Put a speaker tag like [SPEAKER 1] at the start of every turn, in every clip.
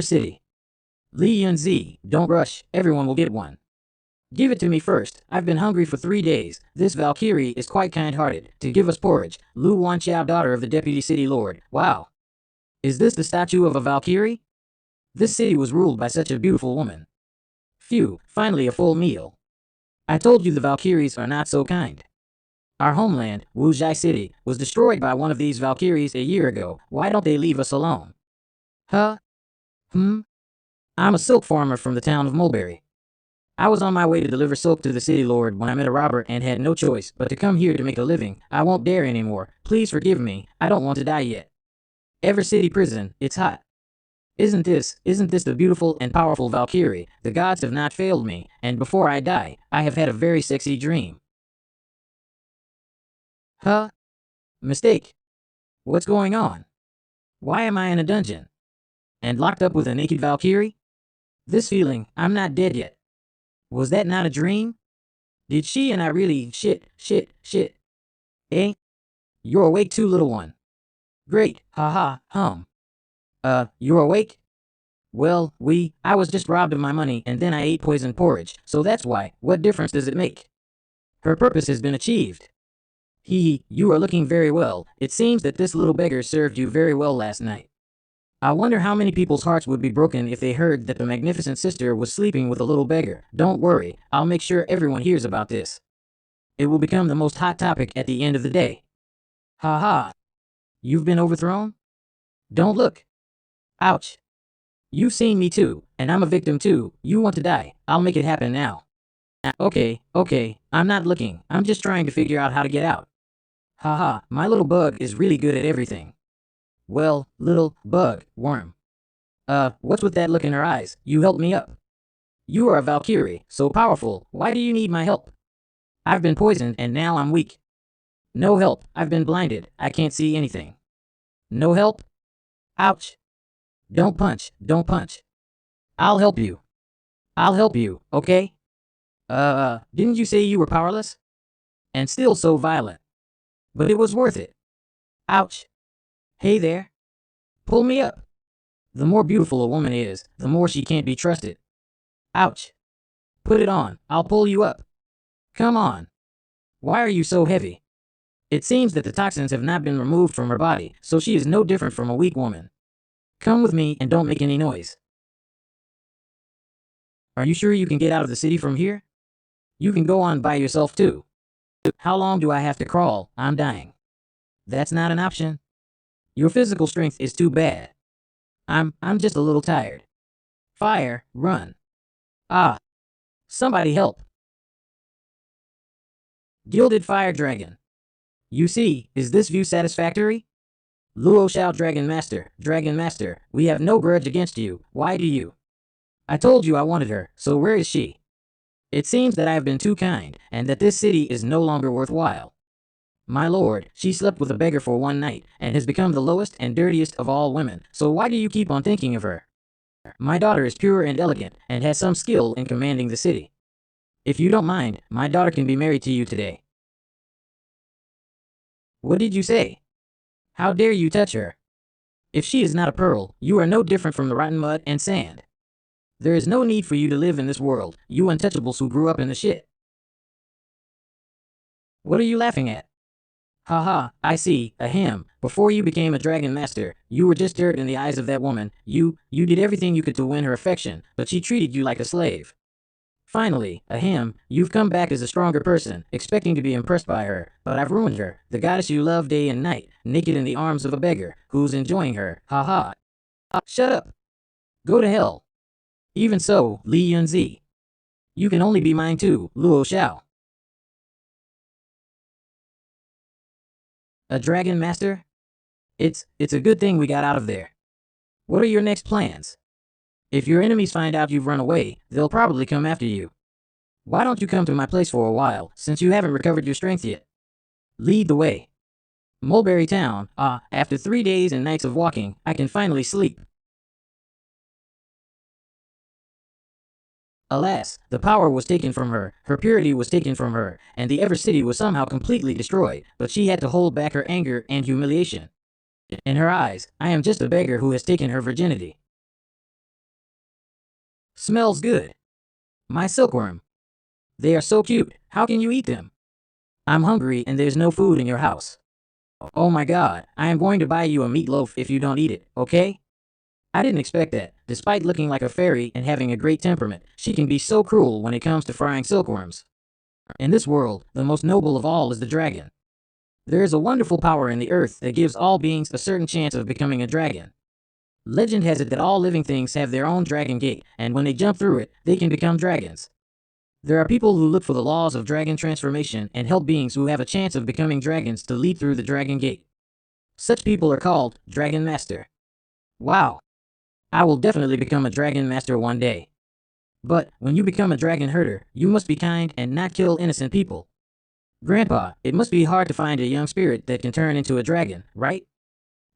[SPEAKER 1] city. Lee Yun-zi, don't rush, everyone will get one. Give it to me first, I've been hungry for 3 days. This Valkyrie is quite kind-hearted, to give us porridge. Lu Wanchao, daughter of the deputy city lord. Wow. Is this the statue of a Valkyrie? This city was ruled by such a beautiful woman. Phew, finally a full meal. I told you the Valkyries are not so kind. Our homeland, Wuzhai City, was destroyed by one of these Valkyries a year ago. Why don't they leave us alone? Huh? I'm a silk farmer from the town of Mulberry. I was on my way to deliver silk to the city lord when I met a robber and had no choice but to come here to make a living. I won't dare anymore. Please forgive me. I don't want to die yet. Ever city prison, it's hot. Isn't this the beautiful and powerful Valkyrie? The gods have not failed me, and before I die, I have had a very sexy dream. Huh? Mistake. What's going on? Why am I in a dungeon? And locked up with a naked Valkyrie? This feeling, I'm not dead yet. Was that not a dream? Did she and I really shit? Eh? You're awake too, little one. Great, haha, you're awake? Well, I was just robbed of my money and then I ate poisoned porridge, so that's why. What difference does it make? Her purpose has been achieved. You are looking very well. It seems that this little beggar served you very well last night. I wonder how many people's hearts would be broken if they heard that the magnificent sister was sleeping with a little beggar. Don't worry, I'll make sure everyone hears about this. It will become the most hot topic at the end of the day. Haha. You've been overthrown? Don't look. Ouch. You've seen me too, and I'm a victim too. You want to die. I'll make it happen now. Okay, I'm not looking. I'm just trying to figure out how to get out. Haha, my little bug is really good at everything. Well, little bug, worm. What's with that look in her eyes? You helped me up. You are a Valkyrie, so powerful. Why do you need my help? I've been poisoned and now I'm weak. No help. I've been blinded. I can't see anything. No help? Ouch. Don't punch. I'll help you. Okay? Didn't you say you were powerless? And still so violent. But it was worth it. Ouch. Hey there. Pull me up. The more beautiful a woman is, the more she can't be trusted. Ouch. Put it on. I'll pull you up. Come on. Why are you so heavy? It seems that the toxins have not been removed from her body, so she is no different from a weak woman. Come with me and don't make any noise. Are you sure you can get out of the city from here? You can go on by yourself too. How long do I have to crawl? I'm dying. That's not an option. Your physical strength is too bad. I'm just a little tired. Fire, run. Ah. Somebody help. Gilded Fire Dragon. You see, is this view satisfactory? Luo Shao Dragon Master, we have no grudge against you. Why do you? I told you I wanted her, so where is she? It seems that I have been too kind, and that this city is no longer worthwhile. My lord, she slept with a beggar for one night, and has become the lowest and dirtiest of all women, so why do you keep on thinking of her? My daughter is pure and elegant, and has some skill in commanding the city. If you don't mind, my daughter can be married to you today. What did you say? How dare you touch her? If she is not a pearl, you are no different from the rotten mud and sand. There is no need for you to live in this world, you untouchables who grew up in the shit. What are you laughing at? Haha, I see, ahem. Before you became a dragon master, you were just dirt in the eyes of that woman. You did everything you could to win her affection, but she treated you like a slave. Finally, ahem, you've come back as a stronger person, expecting to be impressed by her, but I've ruined her, the goddess you love day and night, naked in the arms of a beggar, who's enjoying her, haha. Shut up. Go to hell. Even so, Li Yunzi. You can only be mine too, Luo Xiao. A dragon master? It's a good thing we got out of there. What are your next plans? If your enemies find out you've run away, they'll probably come after you. Why don't you come to my place for a while, since you haven't recovered your strength yet? Lead the way. Mulberry Town, after 3 days and nights of walking, I can finally sleep. Alas, the power was taken from her, her purity was taken from her, and the Ever City was somehow completely destroyed, but she had to hold back her anger and humiliation. In her eyes, I am just a beggar who has taken her virginity. Smells good. My silkworm. They are so cute. How can you eat them? I'm hungry and there's no food in your house. Oh my god, I am going to buy you a meatloaf if you don't eat it, okay? I didn't expect that. Despite looking like a fairy and having a great temperament, she can be so cruel when it comes to frying silkworms. In this world, the most noble of all is the dragon. There is a wonderful power in the earth that gives all beings a certain chance of becoming a dragon. Legend has it that all living things have their own dragon gate, and when they jump through it, they can become dragons. There are people who look for the laws of dragon transformation and help beings who have a chance of becoming dragons to lead through the dragon gate. Such people are called Dragon Master. Wow. I will definitely become a dragon master one day. But when you become a dragon herder, you must be kind and not kill innocent people. Grandpa, it must be hard to find a young spirit that can turn into a dragon, right?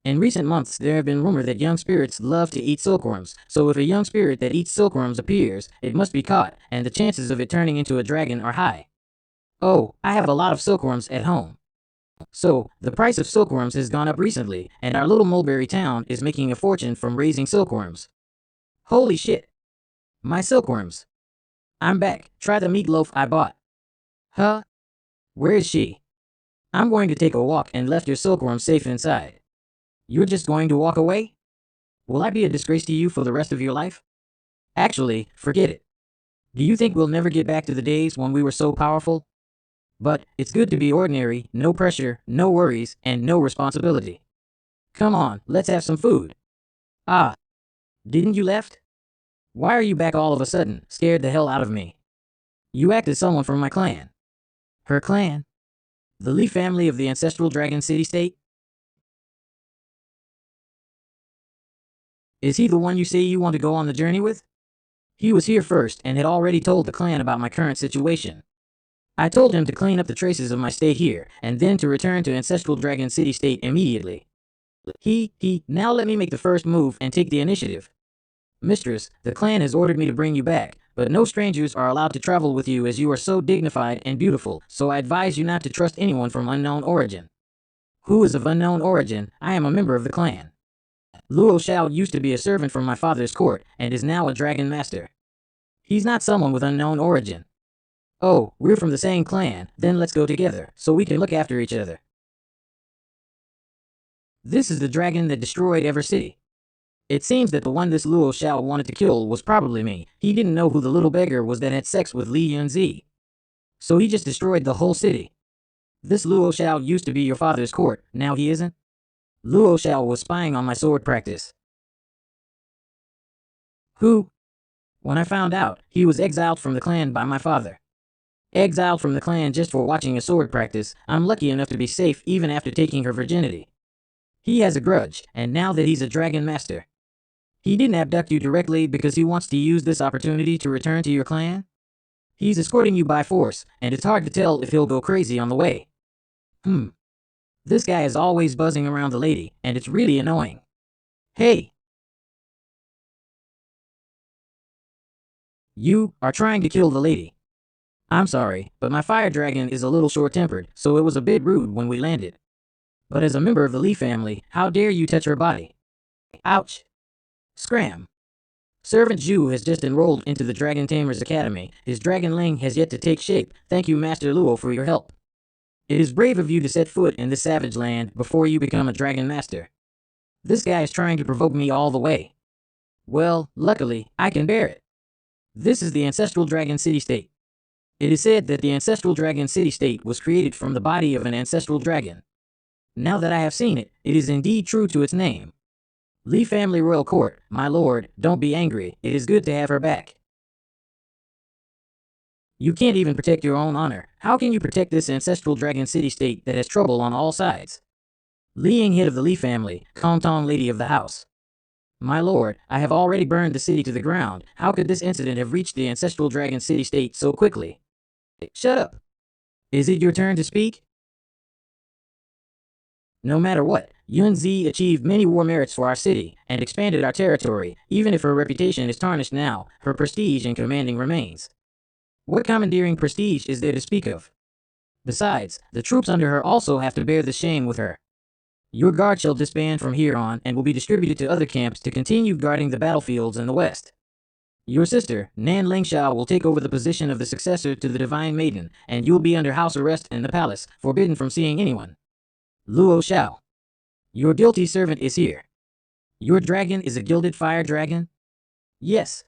[SPEAKER 1] In recent months, there have been rumors that young spirits love to eat silkworms, so if a young spirit that eats silkworms appears, it must be caught, and the chances of it turning into a dragon are high. Oh, I have a lot of silkworms at home. So, the price of silkworms has gone up recently, and our little mulberry town is making a fortune from raising silkworms. Holy shit. My silkworms. I'm back. Try the meatloaf I bought. Huh? Where is she? I'm going to take a walk and left your silkworm safe inside. You're just going to walk away? Will I be a disgrace to you for the rest of your life? Actually, forget it. Do you think we'll never get back to the days when we were so powerful? But it's good to be ordinary, no pressure, no worries, and no responsibility. Come on, let's have some food. Ah, didn't you left? Why are you back all of a sudden? Scared the hell out of me. You act as someone from my clan. Her clan? The Lee family of the ancestral dragon city-state? Is he the one you say you want to go on the journey with? He was here first and had already told the clan about my current situation. I told him to clean up the traces of my stay here, and then to return to Ancestral Dragon City-State immediately. Now let me make the first move and take the initiative. Mistress, the clan has ordered me to bring you back, but no strangers are allowed to travel with you as you are so dignified and beautiful, so I advise you not to trust anyone from unknown origin. Who is of unknown origin? I am a member of the clan. Luo Xiao used to be a servant from my father's court, and is now a dragon master. He's not someone with unknown origin. Oh, we're from the same clan, then let's go together, so we can look after each other. This is the dragon that destroyed Ever City. It seems that the one this Luo Xiao wanted to kill was probably me. He didn't know who the little beggar was that had sex with Li Yunzi. So he just destroyed the whole city. This Luo Xiao used to be your father's court, now he isn't? Luo Xiao was spying on my sword practice. Who? When I found out, he was exiled from the clan by my father. Exiled from the clan just for watching a sword practice, I'm lucky enough to be safe even after taking her virginity. He has a grudge, and now that he's a dragon master. He didn't abduct you directly because he wants to use this opportunity to return to your clan? He's escorting you by force, and it's hard to tell if he'll go crazy on the way. This guy is always buzzing around the lady, and it's really annoying. Hey! You are trying to kill the lady. I'm sorry, but my fire dragon is a little short-tempered, so it was a bit rude when we landed. But as a member of the Lee family, how dare you touch her body? Ouch. Scram. Servant Zhu has just enrolled into the Dragon Tamers Academy. His Dragon Ling has yet to take shape. Thank you, Master Luo, for your help. It is brave of you to set foot in this savage land before you become a Dragon Master. This guy is trying to provoke me all the way. Well, luckily, I can bear it. This is the Ancestral Dragon City-State. It is said that the Ancestral Dragon City-State was created from the body of an ancestral dragon. Now that I have seen it, it is indeed true to its name. Lee family royal court, my lord, don't be angry, it is good to have her back. You can't even protect your own honor. How can you protect this ancestral dragon city-state that has trouble on all sides? Li Ying, head of the Li family, Kongtong lady of the house. My lord, I have already burned the city to the ground. How could this incident have reached the ancestral dragon city-state so quickly? Shut up. Is it your turn to speak? No matter what, Yunzi achieved many war merits for our city and expanded our territory. Even if her reputation is tarnished now, her prestige in commanding remains. What commandeering prestige is there to speak of? Besides, the troops under her also have to bear the shame with her. Your guard shall disband from here on and will be distributed to other camps to continue guarding the battlefields in the west. Your sister, Nan Lingxiao, will take over the position of the successor to the Divine Maiden, and you'll be under house arrest in the palace, forbidden from seeing anyone. Luo Xiao, your guilty servant is here. Your dragon is a gilded fire dragon? Yes.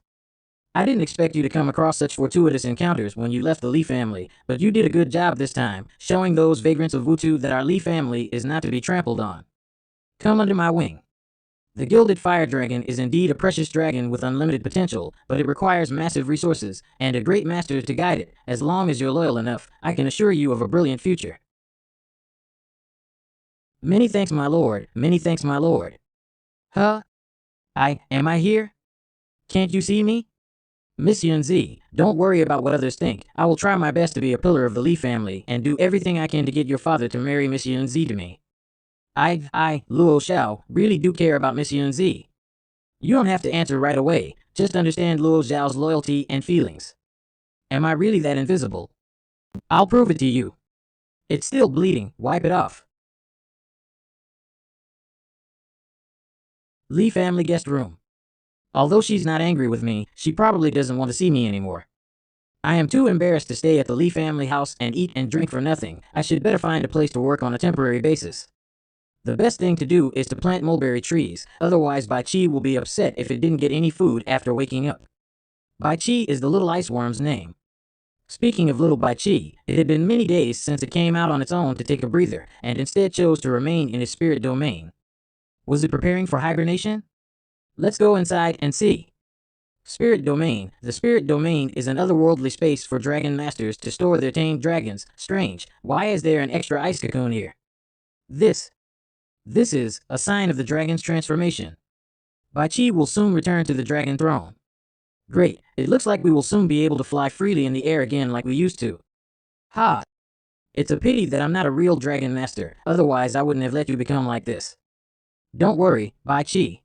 [SPEAKER 1] I didn't expect you to come across such fortuitous encounters when you left the Li family, but you did a good job this time, showing those vagrants of Wutu that our Li family is not to be trampled on. Come under my wing. The Gilded Fire Dragon is indeed a precious dragon with unlimited potential, but it requires massive resources and a great master to guide it. As long as you're loyal enough, I can assure you of a brilliant future. Many thanks, my lord. Many thanks, my lord. Huh? Am I here? Can't you see me? Miss Yunzi, don't worry about what others think. I will try my best to be a pillar of the Li family and do everything I can to get your father to marry Miss Yunzi to me. Luo Xiao, really do care about Miss Yunzi. You don't have to answer right away. Just understand Luo Xiao's loyalty and feelings. Am I really that invisible? I'll prove it to you. It's still bleeding. Wipe it off. Li family guest room. Although she's not angry with me, she probably doesn't want to see me anymore. I am too embarrassed to stay at the Li family house and eat and drink for nothing. I should better find a place to work on a temporary basis. The best thing to do is to plant mulberry trees, otherwise Bai Chi will be upset if it didn't get any food after waking up. Bai Chi is the little ice worm's name. Speaking of little Bai Chi, it had been many days since it came out on its own to take a breather, and instead chose to remain in its spirit domain. Was it preparing for hibernation? Let's go inside and see. Spirit Domain. The Spirit Domain is an otherworldly space for dragon masters to store their tamed dragons. Strange, why is there an extra ice cocoon here? This is a sign of the dragon's transformation. Bai Chi will soon return to the dragon throne. Great, it looks like we will soon be able to fly freely in the air again like we used to. Ha! It's a pity that I'm not a real dragon master, otherwise I wouldn't have let you become like this. Don't worry, Bai Chi.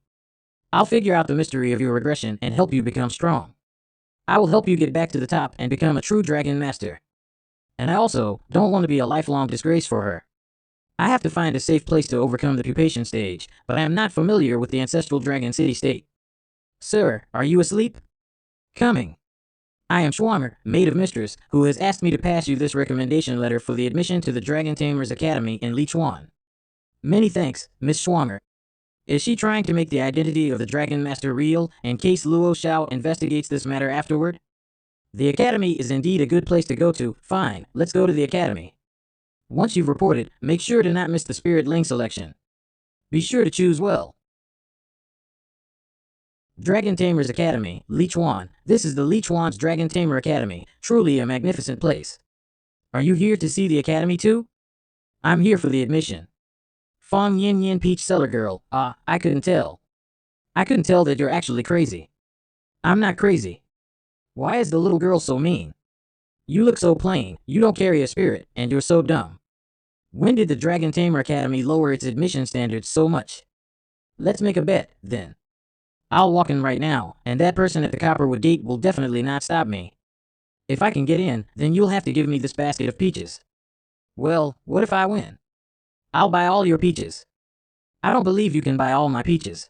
[SPEAKER 1] I'll figure out the mystery of your regression and help you become strong. I will help you get back to the top and become a true dragon master. And I also don't want to be a lifelong disgrace for her. I have to find a safe place to overcome the pupation stage, but I am not familiar with the ancestral dragon city-state. Sir, are you asleep? Coming. I am Schwammer, maid of mistress, who has asked me to pass you this recommendation letter for the admission to the Dragon Tamers Academy in Lichuan. Many thanks, Miss Schwammer. Is she trying to make the identity of the Dragon Master real, in case Luo Xiao investigates this matter afterward? The Academy is indeed a good place to go to. Fine, let's go to the Academy. Once you've reported, make sure to not miss the Spirit Ling selection. Be sure to choose well. Dragon Tamers Academy, Lichuan. This is the Lichuan's Dragon Tamer Academy, truly a magnificent place. Are you here to see the Academy too? I'm here for the admission. Fong Yin Yin Peach Cellar Girl, I couldn't tell. I couldn't tell that you're actually crazy. I'm not crazy. Why is the little girl so mean? You look so plain, you don't carry a spirit, and you're so dumb. When did the Dragon Tamer Academy lower its admission standards so much? Let's make a bet, then. I'll walk in right now, and that person at the Copperwood Gate will definitely not stop me. If I can get in, then you'll have to give me this basket of peaches. Well, what if I win? I'll buy all your peaches. I don't believe you can buy all my peaches.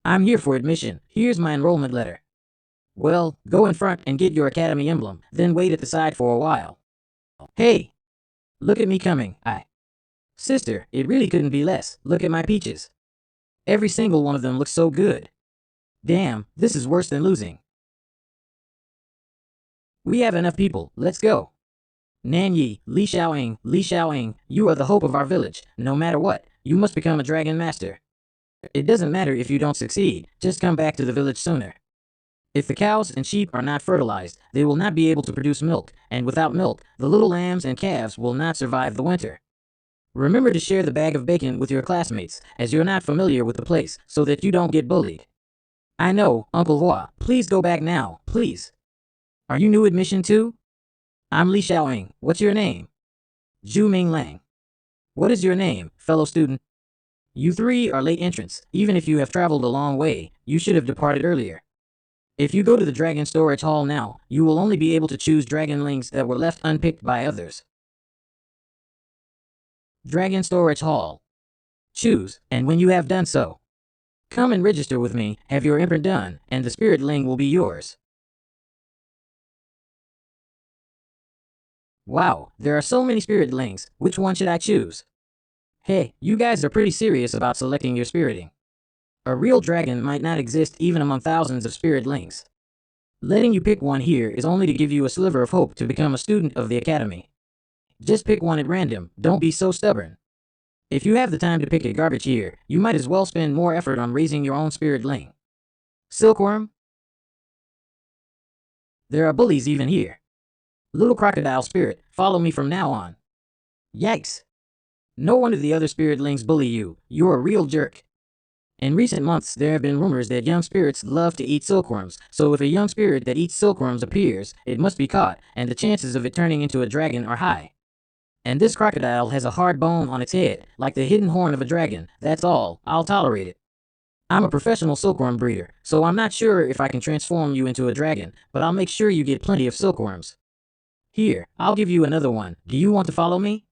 [SPEAKER 1] I'm here for admission. Here's my enrollment letter. Well, go in front and get your academy emblem, then wait at the side for a while. Hey! Look at me coming, Sister, it really couldn't be less. Look at my peaches. Every single one of them looks so good. Damn, this is worse than losing. We have enough people, let's go. Nan Yi, Li Xiaoying, you are the hope of our village. No matter what, you must become a dragon master. It doesn't matter if you don't succeed, just come back to the village sooner. If the cows and sheep are not fertilized, they will not be able to produce milk, and without milk, the little lambs and calves will not survive the winter. Remember to share the bag of bacon with your classmates, as you're not familiar with the place, so that you don't get bullied. I know, Uncle Hua, please go back now, please. Are you new admission too? I'm Li Xiaoying. What's your name? Zhu Ming Lang. What is your name, fellow student? You three are late entrants. Even if you have traveled a long way, you should have departed earlier. If you go to the Dragon Storage Hall now, you will only be able to choose Dragonlings that were left unpicked by others. Dragon Storage Hall. Choose, and when you have done so, come and register with me, have your imprint done, and the Spirit Ling will be yours. Wow, there are so many spiritlings. Which one should I choose? Hey, you guys are pretty serious about selecting your spiriting. A real dragon might not exist even among thousands of spiritlings. Letting you pick one here is only to give you a sliver of hope to become a student of the academy. Just pick one at random, don't be so stubborn. If you have the time to pick a garbage here, you might as well spend more effort on raising your own spiritling. Silkworm? There are bullies even here. Little crocodile spirit, follow me from now on. Yikes. No wonder the other spiritlings bully you, you're a real jerk. In recent months, there have been rumors that young spirits love to eat silkworms, so if a young spirit that eats silkworms appears, it must be caught, and the chances of it turning into a dragon are high. And this crocodile has a hard bone on its head, like the hidden horn of a dragon. That's all, I'll tolerate it. I'm a professional silkworm breeder, so I'm not sure if I can transform you into a dragon, but I'll make sure you get plenty of silkworms. Here, I'll give you another one. Do you want to follow me?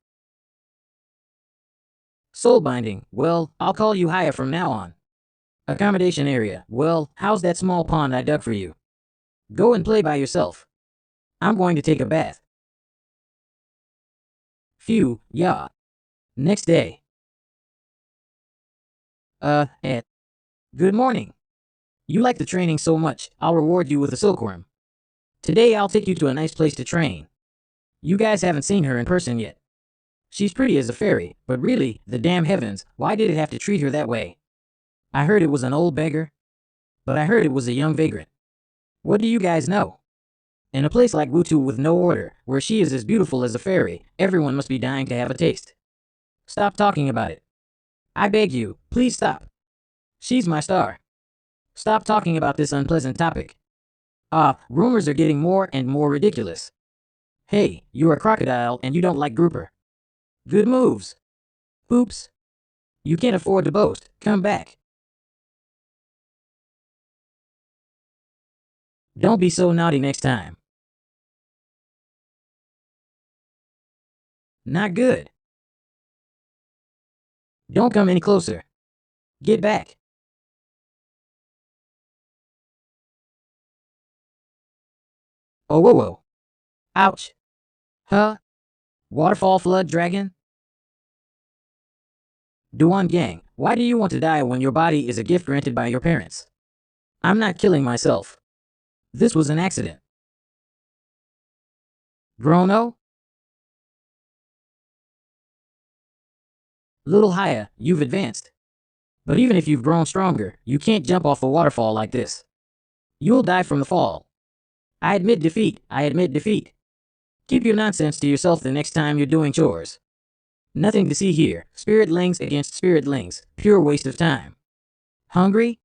[SPEAKER 1] Soul binding, well, I'll call you Haya from now on. Accommodation area, well, how's that small pond I dug for you? Go and play by yourself. I'm going to take a bath. Phew, yeah. Next day. Ed. Good morning. You like the training so much, I'll reward you with a silkworm. Today I'll take you to a nice place to train. You guys haven't seen her in person yet. She's pretty as a fairy, but really, the damn heavens, why did it have to treat her that way? I heard it was an old beggar, but I heard it was a young vagrant. What do you guys know? In a place like Webtoon with no order, where she is as beautiful as a fairy, everyone must be dying to have a taste. Stop talking about it. I beg you, please stop. She's my star. Stop talking about this unpleasant topic. Rumors are getting more and more ridiculous. Hey, you're a crocodile and you don't like grouper. Good moves. Oops. You can't afford to boast. Come back. Don't be so naughty next time. Not good. Don't come any closer. Get back. Oh, whoa, whoa. Ouch. Huh? Waterfall flood dragon? Duan Gang, why do you want to die when your body is a gift granted by your parents? I'm not killing myself. This was an accident. Grono? Little Haya, you've advanced. But even if you've grown stronger, you can't jump off a waterfall like this. You'll die from the fall. I admit defeat. I admit defeat. Keep your nonsense to yourself the next time you're doing chores. Nothing to see here. Spiritlings against spiritlings. Pure waste of time. Hungry?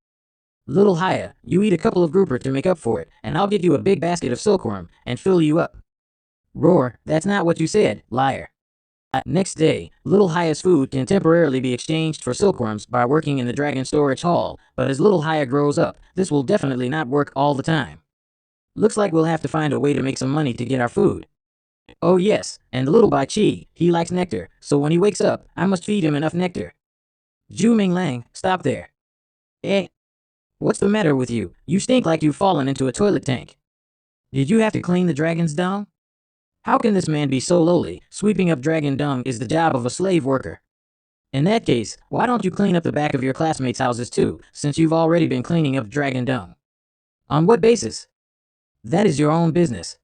[SPEAKER 1] Little Haya, you eat a couple of grouper to make up for it, and I'll get you a big basket of silkworm and fill you up. Roar, that's not what you said, liar. Next day, Little Haya's food can temporarily be exchanged for silkworms by working in the dragon storage hall, but as Little Haya grows up, this will definitely not work all the time. Looks like we'll have to find a way to make some money to get our food. Oh yes, and the little Bai Chi, he likes nectar, so when he wakes up, I must feed him enough nectar. Zhu Ming Lang, stop there. Eh? What's the matter with you? You stink like you've fallen into a toilet tank. Did you have to clean the dragon's dung? How can this man be so lowly? Sweeping up dragon dung is the job of a slave worker. In that case, why don't you clean up the back of your classmates' houses too, since you've already been cleaning up dragon dung? On what basis? That is your own business.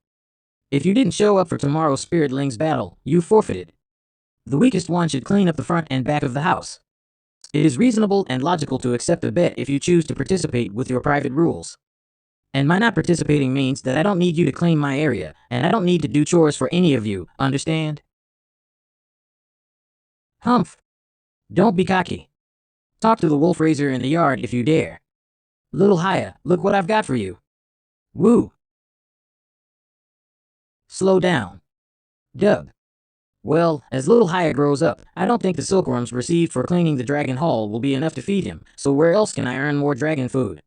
[SPEAKER 1] If you didn't show up for tomorrow's Spiritlings battle, you forfeited. The weakest one should clean up the front and back of the house. It is reasonable and logical to accept a bet if you choose to participate with your private rules. And my not participating means that I don't need you to clean my area, and I don't need to do chores for any of you, understand? Humph. Don't be cocky. Talk to the wolf raiser in the yard if you dare. Little Haya, look what I've got for you. Woo. Slow down. Dub. Well, as Little Haya grows up, I don't think the silkworms received for cleaning the dragon hall will be enough to feed him, so where else can I earn more dragon food?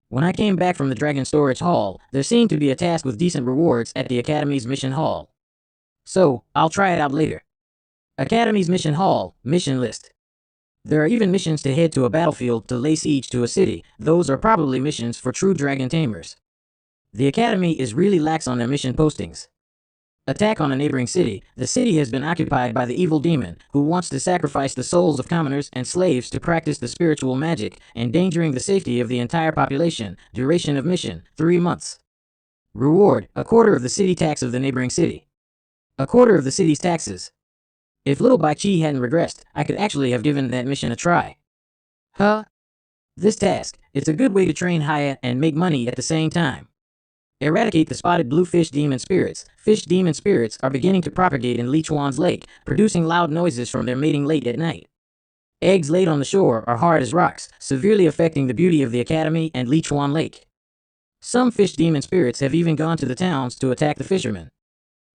[SPEAKER 1] When I came back from the dragon storage hall, there seemed to be a task with decent rewards at the Academy's mission hall. So, I'll try it out later. Academy's mission hall, mission list. There are even missions to head to a battlefield to lay siege to a city. Those are probably missions for true dragon tamers. The Academy is really lax on their mission postings. Attack on a neighboring city. The city has been occupied by the evil demon, who wants to sacrifice the souls of commoners and slaves to practice the spiritual magic, endangering the safety of the entire population. Duration of mission, 3 months. Reward, a quarter of the city tax of the neighboring city. A quarter of the city's taxes. If little Bai Chi hadn't regressed, I could actually have given that mission a try. Huh? This task, it's a good way to train Haya and make money at the same time. Eradicate the spotted blue fish demon spirits. Fish demon spirits are beginning to propagate in Lichuan's lake, producing loud noises from their mating late at night. Eggs laid on the shore are hard as rocks, severely affecting the beauty of the academy and Lichuan Lake. Some fish demon spirits have even gone to the towns to attack the fishermen.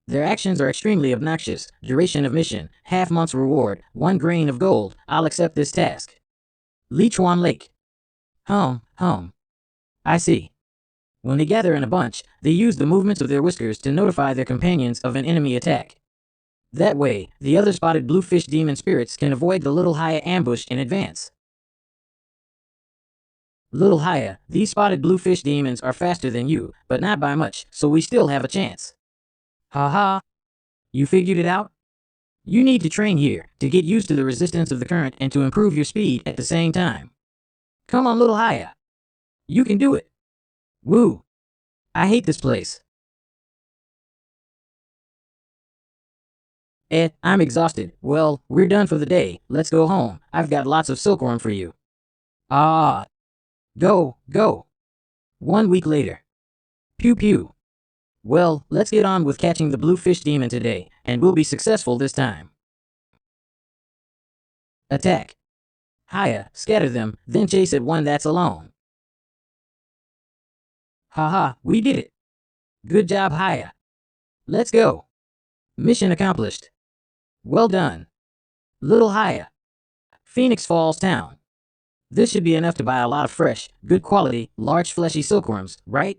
[SPEAKER 1] Their actions are extremely obnoxious. Duration of mission, half month's reward, 1 grain of gold. I'll accept this task. Lichuan Lake. I see. When they gather in a bunch, they use the movements of their whiskers to notify their companions of an enemy attack. That way, the other spotted bluefish demon spirits can avoid the Little Haya ambush in advance. Little Haya, these spotted bluefish demons are faster than you, but not by much, so we still have a chance. Haha. You figured it out? You need to train here, to get used to the resistance of the current and to improve your speed at the same time. Come on, Little Haya. You can do it. Woo. I hate this place. I'm exhausted. Well, we're done for the day. Let's go home. I've got lots of silkworm for you. Ah. Go. 1 week later. Pew pew. Well, let's get on with catching the bluefish demon today, and we'll be successful this time. Attack. Haya, scatter them, then chase at one that's alone. Haha, we did it. Good job, Haya. Let's go. Mission accomplished. Well done. Little Haya. Phoenix Falls Town. This should be enough to buy a lot of fresh, good quality, large fleshy silkworms, right?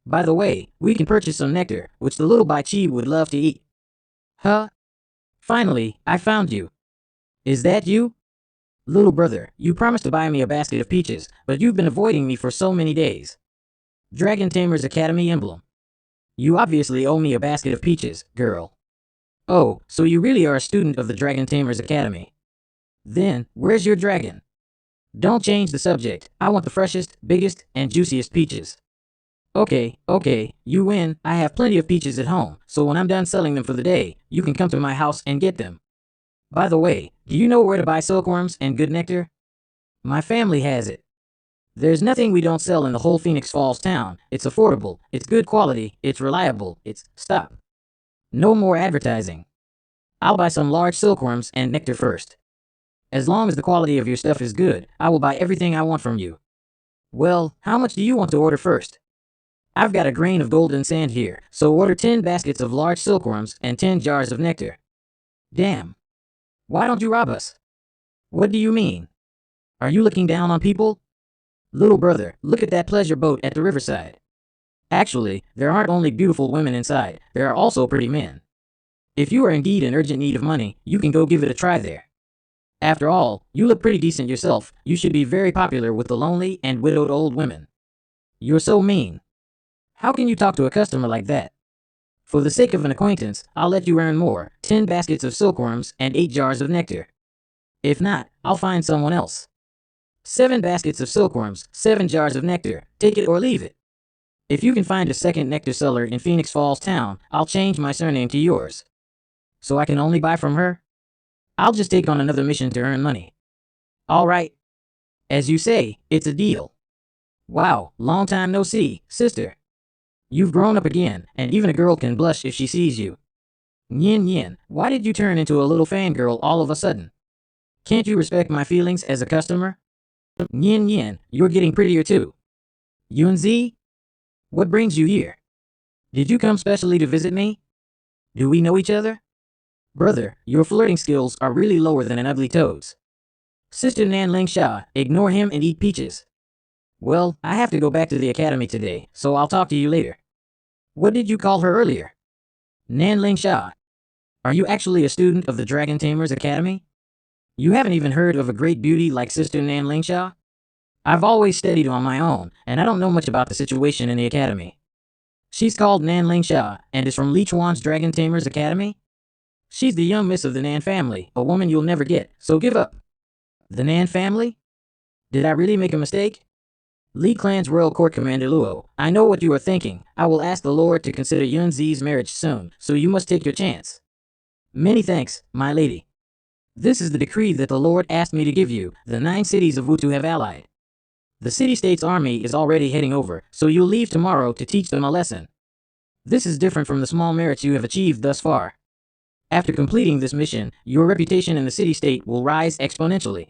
[SPEAKER 1] By the way, we can purchase some nectar, which the little Bai Chi would love to eat. Huh? Finally, I found you. Is that you? Little brother, you promised to buy me a basket of peaches, but you've been avoiding me for so many days. Dragon Tamer's Academy emblem. You obviously owe me a basket of peaches, girl. Oh, so you really are a student of the Dragon Tamer's Academy. Then, where's your dragon? Don't change the subject. I want the freshest, biggest, and juiciest peaches. Okay, you win. I have plenty of peaches at home, so when I'm done selling them for the day, you can come to my house and get them. By the way, do you know where to buy silkworms and good nectar? My family has it. There's nothing we don't sell in the whole Phoenix Falls town. It's affordable, it's good quality, it's reliable, stop. No more advertising. I'll buy some large silkworms and nectar first. As long as the quality of your stuff is good, I will buy everything I want from you. Well, how much do you want to order first? I've got a grain of golden sand here, so order 10 baskets of large silkworms and 10 jars of nectar. Damn. Why don't you rob us? What do you mean? Are you looking down on people? Little brother, look at that pleasure boat at the riverside. Actually, there aren't only beautiful women inside, there are also pretty men. If you are indeed in urgent need of money, you can go give it a try there. After all, you look pretty decent yourself. You should be very popular with the lonely and widowed old women. You're so mean. How can you talk to a customer like that? For the sake of an acquaintance, I'll let you earn more, 10 baskets of silkworms and 8 jars of nectar. If not, I'll find someone else. 7 baskets of silkworms, 7 jars of nectar, take it or leave it. If you can find a second nectar seller in Phoenix Falls town, I'll change my surname to yours. So I can only buy from her? I'll just take on another mission to earn money. Alright. As you say, it's a deal. Wow, long time no see, sister. You've grown up again, and even a girl can blush if she sees you. Yin, why did you turn into a little fangirl all of a sudden? Can't you respect my feelings as a customer? Yin, you're getting prettier too. Yunzi? What brings you here? Did you come specially to visit me? Do we know each other? Brother, your flirting skills are really lower than an ugly toad's. Sister Nanling Sha, ignore him and eat peaches. Well, I have to go back to the academy today, so I'll talk to you later. What did you call her earlier? Nanling Sha. Are you actually a student of the Dragon Tamer's Academy? You haven't even heard of a great beauty like Sister Nanling Sha? I've always studied on my own, and I don't know much about the situation in the academy. She's called Nan Lingsha and is from Li Chuan's Dragon Tamers Academy. She's the young miss of the Nan family, a woman you'll never get, so give up. The Nan family? Did I really make a mistake? Li Clan's Royal Court Commander Luo, I know what you are thinking. I will ask the Lord to consider Yun Zi's marriage soon, so you must take your chance. Many thanks, my lady. This is the decree that the Lord asked me to give you. The 9 cities of Wutu have allied. The city-state's army is already heading over, so you'll leave tomorrow to teach them a lesson. This is different from the small merits you have achieved thus far. After completing this mission, your reputation in the city-state will rise exponentially.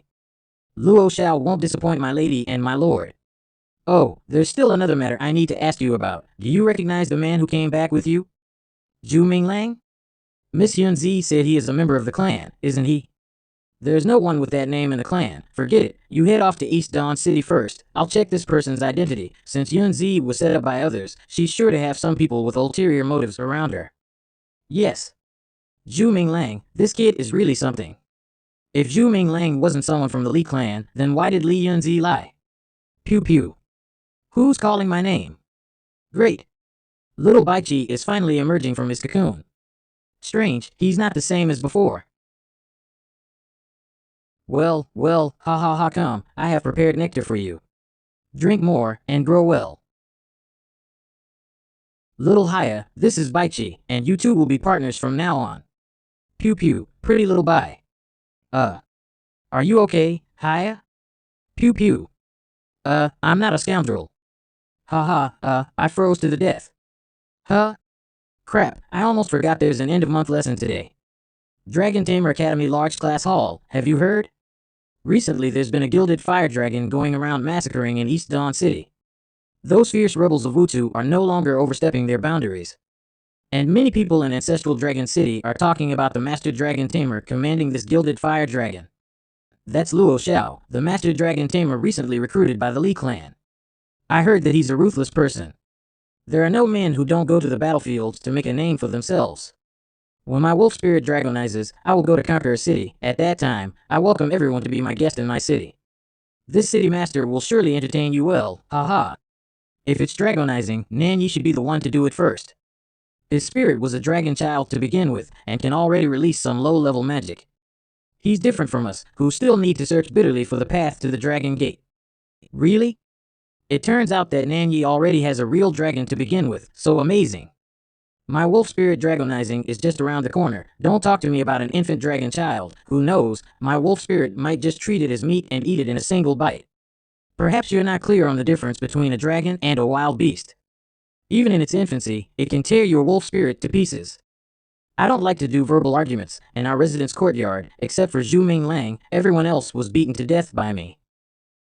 [SPEAKER 1] Luo Xiao won't disappoint my lady and my lord. Oh, there's still another matter I need to ask you about. Do you recognize the man who came back with you? Zhu Minglang? Miss Yunzi said he is a member of the clan, isn't he? There's no one with that name in the clan. Forget it. You head off to East Dawn City first. I'll check this person's identity. Since Yunzi was set up by others, she's sure to have some people with ulterior motives around her. Yes. Zhu Minglang, this kid is really something. If Zhu Minglang wasn't someone from the Li clan, then why did Li Yunzi lie? Pew pew. Who's calling my name? Great. Little Baichi is finally emerging from his cocoon. Strange, he's not the same as before. Well, ha ha ha, come, I have prepared nectar for you. Drink more, and grow well. Little Haya, this is Baichi, and you two will be partners from now on. Pew pew, pretty little Bai. Are you okay, Haya? Pew pew. I'm not a scoundrel. I froze to the death. Huh? Crap, I almost forgot there's an end-of-month lesson today. Dragon Tamer Academy Large Class Hall, have you heard? Recently there's been a gilded fire dragon going around massacring in East Dawn City. Those fierce rebels of Wutu are no longer overstepping their boundaries. And many people in Ancestral Dragon City are talking about the Master Dragon Tamer commanding this gilded fire dragon. That's Luo Xiao, the Master Dragon Tamer recently recruited by the Li clan. I heard that he's a ruthless person. There are no men who don't go to the battlefields to make a name for themselves. When my wolf spirit dragonizes, I will go to Conqueror City. At that time, I welcome everyone to be my guest in my city. This city master will surely entertain you well, haha. If it's dragonizing, Nanyi should be the one to do it first. His spirit was a dragon child to begin with, and can already release some low-level magic. He's different from us, who still need to search bitterly for the path to the Dragon Gate. Really? It turns out that Nanyi already has a real dragon to begin with, so amazing. My wolf spirit dragonizing is just around the corner. Don't talk to me about an infant dragon child. Who knows, my wolf spirit might just treat it as meat and eat it in a single bite. Perhaps you're not clear on the difference between a dragon and a wild beast. Even in its infancy, it can tear your wolf spirit to pieces. I don't like to do verbal arguments. In our residence courtyard, except for Zhu Minglang, everyone else was beaten to death by me.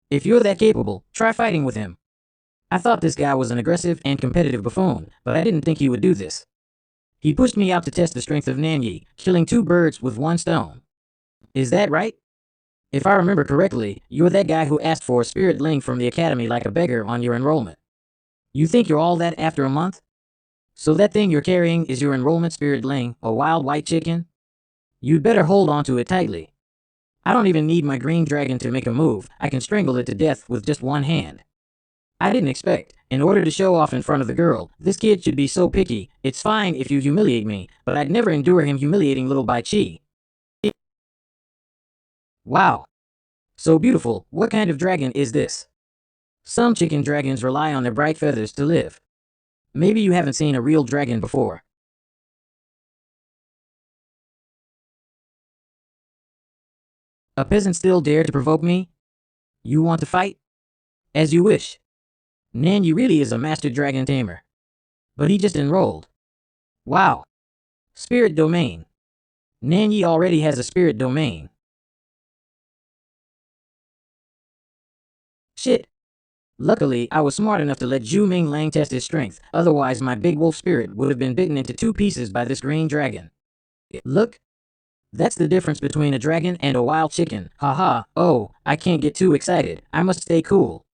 [SPEAKER 1] If you're that capable, try fighting with him. I thought this guy was an aggressive and competitive buffoon, but I didn't think he would do this. He pushed me out to test the strength of Nanyi, killing 2 birds with 1 stone. Is that right? If I remember correctly, you're that guy who asked for a spirit ling from the academy like a beggar on your enrollment. You think you're all that after a month? So that thing you're carrying is your enrollment spirit ling, a wild white chicken? You'd better hold on to it tightly. I don't even need my green dragon to make a move. I can strangle it to death with just 1 hand. I didn't expect, in order to show off in front of the girl, this kid should be so picky. It's fine if you humiliate me, but I'd never endure him humiliating little Bai Chi. Wow. So beautiful, what kind of dragon is this? Some chicken dragons rely on their bright feathers to live. Maybe you haven't seen a real dragon before. A peasant still dare to provoke me? You want to fight? As you wish. Nanyi really is a master dragon tamer. But he just enrolled. Wow. Spirit domain. Nanyi already has a spirit domain. Shit. Luckily, I was smart enough to let Zhu Minglang test his strength, otherwise my big wolf spirit would have been bitten into 2 pieces by this green dragon. Look. That's the difference between a dragon and a wild chicken. Haha, oh, I can't get too excited. I must stay cool.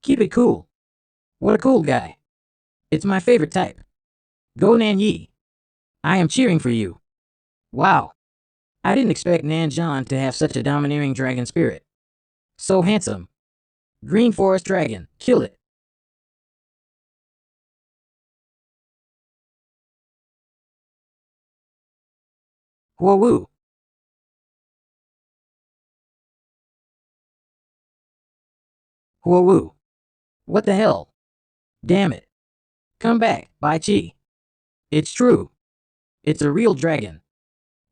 [SPEAKER 1] Keep it cool. What a cool guy. It's my favorite type. Go Nanyi. I am cheering for you. Wow. I didn't expect Nanjan to have such a domineering dragon spirit. So handsome. Green Forest Dragon, kill it. Whoa woo. Whoa woo. What the hell? Damn it. Come back, Bai Chi. It's true. It's a real dragon.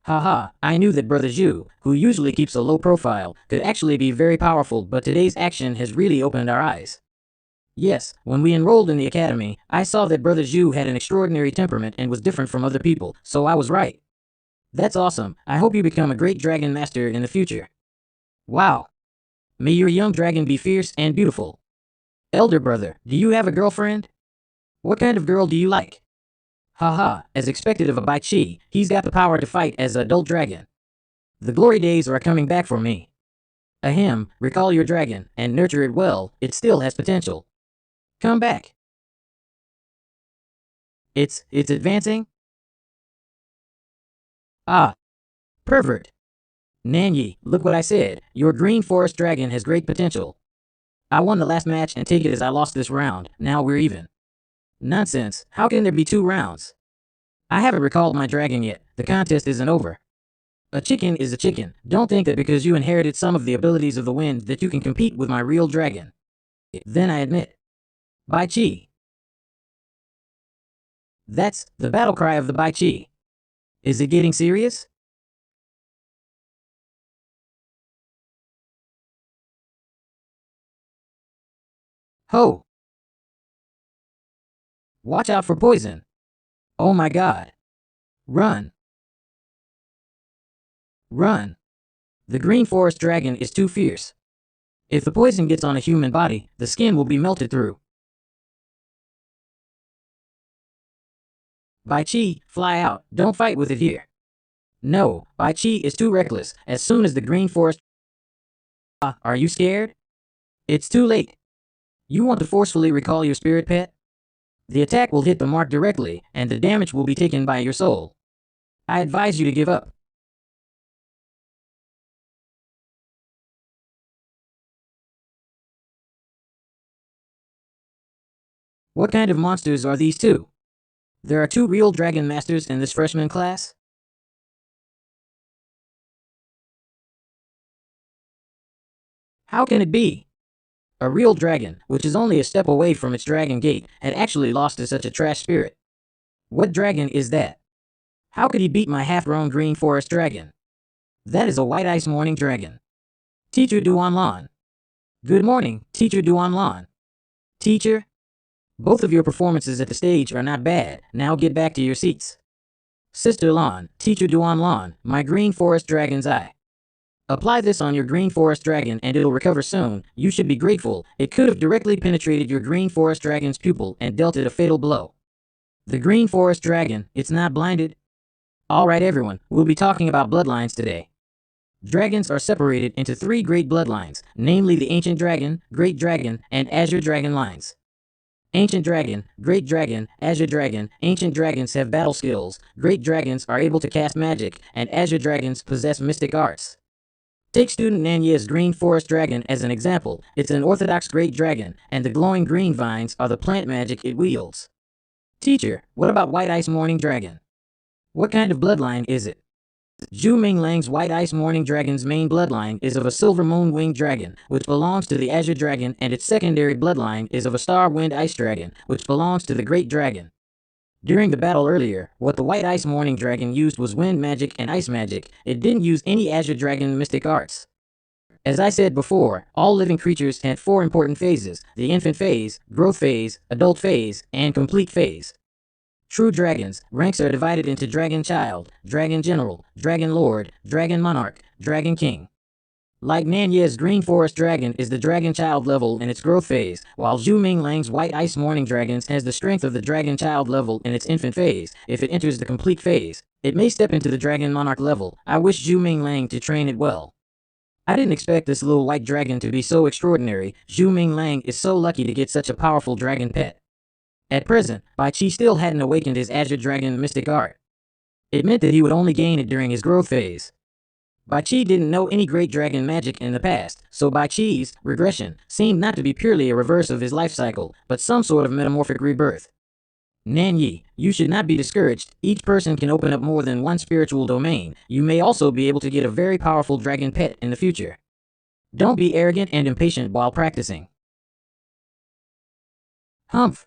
[SPEAKER 1] Haha, I knew that Brother Zhu, who usually keeps a low profile, could actually be very powerful, but today's action has really opened our eyes. Yes, when we enrolled in the academy, I saw that Brother Zhu had an extraordinary temperament and was different from other people, so I was right. That's awesome. I hope you become a great dragon master in the future. Wow. May your young dragon be fierce and beautiful. Elder brother, do you have a girlfriend? What kind of girl do you like? Haha, as expected of a Bai Chi, he's got the power to fight as an adult dragon. The glory days are coming back for me. Ahem, recall your dragon and nurture it well, it still has potential. Come back. It's advancing? Ah, pervert. Nanyi, look what I said. Your green forest dragon has great potential. I won the last match and take it as I lost this round. Now we're even. Nonsense. How can there be 2 rounds? I haven't recalled my dragon yet. The contest isn't over. A chicken is a chicken. Don't think that because you inherited some of the abilities of the wind that you can compete with my real dragon. Then I admit. Bai Chi. That's the battle cry of the Bai Chi. Is it getting serious? Ho! Watch out for poison. Oh my god. Run. Run. The green forest dragon is too fierce. If the poison gets on a human body, the skin will be melted through. Bai Chi, fly out. Don't fight with it here. No, Bai Chi is too reckless. As soon as the green forest... Are you scared? It's too late. You want to forcefully recall your spirit pet? The attack will hit the mark directly, and the damage will be taken by your soul. I advise you to give up. What kind of monsters are these 2? There are 2 real dragon masters in this freshman class? How can it be? A real dragon, which is only a step away from its dragon gate, had actually lost to such a trash spirit. What dragon is that? How could he beat my half-grown green forest dragon? That is a white ice morning dragon. Teacher Duan Lan. Good morning, Teacher Duan Lan. Teacher? Both of your performances at the stage are not bad. Now get back to your seats. Sister Lan, Teacher Duan Lan, my green forest dragon's eye. Apply this on your green forest dragon and it'll recover soon. You should be grateful. It could have directly penetrated your green forest dragon's pupil and dealt it a fatal blow. The green forest dragon, it's not blinded? Alright everyone, we'll be talking about bloodlines today. Dragons are separated into 3 great bloodlines, namely the Ancient Dragon, Great Dragon, and Azure Dragon lines. Ancient Dragon, Great Dragon, Azure Dragon. Ancient dragons have battle skills, great dragons are able to cast magic, and Azure dragons possess mystic arts. Take student Nanye's green forest dragon as an example. It's an orthodox great dragon, and the glowing green vines are the plant magic it wields. Teacher, what about White Ice Morning Dragon? What kind of bloodline is it? Zhu Minglang's White Ice Morning Dragon's main bloodline is of a Silver Moon Winged Dragon, which belongs to the Azure Dragon, and its secondary bloodline is of a Star Wind Ice Dragon, which belongs to the Great Dragon. During the battle earlier, what the White Ice Morning Dragon used was wind magic and ice magic. It didn't use any Azure Dragon mystic arts. As I said before, all living creatures had 4 important phases: the infant phase, growth phase, adult phase, and complete phase. True dragons, ranks are divided into Dragon Child, Dragon General, Dragon Lord, Dragon Monarch, Dragon King. Like Nanye's Green Forest Dragon is the Dragon Child level in its growth phase, while Zhu Minglang's White Ice Morning Dragons has the strength of the Dragon Child level in its infant phase. If it enters the complete phase, it may step into the Dragon Monarch level. I wish Zhu Minglang to train it well. I didn't expect this little white dragon to be so extraordinary. Zhu Minglang is so lucky to get such a powerful dragon pet. At present, Bai Chi still hadn't awakened his Azure Dragon mystic art. It meant that he would only gain it during his growth phase. Bai Chi didn't know any great dragon magic in the past, so Bai Chi's regression seemed not to be purely a reverse of his life cycle, but some sort of metamorphic rebirth. Nanyi, you should not be discouraged. Each person can open up more than one spiritual domain. You may also be able to get a very powerful dragon pet in the future. Don't be arrogant and impatient while practicing. Humph.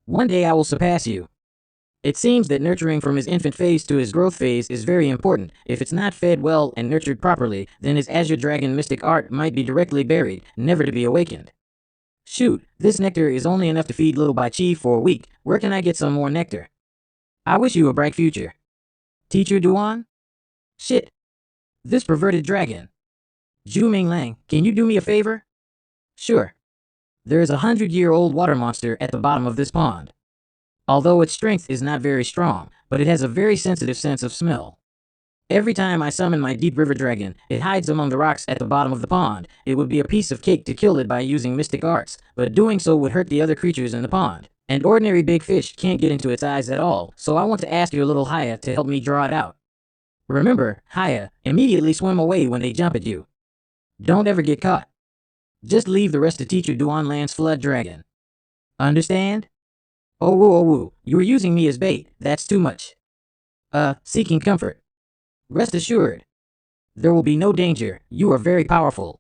[SPEAKER 1] One day I will surpass you. It seems that nurturing from his infant phase to his growth phase is very important. If it's not fed well and nurtured properly, then his Azure Dragon mystic art might be directly buried, never to be awakened. Shoot, this nectar is only enough to feed little Bai Chi for a week. Where can I get some more nectar? I wish you a bright future. Teacher Duan? Shit. This perverted dragon. Zhu Minglang, can you do me a favor? Sure. There is a 100-year-old water monster at the bottom of this pond. Although its strength is not very strong, but it has a very sensitive sense of smell. Every time I summon my deep river dragon, it hides among the rocks at the bottom of the pond. It would be a piece of cake to kill it by using mystic arts, but doing so would hurt the other creatures in the pond. An ordinary big fish can't get into its eyes at all, so I want to ask your little Haya to help me draw it out. Remember, Haya, immediately swim away when they jump at you. Don't ever get caught. Just leave the rest to Teacher Duan Land's flood dragon. Understand? Oh woo, you were using me as bait, that's too much. Seeking comfort. Rest assured. There will be no danger, you are very powerful.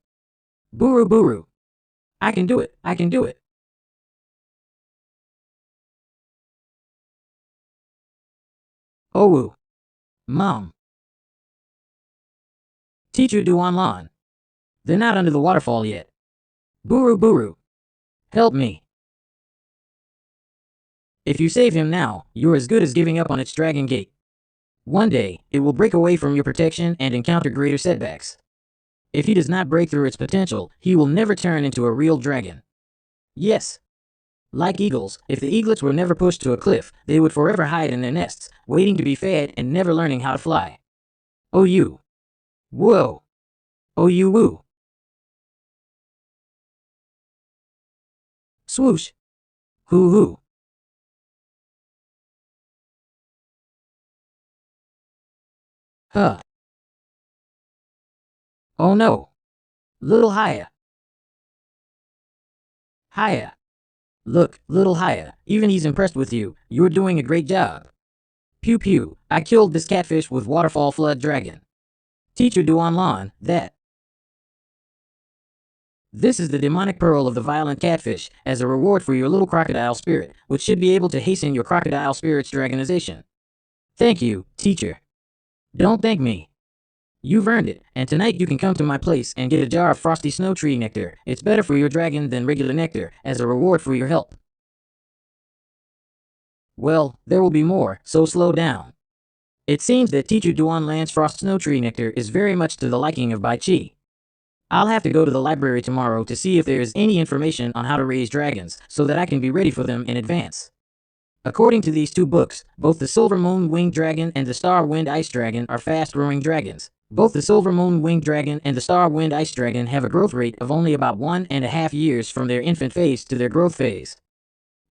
[SPEAKER 1] Buru buru. I can do it, I can do it. Oh woo. Mom. Teacher Duan Lan. They're not under the waterfall yet. Buru buru. Help me. If you save him now, you're as good as giving up on its dragon gate. One day, it will break away from your protection and encounter greater setbacks. If he does not break through its potential, he will never turn into a real dragon. Yes. Like eagles, if the eaglets were never pushed to a cliff, they would forever hide in their nests, waiting to be fed and never learning how to fly. Oh you. Whoa. Oh you woo. Swoosh. Hoo hoo. Huh. Oh no. Little Haya. Haya. Look, little Haya, even he's impressed with you. You're doing a great job. Pew pew, I killed this catfish with waterfall flood dragon. Teacher Duan Lan, that. This is the demonic pearl of the violent catfish, as a reward for your little crocodile spirit, which should be able to hasten your crocodile spirit's dragonization. Thank you, teacher. Don't thank me. You've earned it, and tonight you can come to my place and get a jar of frosty snow tree nectar. It's better for your dragon than regular nectar, as a reward for your help. Well, there will be more, so slow down. It seems that Teacher Duan Lan's frost snow tree nectar is very much to the liking of Bai Chi. I'll have to go to the library tomorrow to see if there is any information on how to raise dragons, so that I can be ready for them in advance. According to these two books, both the Silver Moon Winged Dragon and the Star Wind Ice Dragon are fast-growing dragons. Both the Silver Moon Winged Dragon and the Star Wind Ice Dragon have a growth rate of only about 1.5 years from their infant phase to their growth phase.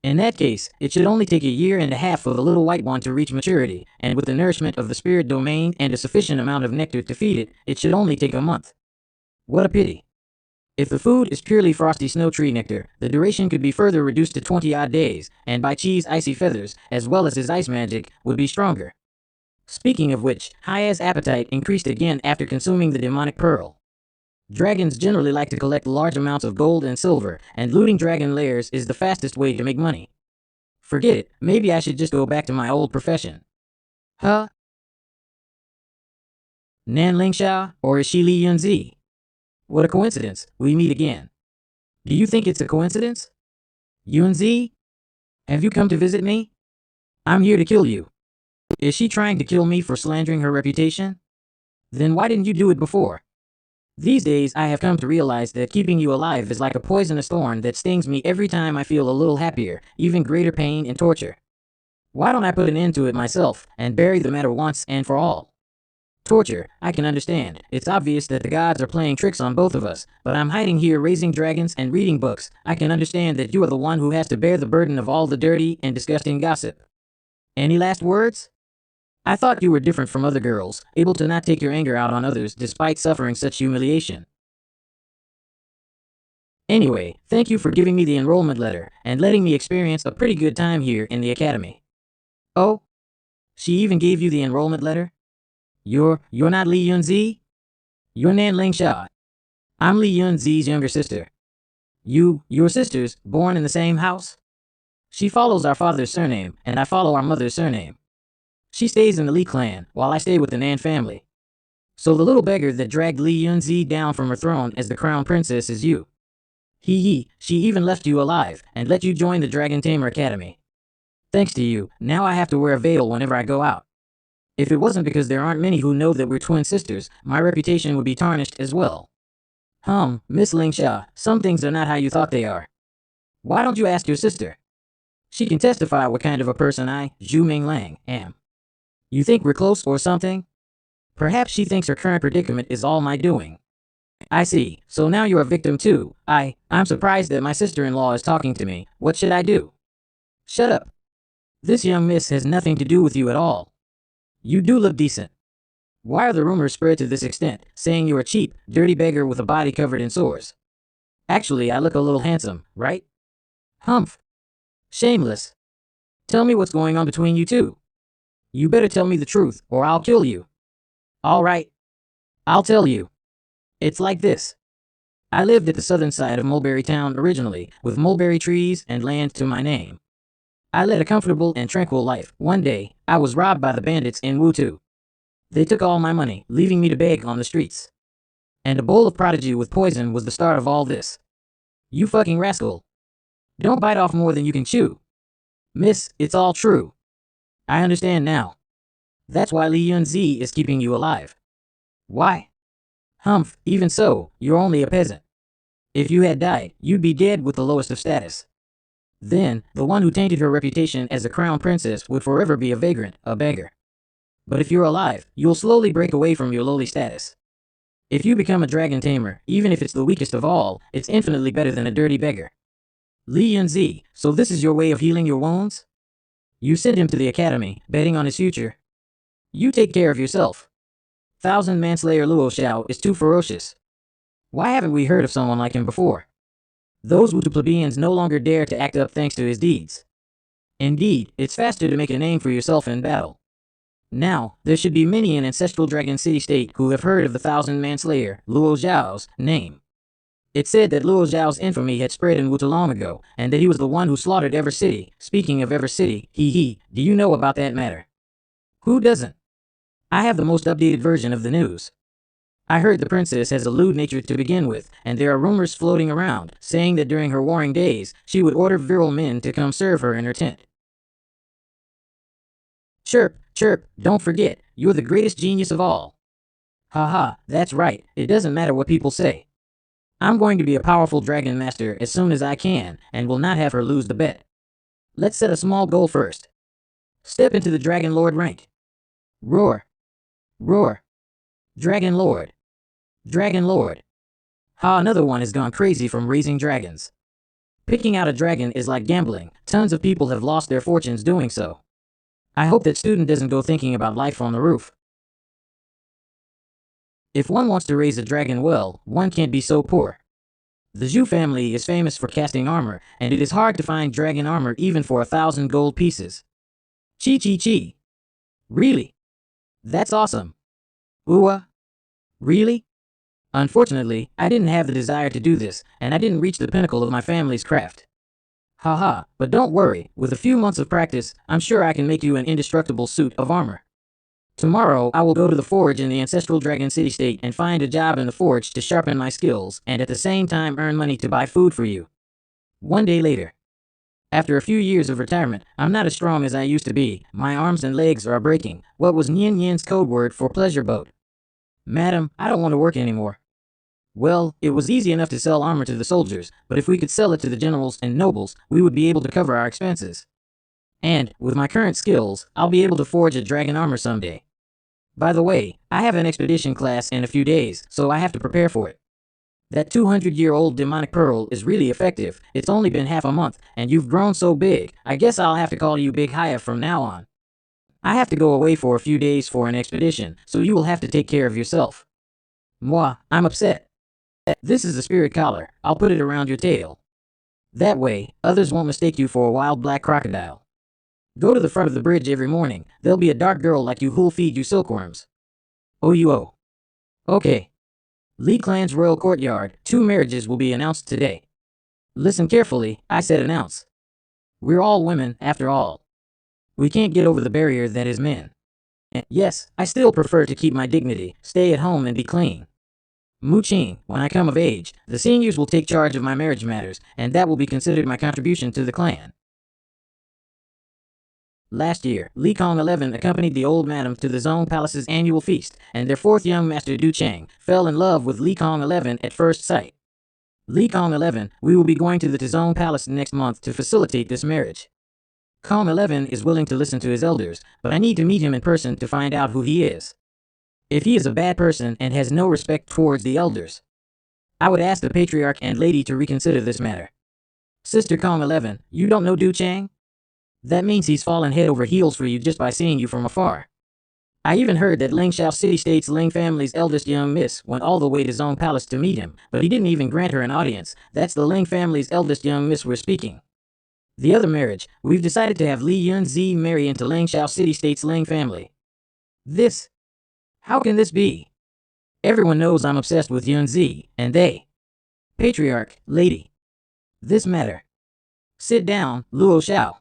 [SPEAKER 1] In that case, it should only take a year and a half for the little white one to reach maturity, and with the nourishment of the spirit domain and a sufficient amount of nectar to feed it, it should only take a month. What a pity. If the food is purely frosty snow tree nectar, the duration could be further reduced to 20-odd days, and Bai Chi's icy feathers, as well as his ice magic, would be stronger. Speaking of which, Haya's appetite increased again after consuming the demonic pearl. Dragons generally like to collect large amounts of gold and silver, and looting dragon lairs is the fastest way to make money. Forget it, maybe I should just go back to my old profession. Huh? Nan Lingsha, or is she Li Yunzi? What a coincidence, we meet again. Do you think it's a coincidence? Yunzi? Have you come to visit me? I'm here to kill you. Is she trying to kill me for slandering her reputation? Then why didn't you do it before? These days, I have come to realize that keeping you alive is like a poisonous thorn that stings me every time I feel a little happier, even greater pain and torture. Why don't I put an end to it myself, and bury the matter once and for all? Torture, I can understand. It's obvious that the gods are playing tricks on both of us, but I'm hiding here raising dragons and reading books. I can understand that you are the one who has to bear the burden of all the dirty and disgusting gossip. Any last words? I thought you were different from other girls, able to not take your anger out on others despite suffering such humiliation. Anyway, thank you for giving me the enrollment letter and letting me experience a pretty good time here in the academy. Oh, she even gave you the enrollment letter? You're not Li Yunzi? You're Nan Ling Xia. I'm Li Yunzi's younger sister. Your sisters, born in the same house? She follows our father's surname, and I follow our mother's surname. She stays in the Li clan, while I stay with the Nan family. So the little beggar that dragged Li Yunzi down from her throne as the crown princess is you. She even left you alive, and let you join the Dragon Tamer Academy. Thanks to you, now I have to wear a veil whenever I go out. If it wasn't because there aren't many who know that we're twin sisters, my reputation would be tarnished as well. Miss Ling Xia, some things are not how you thought they are. Why don't you ask your sister? She can testify what kind of a person I, Zhu Minglang, am. You think we're close or something? Perhaps she thinks her current predicament is all my doing. I see, so now you're a victim too. I'm surprised that my sister-in-law is talking to me. What should I do? Shut up. This young miss has nothing to do with you at all. You do look decent. Why are the rumors spread to this extent, saying you're a cheap, dirty beggar with a body covered in sores? Actually, I look a little handsome, right? Humph. Shameless. Tell me what's going on between you two. You better tell me the truth, or I'll kill you. All right. I'll tell you. It's like this. I lived at the southern side of Mulberry Town originally, with mulberry trees and land to my name. I led a comfortable and tranquil life. One day, I was robbed by the bandits in Wutu. They took all my money, leaving me to beg on the streets. And a bowl of prodigy with poison was the start of all this. You fucking rascal. Don't bite off more than you can chew. Miss, it's all true. I understand now. That's why Li Yunzi is keeping you alive. Why? Humph, even so, you're only a peasant. If you had died, you'd be dead with the lowest of status. Then, the one who tainted her reputation as a crown princess would forever be a vagrant, a beggar. But if you're alive, you'll slowly break away from your lowly status. If you become a dragon tamer, even if it's the weakest of all, it's infinitely better than a dirty beggar. Li Yunzi, so this is your way of healing your wounds? You sent him to the academy, betting on his future. You take care of yourself. Thousand Manslayer Luo Xiao is too ferocious. Why haven't we heard of someone like him before? Those Wutu plebeians no longer dare to act up thanks to his deeds. Indeed, it's faster to make a name for yourself in battle. Now, there should be many in Ancestral Dragon City-State who have heard of the Thousand Manslayer, Luo Xiao's, name. It said that Luo Xiao's infamy had spread in Wutu long ago, and that he was the one who slaughtered Ever City. Speaking of Ever City, do you know about that matter? Who doesn't? I have the most updated version of the news. I heard the princess has a lewd nature to begin with, and there are rumors floating around, saying that during her warring days, she would order virile men to come serve her in her tent. Chirp, chirp, don't forget, you're the greatest genius of all. Haha, that's right, it doesn't matter what people say. I'm going to be a powerful dragon master as soon as I can, and will not have her lose the bet. Let's set a small goal first. Step into the Dragon Lord rank. Roar. Roar. Dragon Lord. Dragon Lord. Another one has gone crazy from raising dragons. Picking out a dragon is like gambling. Tons of people have lost their fortunes doing so. I hope that student doesn't go thinking about life on the roof. If one wants to raise a dragon well, one can't be so poor. The Zhu family is famous for casting armor, and it is hard to find dragon armor even for 1,000 gold pieces. Chi. Really? That's awesome. Ooh. Really? Unfortunately, I didn't have the desire to do this, and I didn't reach the pinnacle of my family's craft. But don't worry, with a few months of practice, I'm sure I can make you an indestructible suit of armor. Tomorrow, I will go to the forge in the Ancestral Dragon City-State and find a job in the forge to sharpen my skills and at the same time earn money to buy food for you. One day later. After a few years of retirement, I'm not as strong as I used to be. My arms and legs are breaking. What was Nian Yin's code word for pleasure boat? Madam, I don't want to work anymore. Well, it was easy enough to sell armor to the soldiers, but if we could sell it to the generals and nobles, we would be able to cover our expenses. And, with my current skills, I'll be able to forge a dragon armor someday. By the way, I have an expedition class in a few days, so I have to prepare for it. That 200-year-old demonic pearl is really effective. It's only been half a month, and you've grown so big, I guess I'll have to call you Big Haya from now on. I have to go away for a few days for an expedition, so you will have to take care of yourself. Moi, I'm upset. This is a spirit collar. I'll put it around your tail. That way, others won't mistake you for a wild black crocodile. Go to the front of the bridge every morning. There'll be a dark girl like you who'll feed you silkworms. Oh. Okay. Lee Clan's royal courtyard, 2 marriages will be announced today. Listen carefully, I said announce. We're all women, after all. We can't get over the barrier that is men. And yes, I still prefer to keep my dignity, stay at home and be clean. Mu-Ching, when I come of age, the seniors will take charge of my marriage matters, and that will be considered my contribution to the clan. Last year, Li Kong 11 accompanied the old madam to the Zong Palace's annual feast, and their 4th young master Du Chang fell in love with Li Kong 11 at first sight. Li Kong 11, we will be going to the Tizong Palace next month to facilitate this marriage. Kong 11 is willing to listen to his elders, but I need to meet him in person to find out who he is. If he is a bad person and has no respect towards the elders, I would ask the patriarch and lady to reconsider this matter. Sister Kong 11, you don't know Du Chang? That means he's fallen head over heels for you just by seeing you from afar. I even heard that Lingxiao City-State's Ling family's eldest young miss went all the way to Zong Palace to meet him, but he didn't even grant her an audience. That's the Ling family's eldest young miss we're speaking. The other marriage, we've decided to have Li Yunzi marry into Lingxiao City-State's Ling family. How can this be? Everyone knows I'm obsessed with Yunzi, and they. Patriarch, lady. This matter. Sit down, Luo Xiao.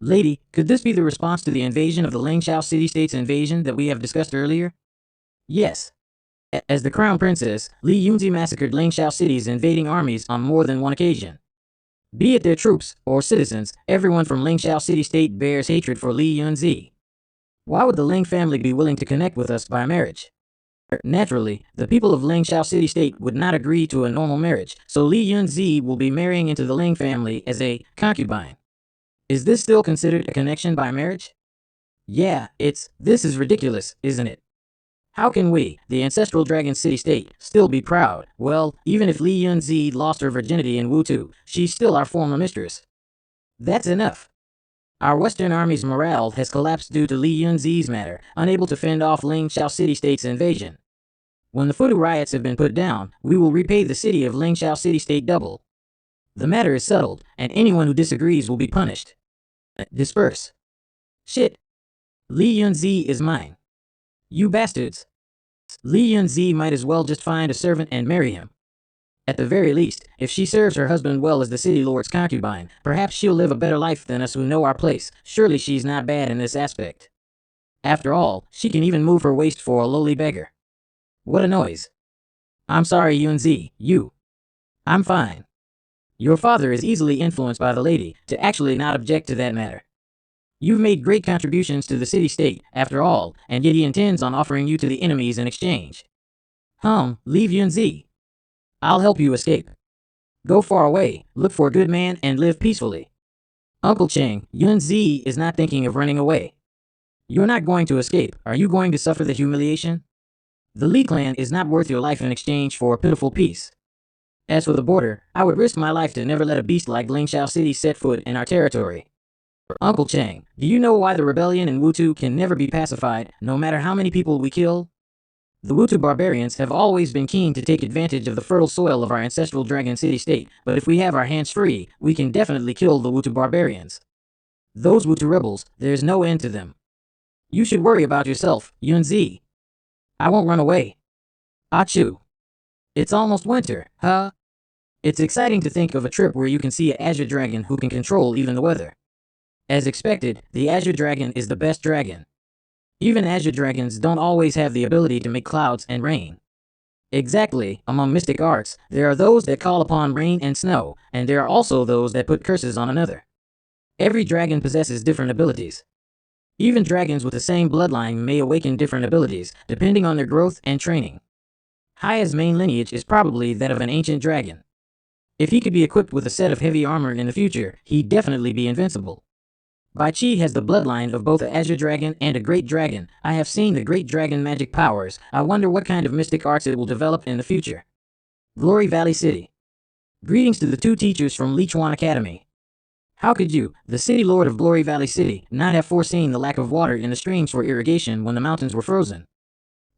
[SPEAKER 1] Lady, could this be the response to the invasion of the Lingxiao City-State's invasion that we have discussed earlier? Yes. As the crown princess, Li Yunzi massacred Lingxiao City's invading armies on more than one occasion. Be it their troops or citizens, everyone from Lingxiao City-State bears hatred for Li Yunzi. Why would the Ling family be willing to connect with us by marriage? Naturally, the people of Lingxiao City-State would not agree to a normal marriage, so Li Yunzi will be marrying into the Ling family as a concubine. Is this still considered a connection by marriage? Yeah, this is ridiculous, isn't it? How can we, the ancestral Dragon City-State, still be proud? Well, even if Li Yunzi lost her virginity in Wutu, she's still our former mistress. That's enough. Our Western Army's morale has collapsed due to Li Yunzi's matter, unable to fend off Lingxiao City-State's invasion. When the Futu riots have been put down, we will repay the city of Lingxiao City-State double. The matter is settled, and anyone who disagrees will be punished. Disperse. Shit. Li Yunzi is mine. You bastards. Li Yunzi might as well just find a servant and marry him. At the very least, if she serves her husband well as the city lord's concubine, perhaps she'll live a better life than us who know our place. Surely she's not bad in this aspect. After all, she can even move her waist for a lowly beggar. What a noise. I'm sorry, Yunzi, you. I'm fine. Your father is easily influenced by the lady to actually not object to that matter. You've made great contributions to the city-state, after all, and yet he intends on offering you to the enemies in exchange. Leave Yunzi. I'll help you escape. Go far away, look for a good man, and live peacefully. Uncle Cheng, Yunzi is not thinking of running away. You're not going to escape. Are you going to suffer the humiliation? The Li clan is not worth your life in exchange for a pitiful peace. As for the border, I would risk my life to never let a beast like Lingxiao City set foot in our territory. Uncle Cheng, do you know why the rebellion in Wutu can never be pacified, no matter how many people we kill? The Wutu barbarians have always been keen to take advantage of the fertile soil of our ancestral Dragon City-State, but if we have our hands free, we can definitely kill the Wutu barbarians. Those Wutu rebels, there's no end to them. You should worry about yourself, Yunzi. I won't run away. Achoo. It's almost winter, huh? It's exciting to think of a trip where you can see an Azure Dragon who can control even the weather. As expected, the Azure Dragon is the best dragon. Even Azure Dragons don't always have the ability to make clouds and rain. Exactly, among mystic arts, there are those that call upon rain and snow, and there are also those that put curses on another. Every dragon possesses different abilities. Even dragons with the same bloodline may awaken different abilities, depending on their growth and training. Haya's main lineage is probably that of an ancient dragon. If he could be equipped with a set of heavy armor in the future, he'd definitely be invincible. Bai Chi has the bloodline of both an Azure Dragon and a Great Dragon. I have seen the Great Dragon magic powers. I wonder what kind of mystic arts it will develop in the future. Glory Valley City. Greetings to the 2 teachers from Lichuan Academy. How could you, the city lord of Glory Valley City, not have foreseen the lack of water in the streams for irrigation when the mountains were frozen?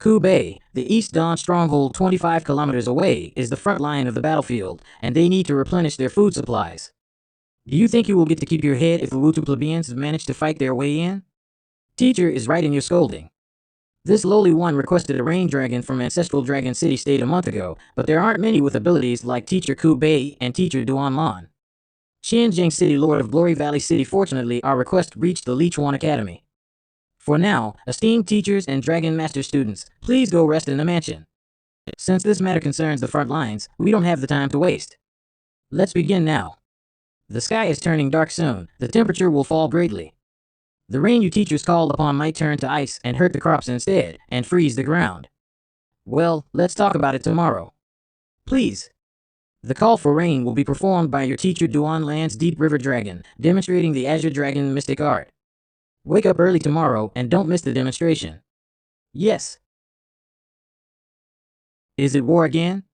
[SPEAKER 1] Kubei, the East Dawn stronghold 25 kilometers away, is the front line of the battlefield, and they need to replenish their food supplies. Do you think you will get to keep your head if the Wutu plebeians manage to fight their way in? Teacher is right in your scolding. This lowly one requested a rain dragon from Ancestral Dragon City State a month ago, but there aren't many with abilities like Teacher Kubei and Teacher Duanlan. Xianjing City Lord of Glory Valley City. Fortunately, our request reached the Lichuan Academy. For now, esteemed teachers and Dragon Master students, please go rest in the mansion. Since this matter concerns the front lines, we don't have the time to waste. Let's begin now. The sky is turning dark soon. The temperature will fall greatly. The rain you teachers called upon might turn to ice and hurt the crops instead, and freeze the ground. Well, let's talk about it tomorrow. Please. The call for rain will be performed by your teacher Duan Land's Deep River Dragon, demonstrating the Azure Dragon mystic art. Wake up early tomorrow and don't miss the demonstration. Yes. Is it war again?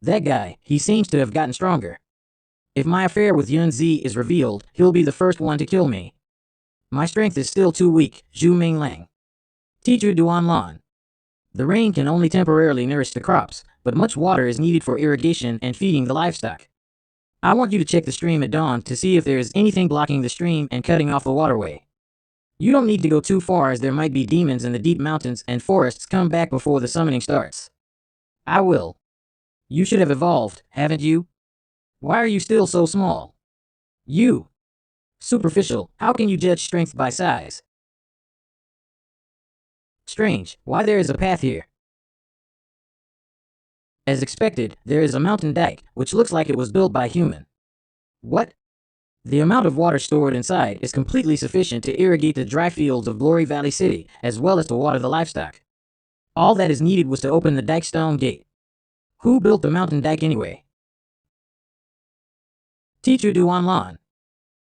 [SPEAKER 1] That guy, he seems to have gotten stronger. If my affair with Yun Zi is revealed, he'll be the first one to kill me. My strength is still too weak, Zhu Minglang. Teacher Duan Lan. The rain can only temporarily nourish the crops, but much water is needed for irrigation and feeding the livestock. I want you to check the stream at dawn to see if there is anything blocking the stream and cutting off the waterway. You don't need to go too far as there might be demons in the deep mountains and forests. Come back before the summoning starts. I will. You should have evolved, haven't you? Why are you still so small? You. Superficial, how can you judge strength by size? Strange, why there is a path here? As expected, there is a mountain dike, which looks like it was built by human. What? The amount of water stored inside is completely sufficient to irrigate the dry fields of Glory Valley City, as well as to water the livestock. All that is needed was to open the dike stone gate. Who built the mountain dike anyway? Teacher Duan Lan.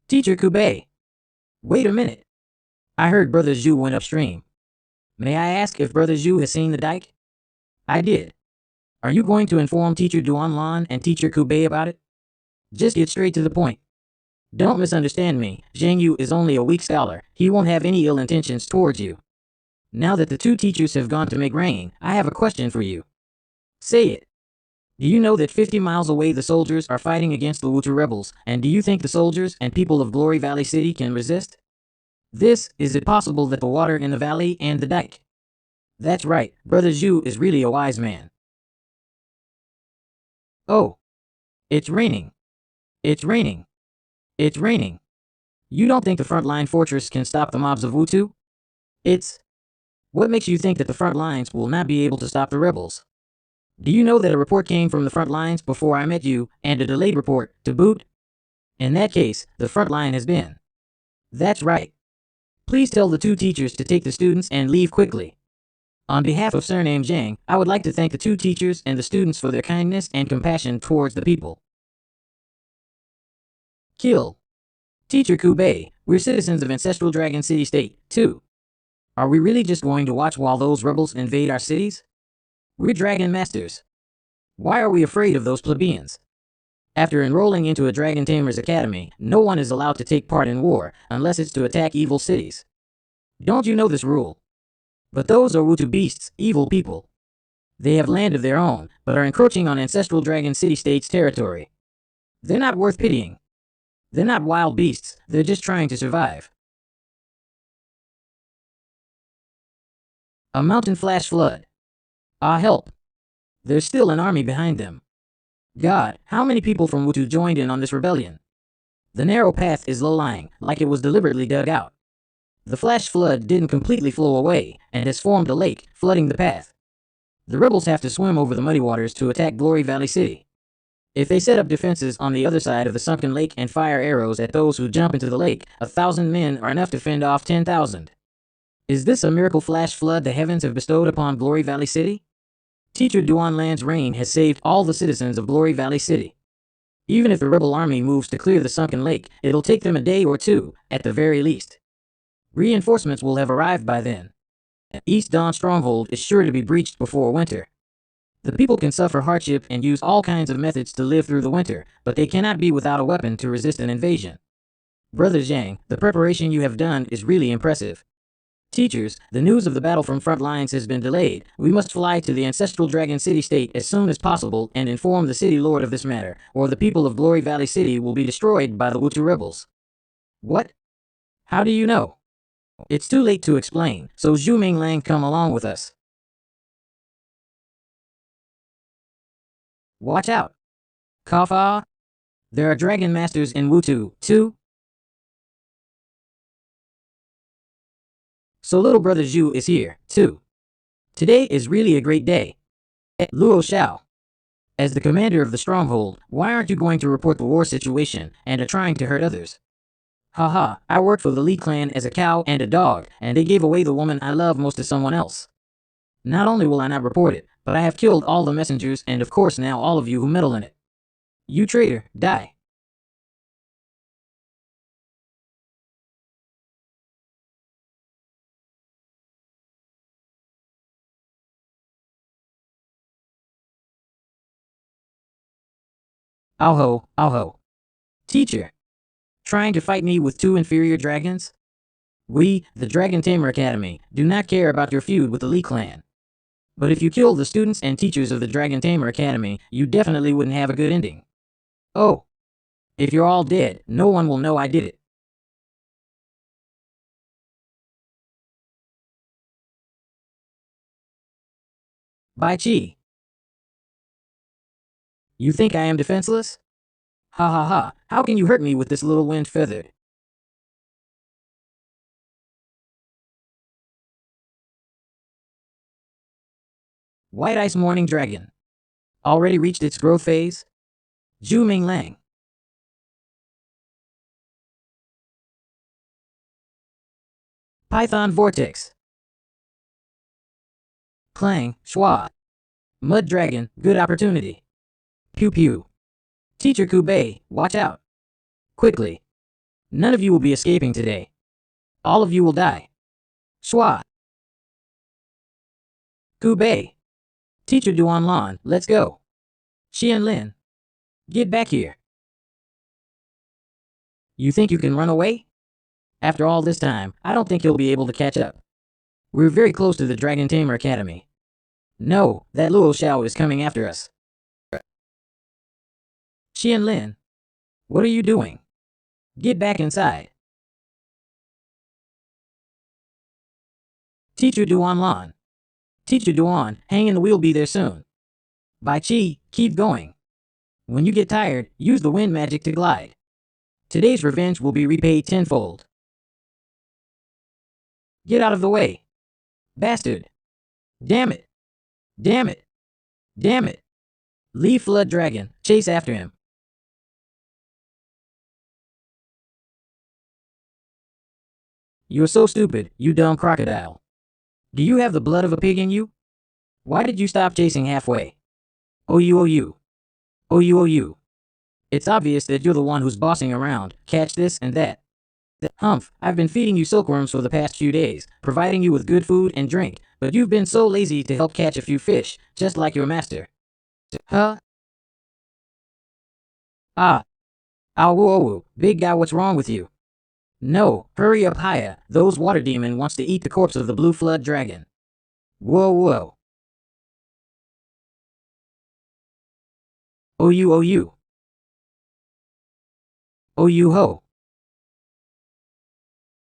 [SPEAKER 1] Teacher Kubei. Wait a minute. I heard Brother Zhu went upstream. May I ask if Brother Zhu has seen the dike? I did. Are you going to inform Teacher Duan Lan and Teacher Kubei about it? Just get straight to the point. Don't misunderstand me, Zhang Yu is only a weak scholar. He won't have any ill intentions towards you. Now that the two teachers have gone to make rain, I have a question for you. Say it. Do you know that 50 miles away the soldiers are fighting against the Wutu rebels, and do you think the soldiers and people of Glory Valley City can resist? Is it possible that the water in the valley and the dike? That's right, Brother Zhu is really a wise man. Oh. It's raining. It's raining. It's raining. You don't think the frontline fortress can stop the mobs of Wutu? What makes you think that the front lines will not be able to stop the rebels? Do you know that a report came from the front lines before I met you, and a delayed report, to boot? In that case, the front line has been. That's right. Please tell the two teachers to take the students and leave quickly. On behalf of Surname Zhang, I would like to thank the two teachers and the students for their kindness and compassion towards the people. Kill. Teacher Kubei, we're citizens of Ancestral Dragon City State, too. Are we really just going to watch while those rebels invade our cities? We're Dragon Masters. Why are we afraid of those plebeians? After enrolling into a Dragon Tamer's Academy, no one is allowed to take part in war, unless it's to attack evil cities. Don't you know this rule? But those are Wutu beasts, evil people. They have land of their own, but are encroaching on Ancestral Dragon City State's territory. They're not worth pitying. They're not wild beasts, they're just trying to survive. A mountain flash flood. Ah, help. There's still an army behind them. God, how many people from Wutu joined in on this rebellion? The narrow path is low-lying, like it was deliberately dug out. The flash flood didn't completely flow away, and has formed a lake, flooding the path. The rebels have to swim over the muddy waters to attack Glory Valley City. If they set up defenses on the other side of the sunken lake and fire arrows at those who jump into the lake, 1,000 men are enough to fend off 10,000. Is this a miracle flash flood the heavens have bestowed upon Glory Valley City? Teacher Duan Lan's rain has saved all the citizens of Glory Valley City. Even if the rebel army moves to clear the sunken lake, it'll take them a day or two, at the very least. Reinforcements will have arrived by then. East Dawn Stronghold is sure to be breached before winter. The people can suffer hardship and use all kinds of methods to live through the winter, but they cannot be without a weapon to resist an invasion. Brother Zhang, the preparation you have done is really impressive. Teachers, the news of the battle from front lines has been delayed. We must fly to the ancestral Dragon City state as soon as possible and inform the city lord of this matter, or the people of Glory Valley City will be destroyed by the Wutu rebels. What? How do you know? It's too late to explain, so Zhu Minglang come along with us. Watch out. Kafa. There are dragon masters in Wutu, too. So little brother Zhu is here, too. Today is really a great day. Luo Xiao. As the commander of the stronghold, why aren't you going to report the war situation and are trying to hurt others? Haha, I worked for the Li clan as a cow and a dog, and they gave away the woman I love most to someone else. Not only will I not report it, but I have killed all the messengers and of course now all of you who meddle in it. You traitor, die. Oho, oho. Teacher, trying to fight me with two inferior dragons? We, the Dragon Tamer Academy, do not care about your feud with the Li clan. But if you kill the students and teachers of the Dragon Tamer Academy, you definitely wouldn't have a good ending. Oh, if you're all dead, no one will know I did it. Bai Chi, you think I am defenseless? Ha ha ha, how can you hurt me with this little wind feather? White Ice Morning Dragon. Already reached its growth phase? Zhu Minglang. Python Vortex. Clang, Schwa. Mud Dragon, good opportunity. Pew pew. Teacher Kubei, watch out. Quickly. None of you will be escaping today. All of you will die. Schwa. Kubei. Teacher Duanlan, let's go. Xian Lin. Get back here. You think you can run away? After all this time, I don't think you'll be able to catch up. We're very close to the Dragon Tamer Academy. No, that Luo Xiao is coming after us. Xian Lin. What are you doing? Get back inside. Teacher Duanlan. Teacher Duan, hang in the wheel, be there soon. Bai Chi, keep going. When you get tired, use the wind magic to glide. Today's revenge will be repaid tenfold. Get out of the way. Bastard. Damn it. Damn it. Damn it. Leave Flood Dragon, chase after him. You're so stupid, you dumb crocodile. Do you have the blood of a pig in you? Why did you stop chasing halfway? Oh you, oh you. Oh you, oh you. It's obvious that you're the one who's bossing around, catch this and that. Humph, I've been feeding you silkworms for the past few days, providing you with good food and drink, but you've been so lazy to help catch a few fish, just like your master. Huh? Ah. Ow, whoa, whoa, big guy, what's wrong with you? No, hurry up, Haya, those water demon wants to eat the corpse of the blue flood dragon. Whoa, whoa. Oh you, oh you. Oh you ho.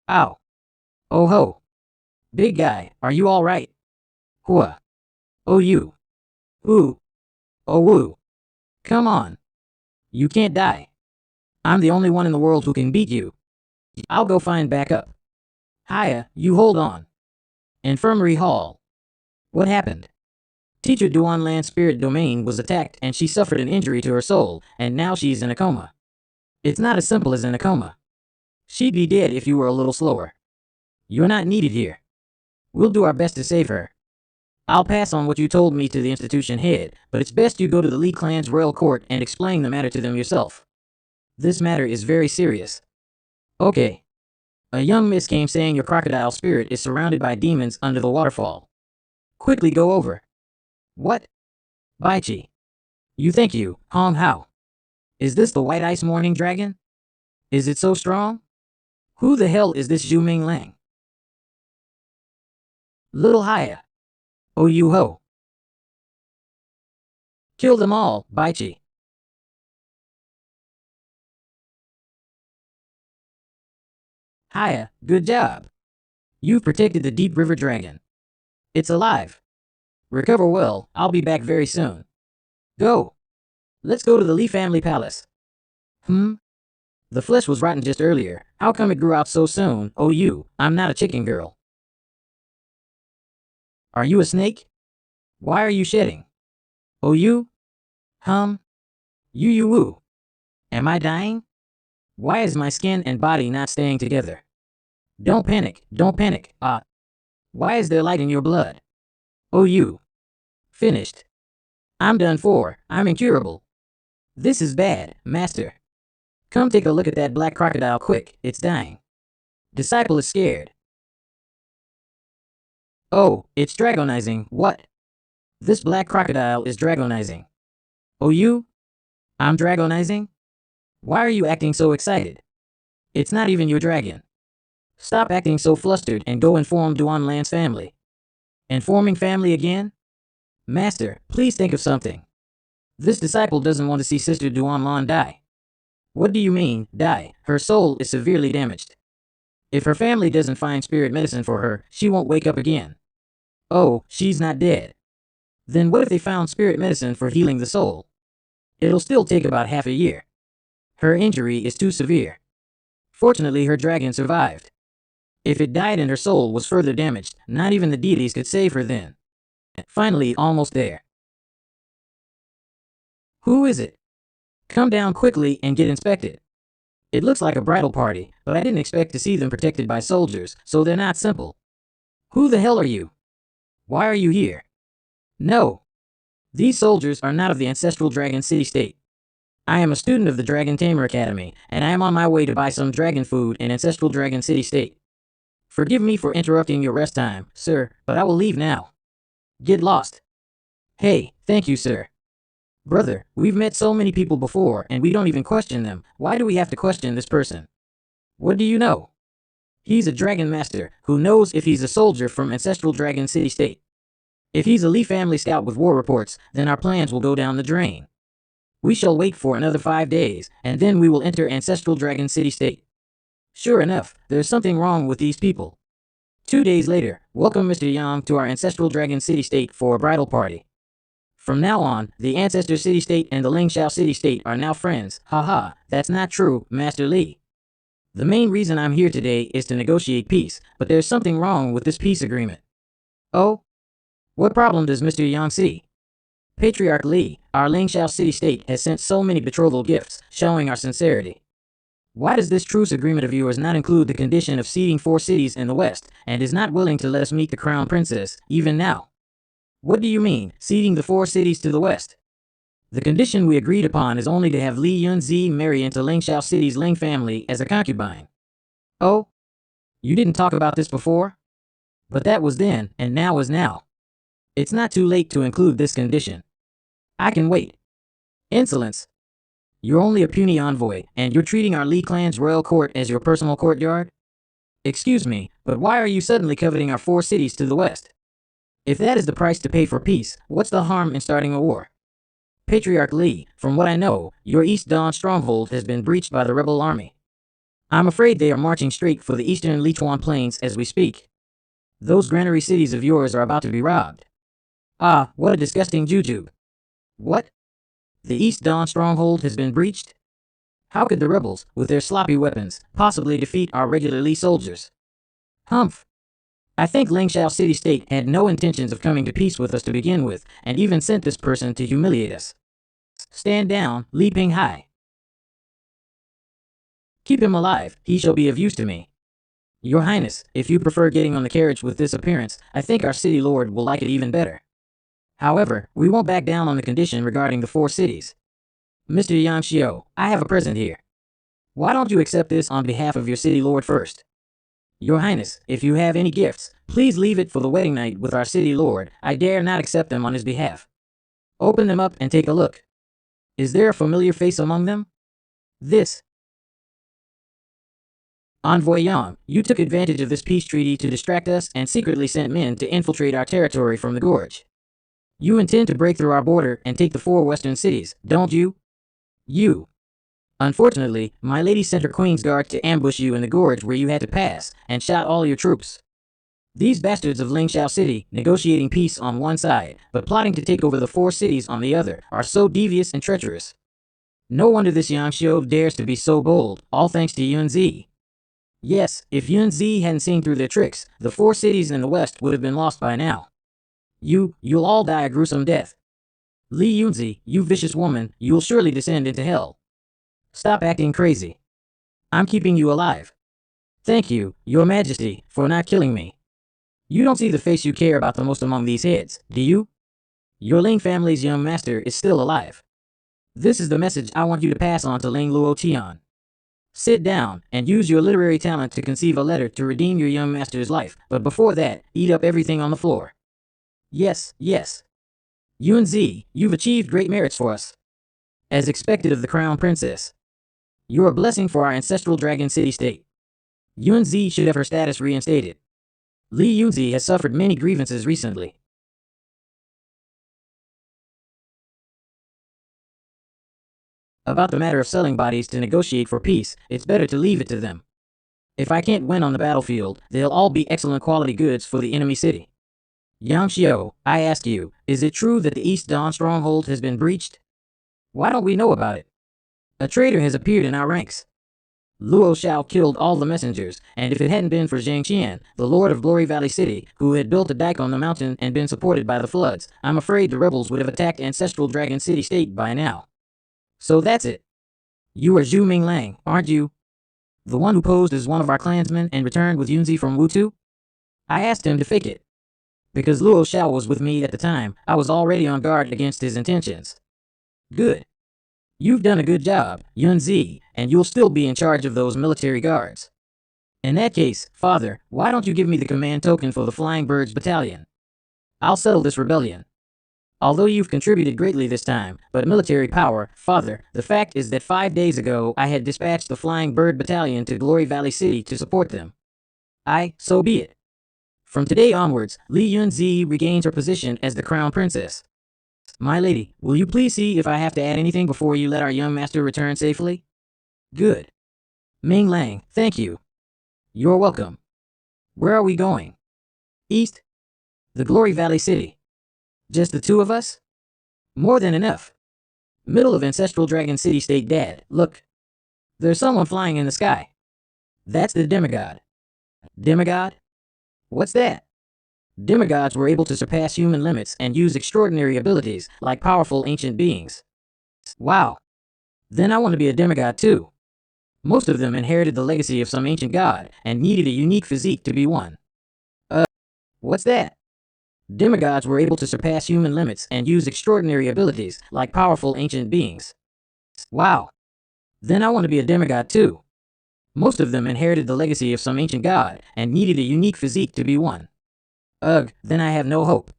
[SPEAKER 1] Ow. Oh ho. Big guy, are you alright? Hua. Oh you. Ooh. Oh woo. Come on. You can't die. I'm the only one in the world who can beat you. I'll go find backup. Haya, you hold on. Infirmary Hall. What happened? Teacher Duanlan's spirit domain was attacked and she suffered an injury to her soul, and now she's in a coma. It's not as simple as in a coma. She'd be dead if you were a little slower. You're not needed here. We'll do our best to save her. I'll pass on what you told me to the institution head, but it's best you go to the Li clan's royal court and explain the matter to them yourself. This matter is very serious. Okay. A young miss came saying your crocodile spirit is surrounded by demons under the waterfall. Quickly go over. What? Baichi. You think you, Hong Hao. Is this the White Ice Morning Dragon? Is it so strong? Who the hell is this Zhu Ming Lang? Little Haya. Oh you ho. Kill them all, Baichi. Haya, good job. You've protected the Deep River Dragon. It's alive. Recover well, I'll be back very soon. Go. Let's go to the Lee family palace. The flesh was rotten just earlier. How come it grew out so soon? Oh you, I'm not a chicken girl. Are you a snake? Why are you shedding? Oh you? You woo. Am I dying? Why is my skin and body not staying together? Don't panic, don't panic. Why is there light in your blood? Oh you. Finished. I'm done for. I'm incurable. This is bad, master. Come take a look at that black crocodile quick, it's dying. Disciple is scared. Oh, it's dragonizing, what? This black crocodile is dragonizing. Oh you? I'm dragonizing? Why are you acting so excited? It's not even your dragon. Stop acting so flustered and go inform Duan Lan's family. Informing family again? Master, please think of something. This disciple doesn't want to see Sister Duan Lan die. What do you mean, die? Her soul is severely damaged. If her family doesn't find spirit medicine for her, she won't wake up again. Oh, she's not dead. Then what if they found spirit medicine for healing the soul? It'll still take about half a year. Her injury is too severe. Fortunately, her dragon survived. If it died and her soul was further damaged, not even the deities could save her then. Finally, almost there. Who is it? Come down quickly and get inspected. It looks like a bridal party, but I didn't expect to see them protected by soldiers, so they're not simple. Who the hell are you? Why are you here? No. These soldiers are not of the ancestral Dragon City-State. I am a student of the Dragon Tamer Academy, and I am on my way to buy some dragon food in ancestral Dragon City-State. Forgive me for interrupting your rest time, sir, but I will leave now. Get lost. Hey, thank you, sir. Brother, we've met so many people before, and we don't even question them. Why do we have to question this person? What do you know? He's a dragon master who knows if he's a soldier from ancestral Dragon City-State. If he's a Lee family scout with war reports, then our plans will go down the drain. We shall wait for another 5 days, and then we will enter ancestral Dragon City-State. Sure enough, there's something wrong with these people. 2 days later, welcome Mr. Yang to our ancestral Dragon City-State for a bridal party. From now on, the Ancestor City-State and the Lingxiao City-State are now friends. Haha, that's not true, Master Li. The main reason I'm here today is to negotiate peace, but there's something wrong with this peace agreement. Oh? What problem does Mr. Yang see? Patriarch Li, our Lingxiao City-State has sent so many betrothal gifts, showing our sincerity. Why does this truce agreement of yours not include the condition of ceding 4 cities in the west, and is not willing to let us meet the crown princess, even now? What do you mean, ceding the 4 cities to the west? The condition we agreed upon is only to have Li Yunzi marry into Lingxiao City's Ling family as a concubine. Oh? You didn't talk about this before? But that was then, and now is now. It's not too late to include this condition. I can wait. Insolence. You're only a puny envoy, and you're treating our Li clan's royal court as your personal courtyard? Excuse me, but why are you suddenly coveting our 4 cities to the west? If that is the price to pay for peace, what's the harm in starting a war? Patriarch Li, from what I know, your East Dawn stronghold has been breached by the rebel army. I'm afraid they are marching straight for the eastern Lichuan plains as we speak. Those granary cities of yours are about to be robbed. Ah, what a disgusting jujube. What? The East Dawn stronghold has been breached? How could the rebels, with their sloppy weapons, possibly defeat our regular Li soldiers? Humph. I think Lingxiao City-State had no intentions of coming to peace with us to begin with, and even sent this person to humiliate us. Stand down, Li Pinghai. Keep him alive, he shall be of use to me. Your Highness, if you prefer getting on the carriage with this appearance, I think our city lord will like it even better. However, we won't back down on the condition regarding the 4 cities. Mr. Yang Xiao, I have a present here. Why don't you accept this on behalf of your city lord first? Your Highness, if you have any gifts, please leave it for the wedding night with our city lord. I dare not accept them on his behalf. Open them up and take a look. Is there a familiar face among them? This. Envoy Yang, you took advantage of this peace treaty to distract us and secretly sent men to infiltrate our territory from the gorge. You intend to break through our border and take the 4 western cities, don't you? You. Unfortunately, my lady sent her Queen's Guard to ambush you in the gorge where you had to pass, and shot all your troops. These bastards of Lingxiao City, negotiating peace on one side, but plotting to take over the 4 cities on the other, are so devious and treacherous. No wonder this Yang Xiu dares to be so bold, all thanks to Yunzi. Yes, if Yunzi hadn't seen through their tricks, the 4 cities in the west would have been lost by now. You'll all die a gruesome death. Li Yunzi, you vicious woman, you'll surely descend into hell. Stop acting crazy. I'm keeping you alive. Thank you, Your Majesty, for not killing me. You don't see the face you care about the most among these heads, do you? Your Ling family's young master is still alive. This is the message I want you to pass on to Ling Luo Tian. Sit down and use your literary talent to conceive a letter to redeem your young master's life, but before that, eat up everything on the floor. Yes. Yunzi, you've achieved great merits for us. As expected of the Crown Princess. You're a blessing for our ancestral Dragon City state. Yunzi should have her status reinstated. Li Yunzi has suffered many grievances recently. About the matter of selling bodies to negotiate for peace, it's better to leave it to them. If I can't win on the battlefield, they'll all be excellent quality goods for the enemy city. Yang Xiu, I ask you, is it true that the East Dawn stronghold has been breached? Why don't we know about it? A traitor has appeared in our ranks. Luo Xiao killed all the messengers, and if it hadn't been for Zhang Qian, the lord of Glory Valley City, who had built a dike on the mountain and been supported by the floods, I'm afraid the rebels would have attacked ancestral Dragon City state by now. So that's it. You are Zhu Minglang, aren't you? The one who posed as one of our clansmen and returned with Yunzi from Wutu? I asked him to fake it. Because Luo Xiao was with me at the time, I was already on guard against his intentions. Good. You've done a good job, Yunzi, and you'll still be in charge of those military guards. In that case, Father, why don't you give me the command token for the Flying Birds Battalion? I'll settle this rebellion. Although you've contributed greatly this time, but military power, Father, the fact is that 5 days ago I had dispatched the Flying Bird Battalion to Glory Valley City to support them. So be it. From today onwards, Li Yunzi regains her position as the Crown Princess. My lady, will you please see if I have to add anything before you let our young master return safely? Good. Ming Lang, thank you. You're welcome. Where are we going? East? The Glory Valley City. Just the 2 of us? More than enough. Middle of ancestral Dragon City State, Dad, look. There's someone flying in the sky. That's the demigod. Demigod? What's that? Demigods were able to surpass human limits and use extraordinary abilities, like powerful ancient beings. Wow. Then I want to be a demigod too. Most of them inherited the legacy of some ancient god, and needed a unique physique to be one. What's that? Demigods were able to surpass human limits and use extraordinary abilities, like powerful ancient beings. Wow. Then I want to be a demigod too. Most of them inherited the legacy of some ancient god, and needed a unique physique to be one. Then I have no hope.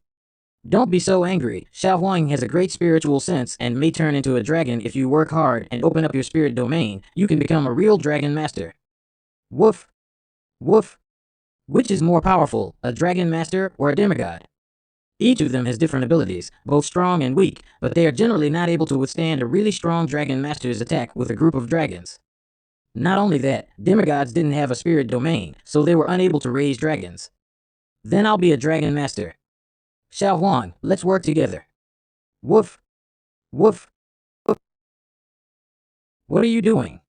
[SPEAKER 1] Don't be so angry. Xiao Huang has a great spiritual sense and may turn into a dragon if you work hard and open up your spirit domain. You can become a real dragon master. Woof. Woof. Which is more powerful, a dragon master or a demigod? Each of them has different abilities, both strong and weak, but they are generally not able to withstand a really strong dragon master's attack with a group of dragons. Not only that, demigods didn't have a spirit domain, so they were unable to raise dragons. Then I'll be a dragon master. Xiao Huang, let's work together. Woof. Woof. Woof. What are you doing?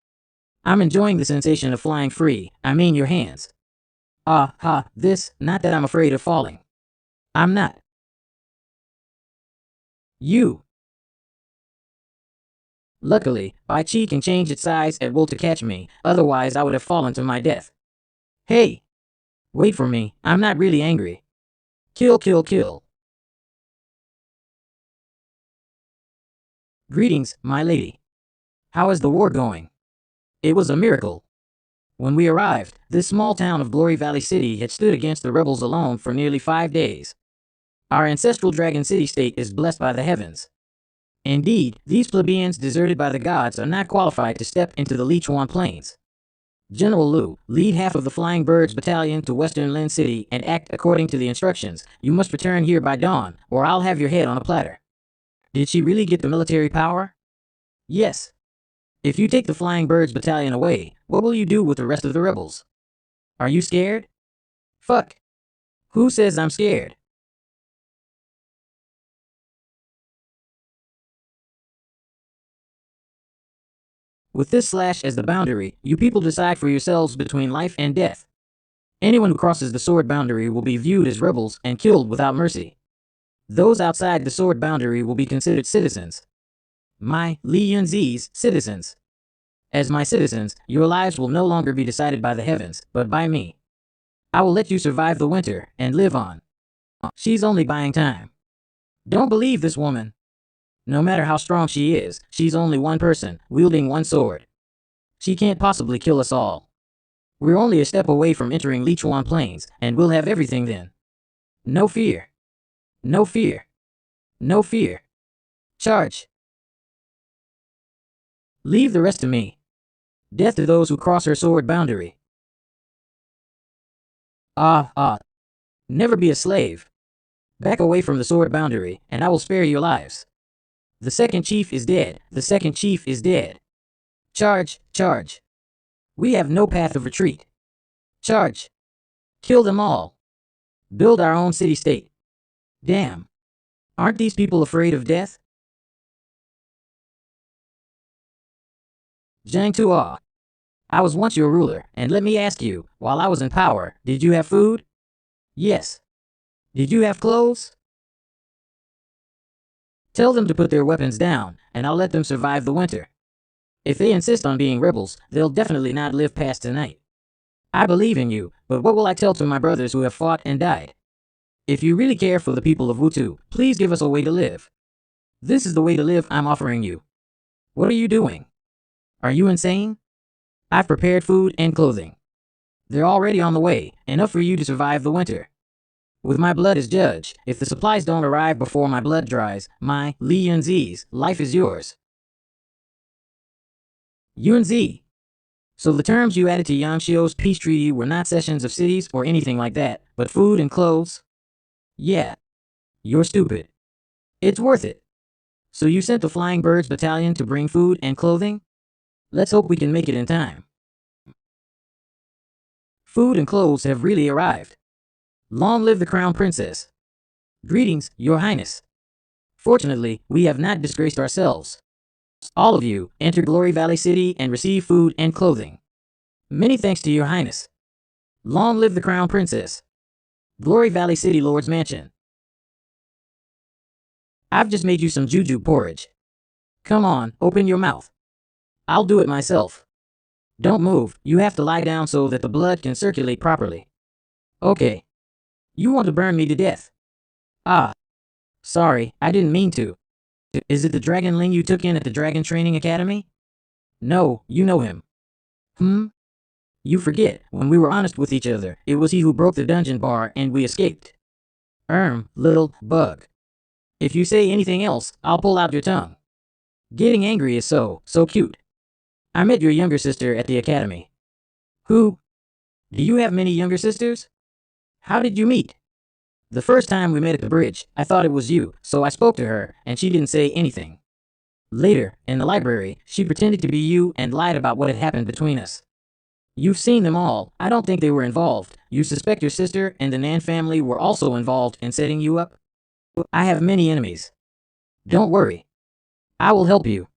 [SPEAKER 1] I'm enjoying the sensation of flying free, I mean your hands. Not that I'm afraid of falling. I'm not. You. Luckily, Bai Chi can change its size at will to catch me, otherwise I would have fallen to my death. Hey! Wait for me, I'm not really angry. Kill, kill, kill. Greetings, my lady. How is the war going? It was a miracle. When we arrived, this small town of Glory Valley City had stood against the rebels alone for nearly 5 days. Our ancestral Dragon City state is blessed by the heavens. Indeed, these plebeians deserted by the gods are not qualified to step into the Lichuan plains. General Liu, lead half of the Flying Birds Battalion to Western Lin City and act according to the instructions. You must return here by dawn, or I'll have your head on a platter. Did she really get the military power? Yes. If you take the Flying Birds Battalion away, what will you do with the rest of the rebels? Are you scared? Fuck. Who says I'm scared? With this slash as the boundary, you people decide for yourselves between life and death. Anyone who crosses the sword boundary will be viewed as rebels and killed without mercy. Those outside the sword boundary will be considered citizens. My Li Yunzi's citizens. As my citizens, your lives will no longer be decided by the heavens, but by me. I will let you survive the winter and live on. She's only buying time. Don't believe this woman. No matter how strong she is, she's only one person, wielding one sword. She can't possibly kill us all. We're only a step away from entering Lichuan Plains, and we'll have everything then. No fear. No fear. No fear. Charge. Leave the rest to me. Death to those who cross her sword boundary. Never be a slave. Back away from the sword boundary, and I will spare your lives. The second chief is dead. The second chief is dead. Charge, charge. We have no path of retreat. Charge. Kill them all. Build our own city-state. Damn. Aren't these people afraid of death? Zhang Tuo. I was once your ruler, and let me ask you, while I was in power, did you have food? Yes. Did you have clothes? Tell them to put their weapons down, and I'll let them survive the winter. If they insist on being rebels, they'll definitely not live past tonight. I believe in you, but what will I tell to my brothers who have fought and died? If you really care for the people of Wutu, please give us a way to live. This is the way to live I'm offering you. What are you doing? Are you insane? I've prepared food and clothing. They're already on the way, enough for you to survive the winter. With my blood as judge, if the supplies don't arrive before my blood dries, my Li Yunzi's life is yours. Yunzi. So the terms you added to Yangshio's peace treaty were not cessions of cities or anything like that, but food and clothes? Yeah. You're stupid. It's worth it. So you sent the Flying Birds Battalion to bring food and clothing? Let's hope we can make it in time. Food and clothes have really arrived. Long live the Crown Princess. Greetings, Your Highness. Fortunately, we have not disgraced ourselves. All of you, enter Glory Valley City and receive food and clothing. Many thanks to Your Highness. Long live the Crown Princess. Glory Valley City Lord's Mansion. I've just made you some juju porridge. Come on, open your mouth. I'll do it myself. Don't move, you have to lie down so that the blood can circulate properly. Okay. You want to burn me to death? Ah. Sorry, I didn't mean to. Is it the Dragonling you took in at the Dragon Training Academy? No, you know him. You forget, when we were honest with each other, it was he who broke the dungeon bar and we escaped. Little bug. If you say anything else, I'll pull out your tongue. Getting angry is so cute. I met your younger sister at the academy. Who? Do you have many younger sisters? How did you meet? The first time we met at the bridge, I thought it was you, so I spoke to her, and she didn't say anything. Later, in the library, she pretended to be you and lied about what had happened between us. You've seen them all. I don't think they were involved. You suspect your sister and the Nan family were also involved in setting you up? I have many enemies. Don't worry. I will help you.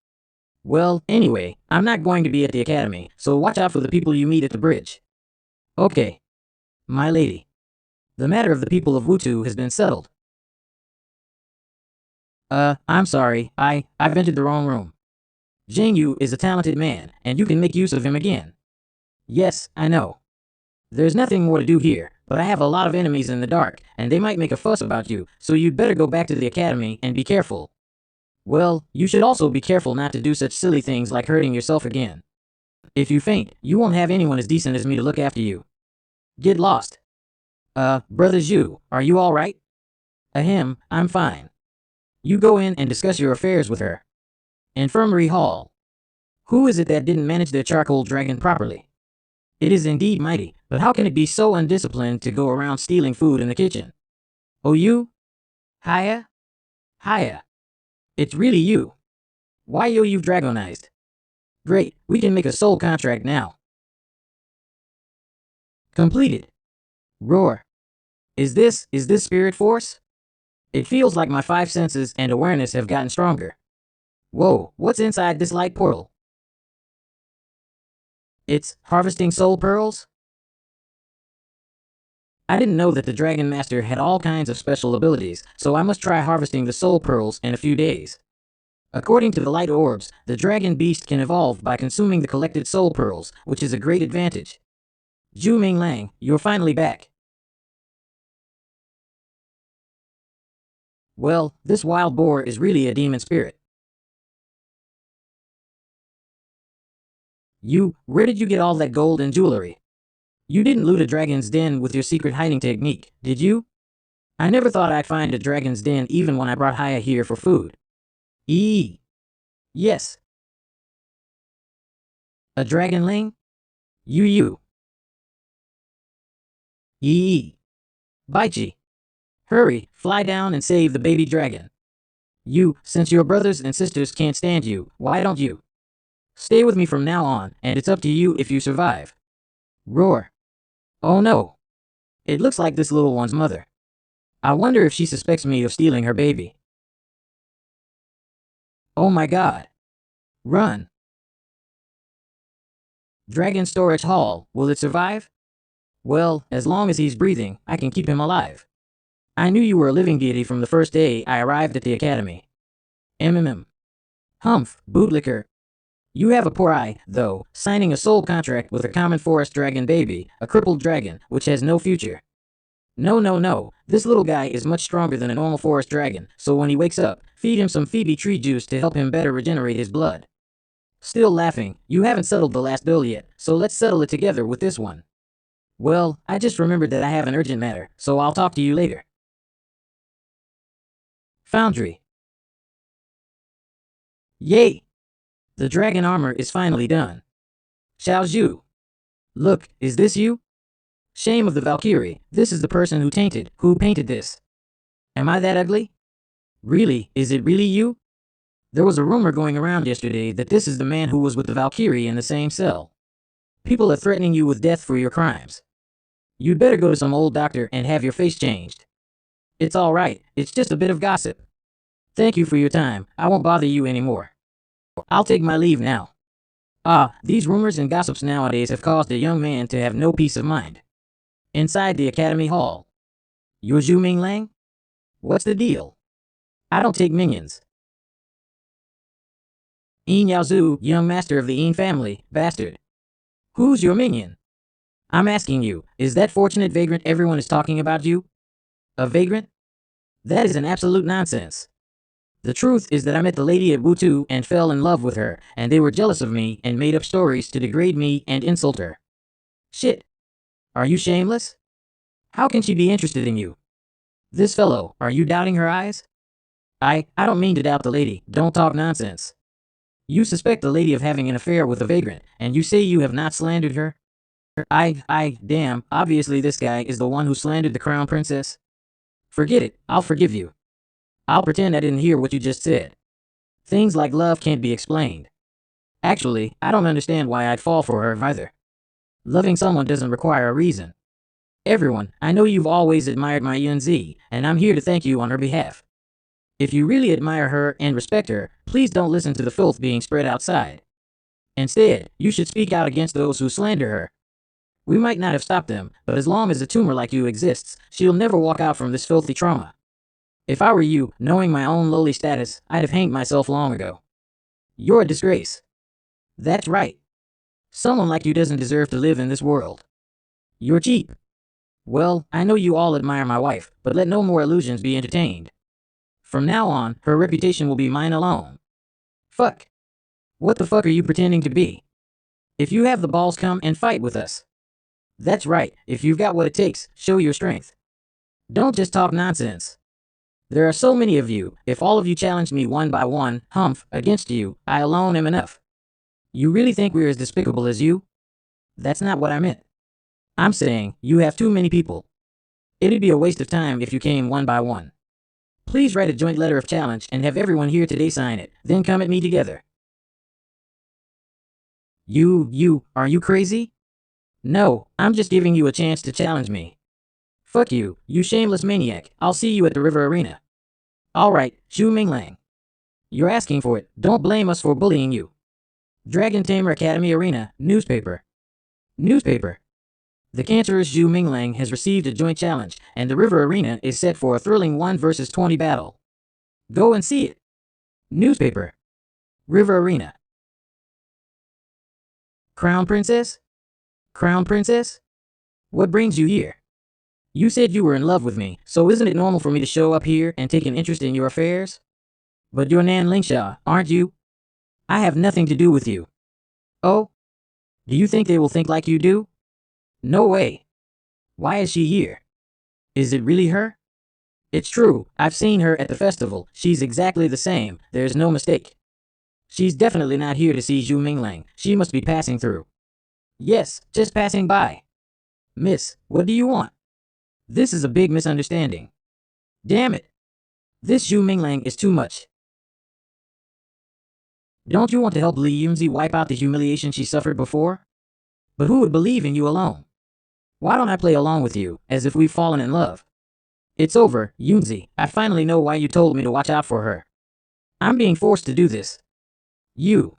[SPEAKER 1] Well, anyway, I'm not going to be at the academy, so watch out for the people you meet at the bridge. Okay. My lady. The matter of the people of Wutu has been settled. I'm sorry, I've entered the wrong room. Jing Yu is a talented man, and you can make use of him again. Yes, I know. There's nothing more to do here, but I have a lot of enemies in the dark, and they might make a fuss about you, so you'd better go back to the academy and be careful. Well, you should also be careful not to do such silly things like hurting yourself again. If you faint, you won't have anyone as decent as me to look after you. Get lost. Brother Zhu, are you alright? Ahem, I'm fine. You go in and discuss your affairs with her. Infirmary Hall. Who is it that didn't manage their charcoal dragon properly? It is indeed mighty, but how can it be so undisciplined to go around stealing food in the kitchen? Oh, you? Hiya? Hiya. It's really you. Why yo, you've dragonized. Great, we can make a soul contract now. Completed. Roar. Is this spirit force? It feels like my 5 senses and awareness have gotten stronger. Whoa, what's inside this light portal? It's harvesting soul pearls? I didn't know that the Dragon Master had all kinds of special abilities, so I must try harvesting the soul pearls in a few days. According to the light orbs, the dragon beast can evolve by consuming the collected soul pearls, which is a great advantage. Zhu Minglang, you're finally back. Well, this wild boar is really a demon spirit. Where did you get all that gold and jewelry? You didn't loot a dragon's den with your secret hiding technique, did you? I never thought I'd find a dragon's den even when I brought Haya here for food. Yes. A dragonling? You. Baichi. Hurry, fly down and save the baby dragon. Since your brothers and sisters can't stand you, why don't you? Stay with me from now on, and it's up to you if you survive. Roar. Oh no. It looks like this little one's mother. I wonder if she suspects me of stealing her baby. Oh my god. Run. Dragon Storage Hall, will it survive? Well, as long as he's breathing, I can keep him alive. I knew you were a living deity from the first day I arrived at the academy. Humph, bootlicker. You have a poor eye, though, signing a soul contract with a common forest dragon baby, a crippled dragon, which has no future. No. This little guy is much stronger than a normal forest dragon, so when he wakes up, feed him some Phoebe tree juice to help him better regenerate his blood. Still laughing, you haven't settled the last bill yet, so let's settle it together with this one. Well, I just remembered that I have an urgent matter, so I'll talk to you later. Foundry. Yay! The dragon armor is finally done. Xiao Zhu. Look, is this you? Shame of the Valkyrie, this is the person who painted this. Am I that ugly? Really, is it really you? There was a rumor going around yesterday that this is the man who was with the Valkyrie in the same cell. People are threatening you with death for your crimes. You'd better go to some old doctor and have your face changed. It's alright, it's just a bit of gossip. Thank you for your time, I won't bother you anymore. I'll take my leave now. These rumors and gossips nowadays have caused a young man to have no peace of mind. Inside the academy hall. You're Zhu Minglang? What's the deal? I don't take minions. Yin Yaozu, young master of the Yin family, bastard. Who's your minion? I'm asking you, is that fortunate vagrant everyone is talking about you? A vagrant? That is an absolute nonsense. The truth is that I met the lady at Wutu and fell in love with her, and they were jealous of me and made up stories to degrade me and insult her. Shit. Are you shameless? How can she be interested in you? This fellow, are you doubting her eyes? I don't mean to doubt the lady, don't talk nonsense. You suspect the lady of having an affair with a vagrant, and you say you have not slandered her? Damn, obviously this guy is the one who slandered the crown princess. Forget it, I'll forgive you. I'll pretend I didn't hear what you just said. Things like love can't be explained. Actually, I don't understand why I'd fall for her either. Loving someone doesn't require a reason. Everyone, I know you've always admired my Yunzi, and I'm here to thank you on her behalf. If you really admire her and respect her, please don't listen to the filth being spread outside. Instead, you should speak out against those who slander her. We might not have stopped them, but as long as a tumor like you exists, she'll never walk out from this filthy trauma. If I were you, knowing my own lowly status, I'd have hanged myself long ago. You're a disgrace. That's right. Someone like you doesn't deserve to live in this world. You're cheap. Well, I know you all admire my wife, but let no more illusions be entertained. From now on, her reputation will be mine alone. Fuck. What the fuck are you pretending to be? If you have the balls, come and fight with us. That's right, if you've got what it takes, show your strength. Don't just talk nonsense. There are so many of you, if all of you challenge me one by one, against you, I alone am enough. You really think we're as despicable as you? That's not what I meant. I'm saying you have too many people. It'd be a waste of time if you came one by one. Please write a joint letter of challenge and have everyone here today sign it, then come at me together. Are you crazy? No, I'm just giving you a chance to challenge me. Fuck you, you shameless maniac. I'll see you at the river arena. Alright, Zhu Minglang. You're asking for it. Don't blame us for bullying you. Dragon Tamer Academy Arena, newspaper. Newspaper. The cancerous Zhu Minglang has received a joint challenge, and the river arena is set for a thrilling 1 versus 20 battle. Go and see it. Newspaper. River arena. Crown Princess? Crown Princess? What brings you here? You said you were in love with me, so isn't it normal for me to show up here and take an interest in your affairs? But you're Nan Lingsha, aren't you? I have nothing to do with you. Oh? Do you think they will think like you do? No way. Why is she here? Is it really her? It's true, I've seen her at the festival. She's exactly the same, there's no mistake. She's definitely not here to see Zhu Minglang. She must be passing through. Yes, just passing by. Miss, what do you want? This is a big misunderstanding. Damn it. This Zhu Minglang is too much. Don't you want to help Li Yunzi wipe out the humiliation she suffered before? But who would believe in you alone? Why don't I play along with you, as if we've fallen in love? It's over, Yunzi. I finally know why you told me to watch out for her. I'm being forced to do this. You.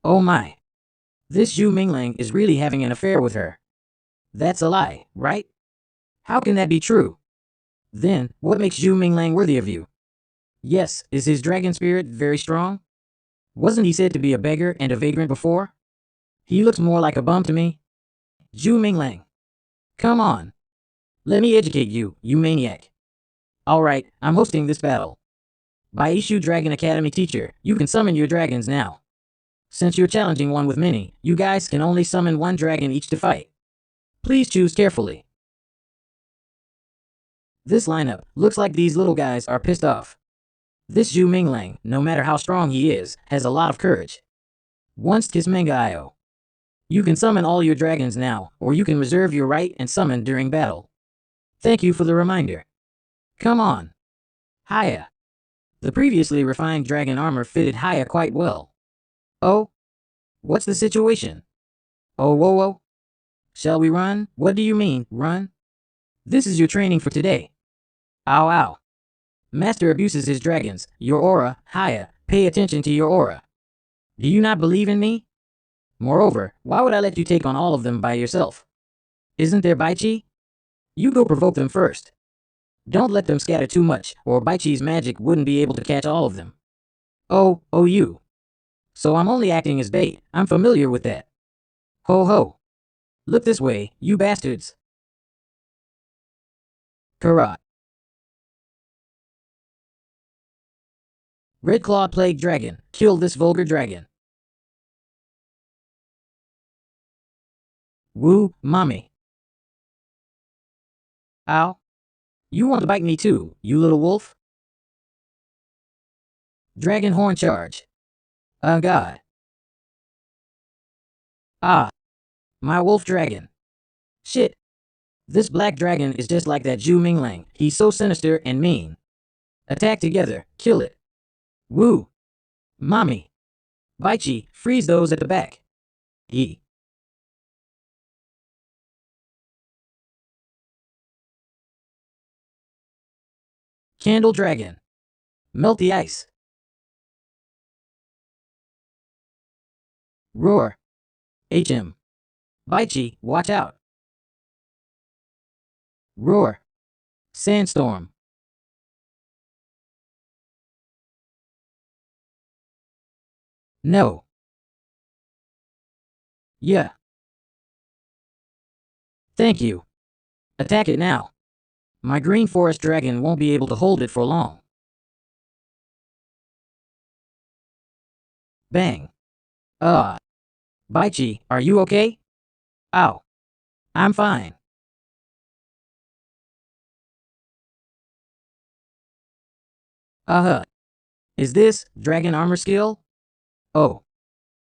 [SPEAKER 1] Oh my. This Zhu Minglang is really having an affair with her. That's a lie, right? How can that be true? Then, what makes Zhu Minglang worthy of you? Yes, is his dragon spirit very strong? Wasn't he said to be a beggar and a vagrant before? He looks more like a bum to me. Zhu Minglang. Come on. Let me educate you, you maniac. Alright, I'm hosting this battle. By issue Dragon Academy teacher, you can summon your dragons now. Since you're challenging one with many, you guys can only summon one dragon each to fight. Please choose carefully. This lineup looks like these little guys are pissed off. This Zhu Minglang, no matter how strong he is, has a lot of courage. Once kiss Manga. You can summon all your dragons now, or you can reserve your right and summon during battle. Thank you for the reminder. Come on. Haya. The previously refined dragon armor fitted Haya quite well. Oh? What's the situation? Oh, whoa, whoa. Shall we run? What do you mean, run? This is your training for today. Ow, ow. Master abuses his dragons. Your aura, Haya, pay attention to your aura. Do you not believe in me? Moreover, why would I let you take on all of them by yourself? Isn't there Baichi? You go provoke them first. Don't let them scatter too much, or Baichi's magic wouldn't be able to catch all of them. Oh, you. So I'm only acting as bait. I'm familiar with that. Ho ho. Look this way, you bastards. Karat. Red-clawed plague dragon, kill this vulgar dragon. Woo, mommy. Ow. You want to bite me too, you little wolf? Dragon horn charge. God. Ah. My wolf dragon. Shit. This black dragon is just like that Zhu Minglang. He's so sinister and mean. Attack together, kill it. Woo. Mommy. Baichi, freeze those at the back. E. Candle dragon. Melt the ice. Roar. HM. Baichi, watch out. Roar. Sandstorm. No. Yeah. Thank you. Attack it now. My green forest dragon won't be able to hold it for long. Bang. Baichi, are you okay? Ow. I'm fine. Uh-huh. Is this dragon armor skill? Oh.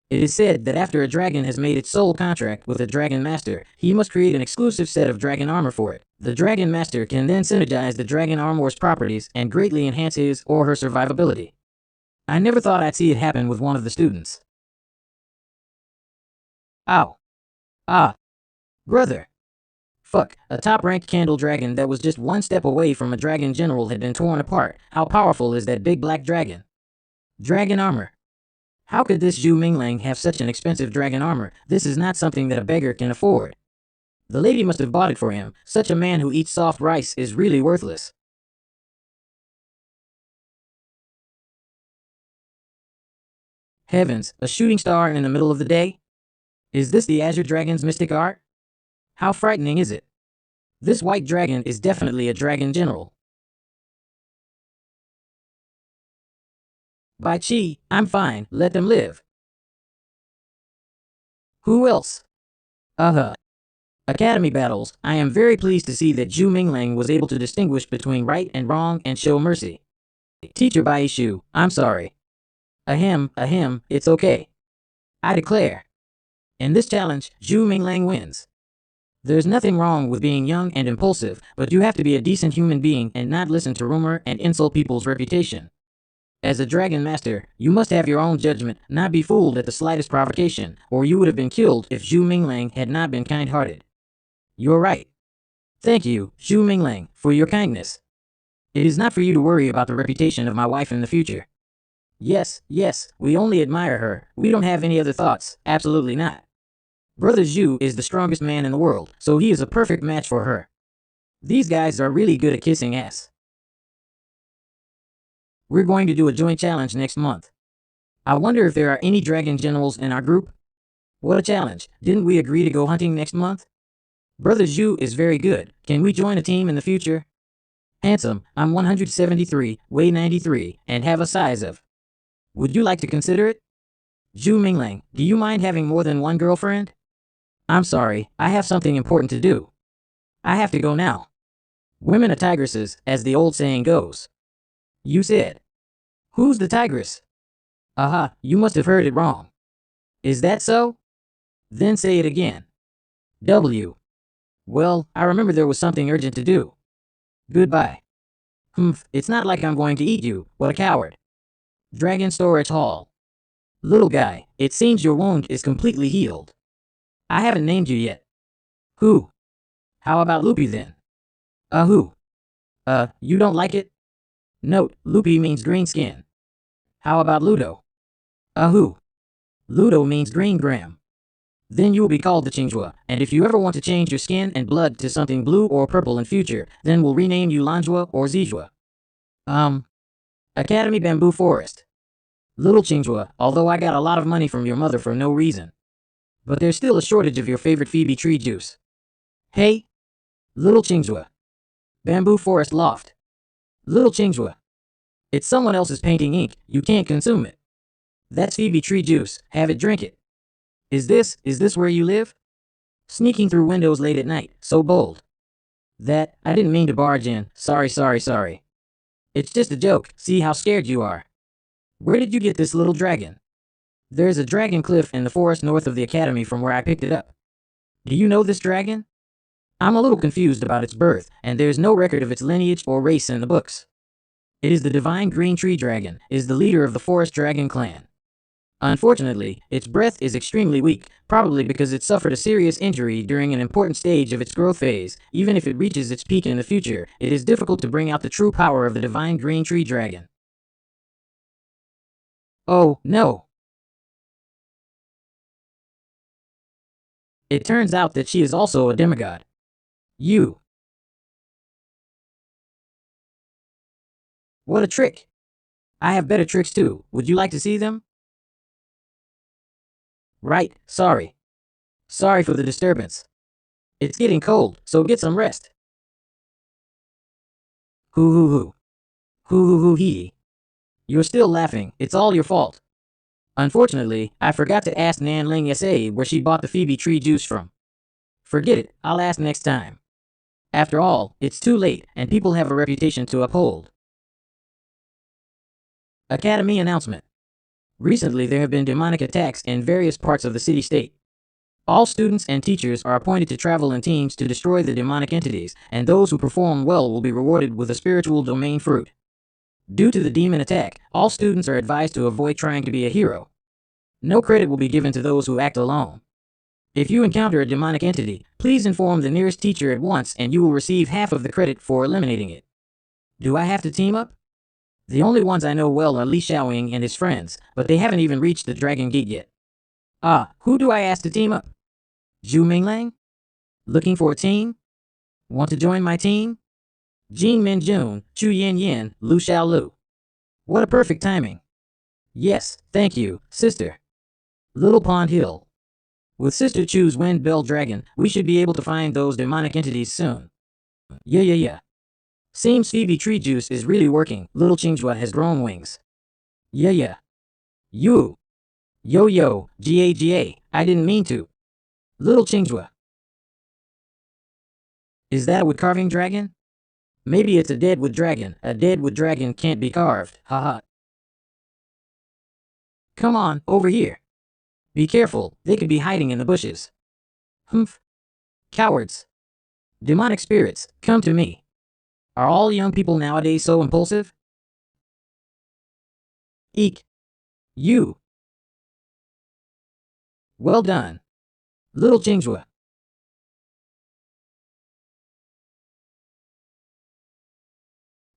[SPEAKER 1] It is said that after a dragon has made its soul contract with a dragon master, he must create an exclusive set of dragon armor for it. The dragon master can then synergize the dragon armor's properties and greatly enhance his or her survivability. I never thought I'd see it happen with one of the students. Ow. Ah. Brother. Fuck, a top-ranked candle dragon that was just one step away from a dragon general had been torn apart. How powerful is that big black dragon? Dragon armor. How could this Zhu Minglang have such an expensive dragon armor? This is not something that a beggar can afford. The lady must have bought it for him. Such a man who eats soft rice is really worthless. Heavens, a shooting star in the middle of the day? Is this the Azure Dragon's mystic art? How frightening is it? This white dragon is definitely a dragon general. By Chi, I'm fine, let them live. Who else? Academy battles. I am very pleased to see that Zhu Minglang was able to distinguish between right and wrong and show mercy. Teacher Baishu, I'm sorry. Ahem, it's okay. I declare. In this challenge, Zhu Minglang wins. There's nothing wrong with being young and impulsive, but you have to be a decent human being and not listen to rumor and insult people's reputation. As a dragon master, you must have your own judgment, not be fooled at the slightest provocation, or you would have been killed if Zhu Minglang had not been kind-hearted. You're right. Thank you, Zhu Minglang, for your kindness. It is not for you to worry about the reputation of my wife in the future. Yes, we only admire her. We don't have any other thoughts, absolutely not. Brother Zhu is the strongest man in the world, so he is a perfect match for her. These guys are really good at kissing ass. We're going to do a joint challenge next month. I wonder if there are any dragon generals in our group? What a challenge. Didn't we agree to go hunting next month? Brother Zhu is very good. Can we join a team in the future? Handsome, I'm 173, weigh 93, and have a size of. Would you like to consider it? Zhu Minglang, do you mind having more than one girlfriend? I'm sorry, I have something important to do. I have to go now. Women are tigresses, as the old saying goes. You said. Who's the tigress? Aha, you must have heard it wrong. Is that so? Then say it again. W. Well, I remember there was something urgent to do. Goodbye. It's not like I'm going to eat you, what a coward. Dragon Storage Hall. Little guy, it seems your wound is completely healed. I haven't named you yet. Who? How about Loopy then? Who? You don't like it? Note, Loopy means green skin. How about Ludo? Who? Ludo means green gram. Then you will be called the Qinghua, and if you ever want to change your skin and blood to something blue or purple in future, then we'll rename you Lanjua or Zijua. Academy Bamboo Forest. Little Qinghua, although I got a lot of money from your mother for no reason. But there's still a shortage of your favorite Phoebe tree juice. Hey? Little Qinghua. Bamboo Forest Loft. Little Qinghua. It's someone else's painting ink, you can't consume it. That's Phoebe tree juice, have it, drink it. Is this where you live? Sneaking through windows late at night, so bold. I didn't mean to barge in, sorry. It's just a joke, see how scared you are. Where did you get this little dragon? There's a dragon cliff in the forest north of the academy from where I picked it up. Do you know this dragon? I'm a little confused about its birth, and there's no record of its lineage or race in the books. It is the divine green tree dragon, is the leader of the forest dragon clan. Unfortunately, its breath is extremely weak, probably because it suffered a serious injury during an important stage of its growth phase. Even if it reaches its peak in the future, it is difficult to bring out the true power of the divine green tree dragon. Oh, no. It turns out that she is also a demigod. You. What a trick. I have better tricks too. Would you like to see them? Right, sorry. Sorry for the disturbance. It's getting cold, so get some rest. Hoo. Hoo hee. You're still laughing, it's all your fault. Unfortunately, I forgot to ask Nan Ling SA where she bought the Phoebe tree juice from. Forget it, I'll ask next time. After all, it's too late, and people have a reputation to uphold. Academy announcement. Recently, there have been demonic attacks in various parts of the city-state. All students and teachers are appointed to travel in teams to destroy the demonic entities, and those who perform well will be rewarded with a spiritual domain fruit. Due to the demon attack, all students are advised to avoid trying to be a hero. No credit will be given to those who act alone. If you encounter a demonic entity, please inform the nearest teacher at once and you will receive half of the credit for eliminating it. Do I have to team up? The only ones I know well are Li Xiaoying and his friends, but they haven't even reached the Dragon Gate yet. Who do I ask to team up? Zhu Minglang? Looking for a team? Want to join my team? Jin Minjun, Chu Yin Yin, Lu Xiaolu. What a perfect timing. Yes, thank you, sister. Little Pond Hill. With Sister Chu's Wind Bell Dragon, we should be able to find those demonic entities soon. Yeah. Seems Phoebe Tree Juice is really working. Little Qinghua has grown wings. Yeah. You. Yo, GA, I didn't mean to. Little Qinghua. Is that a wood carving dragon? Maybe it's a dead wood dragon. A dead wood dragon can't be carved. Haha. Come on, over here. Be careful, they could be hiding in the bushes. Humph. Cowards. Demonic spirits, come to me. Are all young people nowadays so impulsive? Eek. You. Well done. Little Qinghua.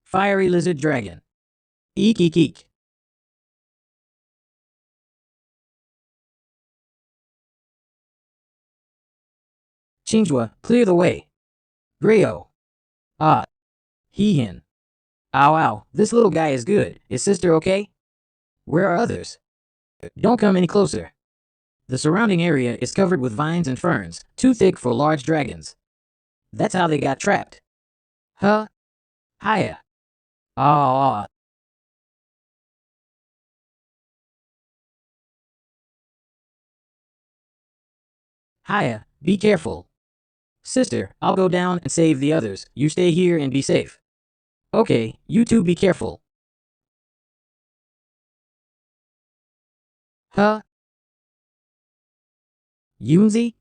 [SPEAKER 1] Fiery lizard dragon. Eek. Qinghua, clear the way. Grayo. Ah. Heehin. Ow, this little guy is good. Is sister okay? Where are others? Don't come any closer. The surrounding area is covered with vines and ferns, too thick for large dragons. That's how they got trapped. Huh? Hiya. Ah. Hiya, be careful. Sister, I'll go down and save the others. You stay here and be safe. Okay, you two be careful. Huh? Yunzi?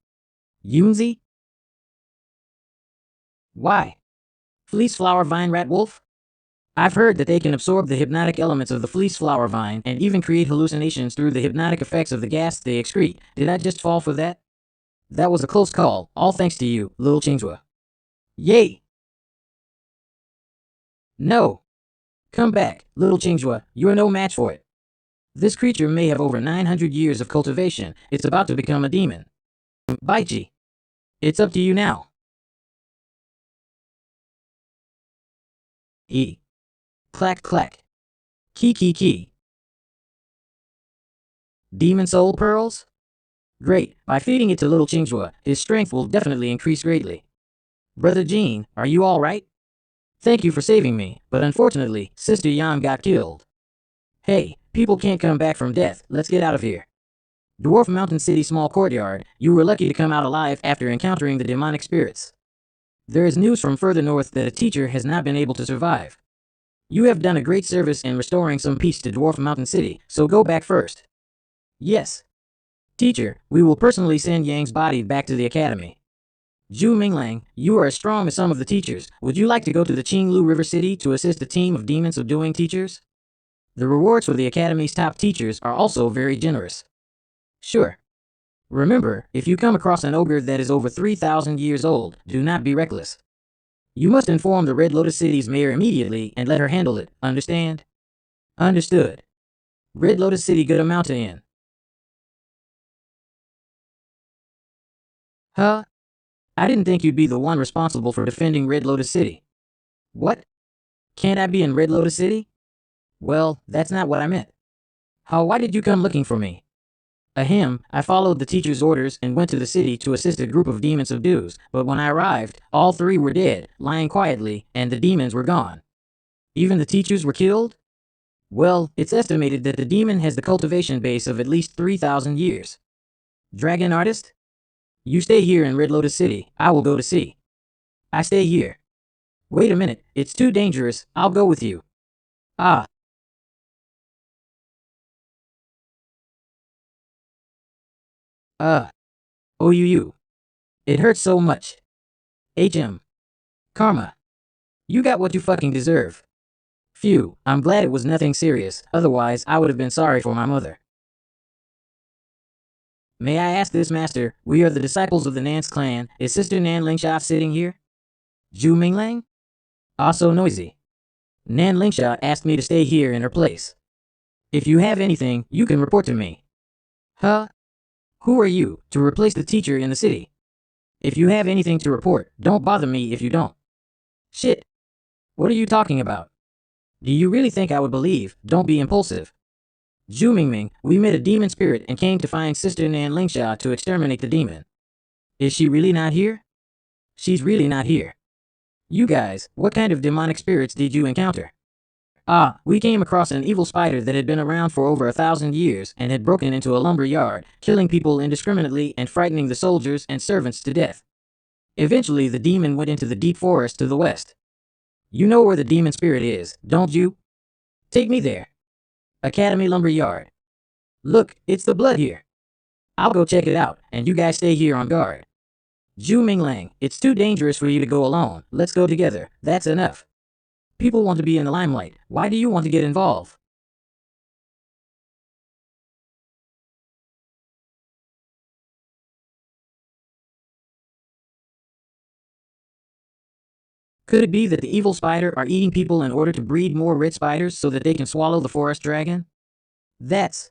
[SPEAKER 1] Why? Fleece flower vine rat wolf? I've heard that they can absorb the hypnotic elements of the fleece flower vine and even create hallucinations through the hypnotic effects of the gas they excrete. Did I just fall for that? That was a close call, all thanks to you, little Qinghua. Yay! No! Come back, little Qinghua, you're no match for it. This creature may have over 900 years of cultivation. It's about to become a demon. Baichi. It's up to you now. E. Clack. Key. Demon soul pearls? Great, by feeding it to little Qinghua, his strength will definitely increase greatly. Brother Jean, are you alright? Thank you for saving me, but unfortunately, Sister Yan got killed. Hey, people can't come back from death, let's get out of here. Dwarf Mountain City small courtyard, you were lucky to come out alive after encountering the demonic spirits. There is news from further north that a teacher has not been able to survive. You have done a great service in restoring some peace to Dwarf Mountain City, so go back first. Yes. Teacher, we will personally send Yang's body back to the academy. Zhu Minglang, you are as strong as some of the teachers. Would you like to go to the Qinglu River City to assist a team of demon subduing teachers? The rewards for the academy's top teachers are also very generous. Sure. Remember, if you come across an ogre that is over 3,000 years old, do not be reckless. You must inform the Red Lotus City's mayor immediately and let her handle it, understand? Understood. Red Lotus City good amount to in. Huh? I didn't think you'd be the one responsible for defending Red Lotus City. What? Can't I be in Red Lotus City? Well, that's not what I meant. Why did you come looking for me? Ahem, I followed the teacher's orders and went to the city to assist a group of demon subdues, but when I arrived, all three were dead, lying quietly, and the demons were gone. Even the teachers were killed? Well, it's estimated that the demon has the cultivation base of at least 3,000 years. Dragon artist? You stay here in Red Lotus City, I will go to sea. I stay here. Wait a minute, it's too dangerous, I'll go with you. Ah. Uh, OUU. It hurts so much. HM. Karma. You got what you fucking deserve. Phew, I'm glad it was nothing serious, otherwise I would have been sorry for my mother. May I ask this, master? We are the disciples of the Nance clan. Is Sister Nan Lingsha sitting here? Zhu Minglang? Also noisy. Nan Lingsha asked me to stay here in her place. If you have anything, you can report to me. Huh? Who are you, to replace the teacher in the city? If you have anything to report, don't bother me if you don't. Shit. What are you talking about? Do you really think I would believe? Don't be impulsive. Zhu Mingming, we met a demon spirit and came to find Sister Nan Lingsha to exterminate the demon. Is she really not here? She's really not here. You guys, what kind of demonic spirits did you encounter? Ah, we came across an evil spider that had been around for over 1,000 years and had broken into a lumber yard, killing people indiscriminately and frightening the soldiers and servants to death. Eventually, the demon went into the deep forest to the west. You know where the demon spirit is, don't you? Take me there. Academy Lumber Yard. Look, it's the blood here. I'll go check it out, and you guys stay here on guard. Zhu Minglang, it's too dangerous for you to go alone. Let's go together. That's enough. People want to be in the limelight. Why do you want to get involved? Could it be that the evil spider are eating people in order to breed more red spiders so that they can swallow the forest dragon? That's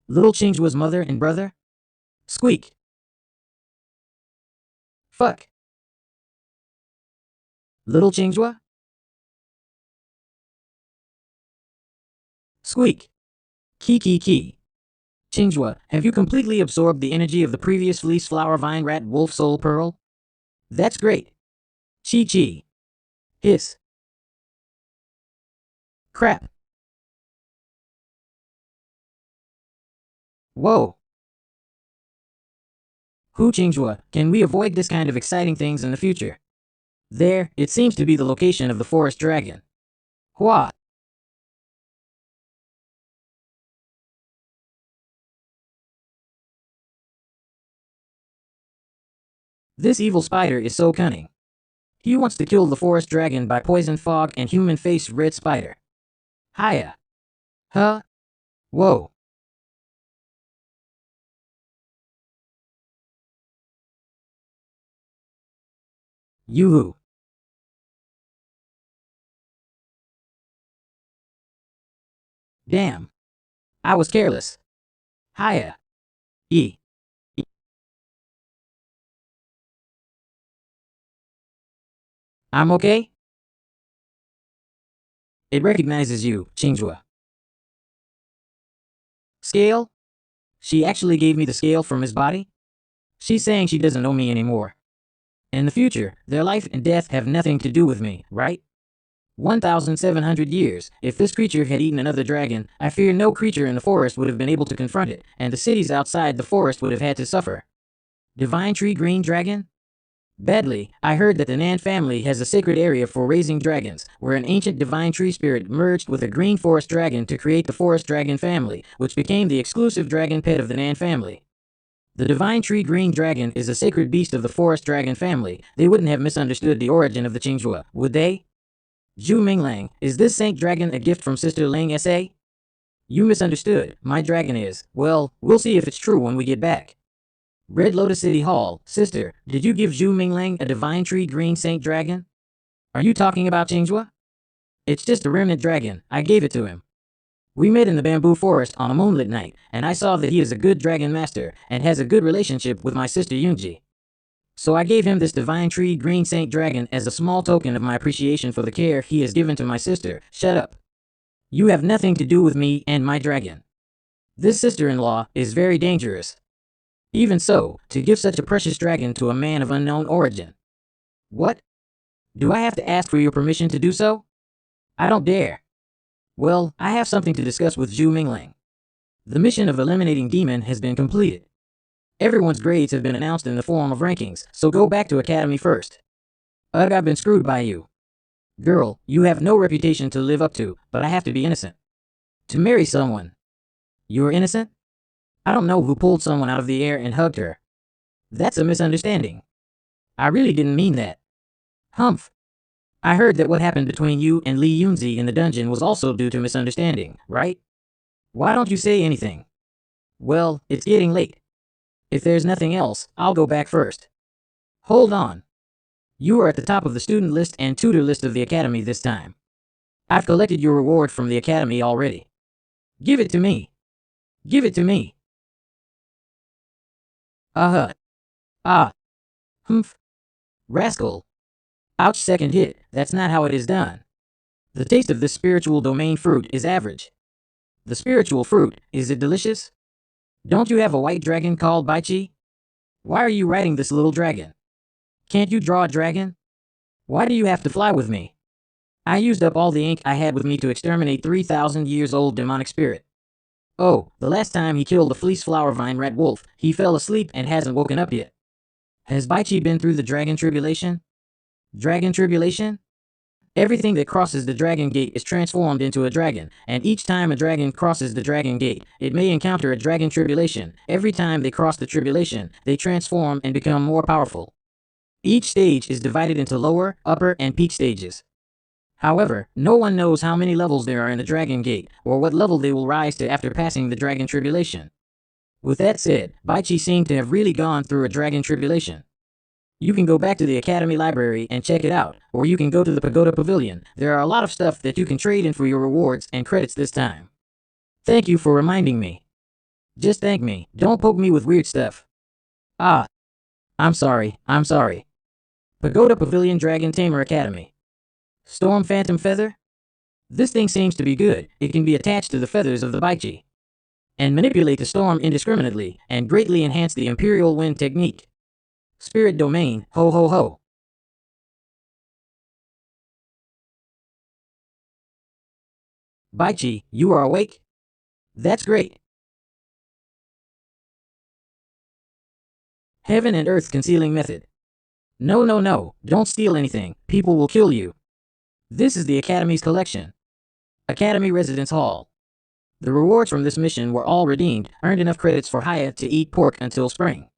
[SPEAKER 1] little Chinghua's mother and brother? Squeak. Fuck. Little Chinghua? Squeak. Key. Chinghua, have you completely absorbed the energy of the previous fleece flower vine rat wolf soul pearl? That's great. Chi. Hiss. Crap. Whoa. Hu Chinghua, can we avoid this kind of exciting things in the future? There, it seems to be the location of the forest dragon. Hua. This evil spider is so cunning. He wants to kill the forest dragon by poison fog and human-faced red spider. Hiya. Huh? Whoa. Yoo-hoo. Damn. I was careless. Hiya. E. I'm okay? It recognizes you, Chinghua. Scale? She actually gave me the scale from his body? She's saying she doesn't know me anymore. In the future, their life and death have nothing to do with me, right? 1,700 years. If this creature had eaten another dragon, I fear no creature in the forest would have been able to confront it, and the cities outside the forest would have had to suffer. Divine Tree Green Dragon? Badly, I heard that the Nan family has a sacred area for raising dragons, where an ancient divine tree spirit merged with a green forest dragon to create the forest dragon family, which became the exclusive dragon pet of the Nan family. The divine tree green dragon is a sacred beast of the forest dragon family. They wouldn't have misunderstood the origin of the Chinghua, would they? Zhu Minglang, is this Saint Dragon a gift from Sister Ling S.A.? You misunderstood. My dragon is. Well, we'll see if it's true when we get back. Red Lotus City Hall. Sister, did you give Zhu Minglang a divine tree green Saint Dragon? Are you talking about Chinghua? It's just a remnant dragon. I gave it to him. We met in the bamboo forest on a moonlit night, and I saw that he is a good dragon master and has a good relationship with my sister Yunji. So I gave him this divine tree green Saint Dragon as a small token of my appreciation for the care he has given to my sister. Shut up. You have nothing to do with me and my dragon. This sister-in-law is very dangerous. Even so, to give such a precious dragon to a man of unknown origin. What? Do I have to ask for your permission to do so? I don't dare. Well, I have something to discuss with Zhu Minglang. The mission of eliminating Demon has been completed. Everyone's grades have been announced in the form of rankings, so go back to Academy first. Ugh, I've been screwed by you. Girl, you have no reputation to live up to, but I have to be innocent. To marry someone. You're innocent? I don't know who pulled someone out of the air and hugged her. That's a misunderstanding. I really didn't mean that. Humph. I heard that what happened between you and Lee Yunzi in the dungeon was also due to misunderstanding, right? Why don't you say anything? Well, it's getting late. If there's nothing else, I'll go back first. Hold on. You are at the top of the student list and tutor list of the academy this time. I've collected your reward from the academy already. Give it to me. Give it to me. Uh-huh. Ah. Humph. Rascal. Ouch, second hit. That's not how it is done. The taste of this spiritual domain fruit is average. The spiritual fruit, is it delicious? Don't you have a white dragon called Baichi? Why are you riding this little dragon? Can't you draw a dragon? Why do you have to fly with me? I used up all the ink I had with me to exterminate 3,000 years old demonic spirit. Oh, the last time he killed the fleece flower vine rat wolf, he fell asleep and hasn't woken up yet. Has Baichi been through the dragon tribulation? Dragon tribulation? Everything that crosses the dragon gate is transformed into a dragon, and each time a dragon crosses the dragon gate, it may encounter a dragon tribulation. Every time they cross the tribulation, they transform and become more powerful. Each stage is divided into lower, upper, and peak stages. However, no one knows how many levels there are in the dragon gate, or what level they will rise to after passing the dragon tribulation. With that said, Baichi seemed to have really gone through a dragon tribulation. You can go back to the academy library and check it out, or you can go to the pagoda pavilion. There are a lot of stuff that you can trade in for your rewards and credits this time. Thank you for reminding me. Just thank me, don't poke me with weird stuff. Ah. I'm sorry. Pagoda Pavilion Dragon Tamer Academy. Storm Phantom Feather? This thing seems to be good. It can be attached to the feathers of the Baichi and manipulate the storm indiscriminately and greatly enhance the Imperial Wind technique. Spirit Domain, ho ho ho. Baichi, you are awake? That's great. Heaven and Earth Concealing Method. No, don't steal anything. People will kill you. This is the Academy's collection. Academy Residence Hall. The rewards from this mission were all redeemed, earned enough credits for Haya to eat pork until spring.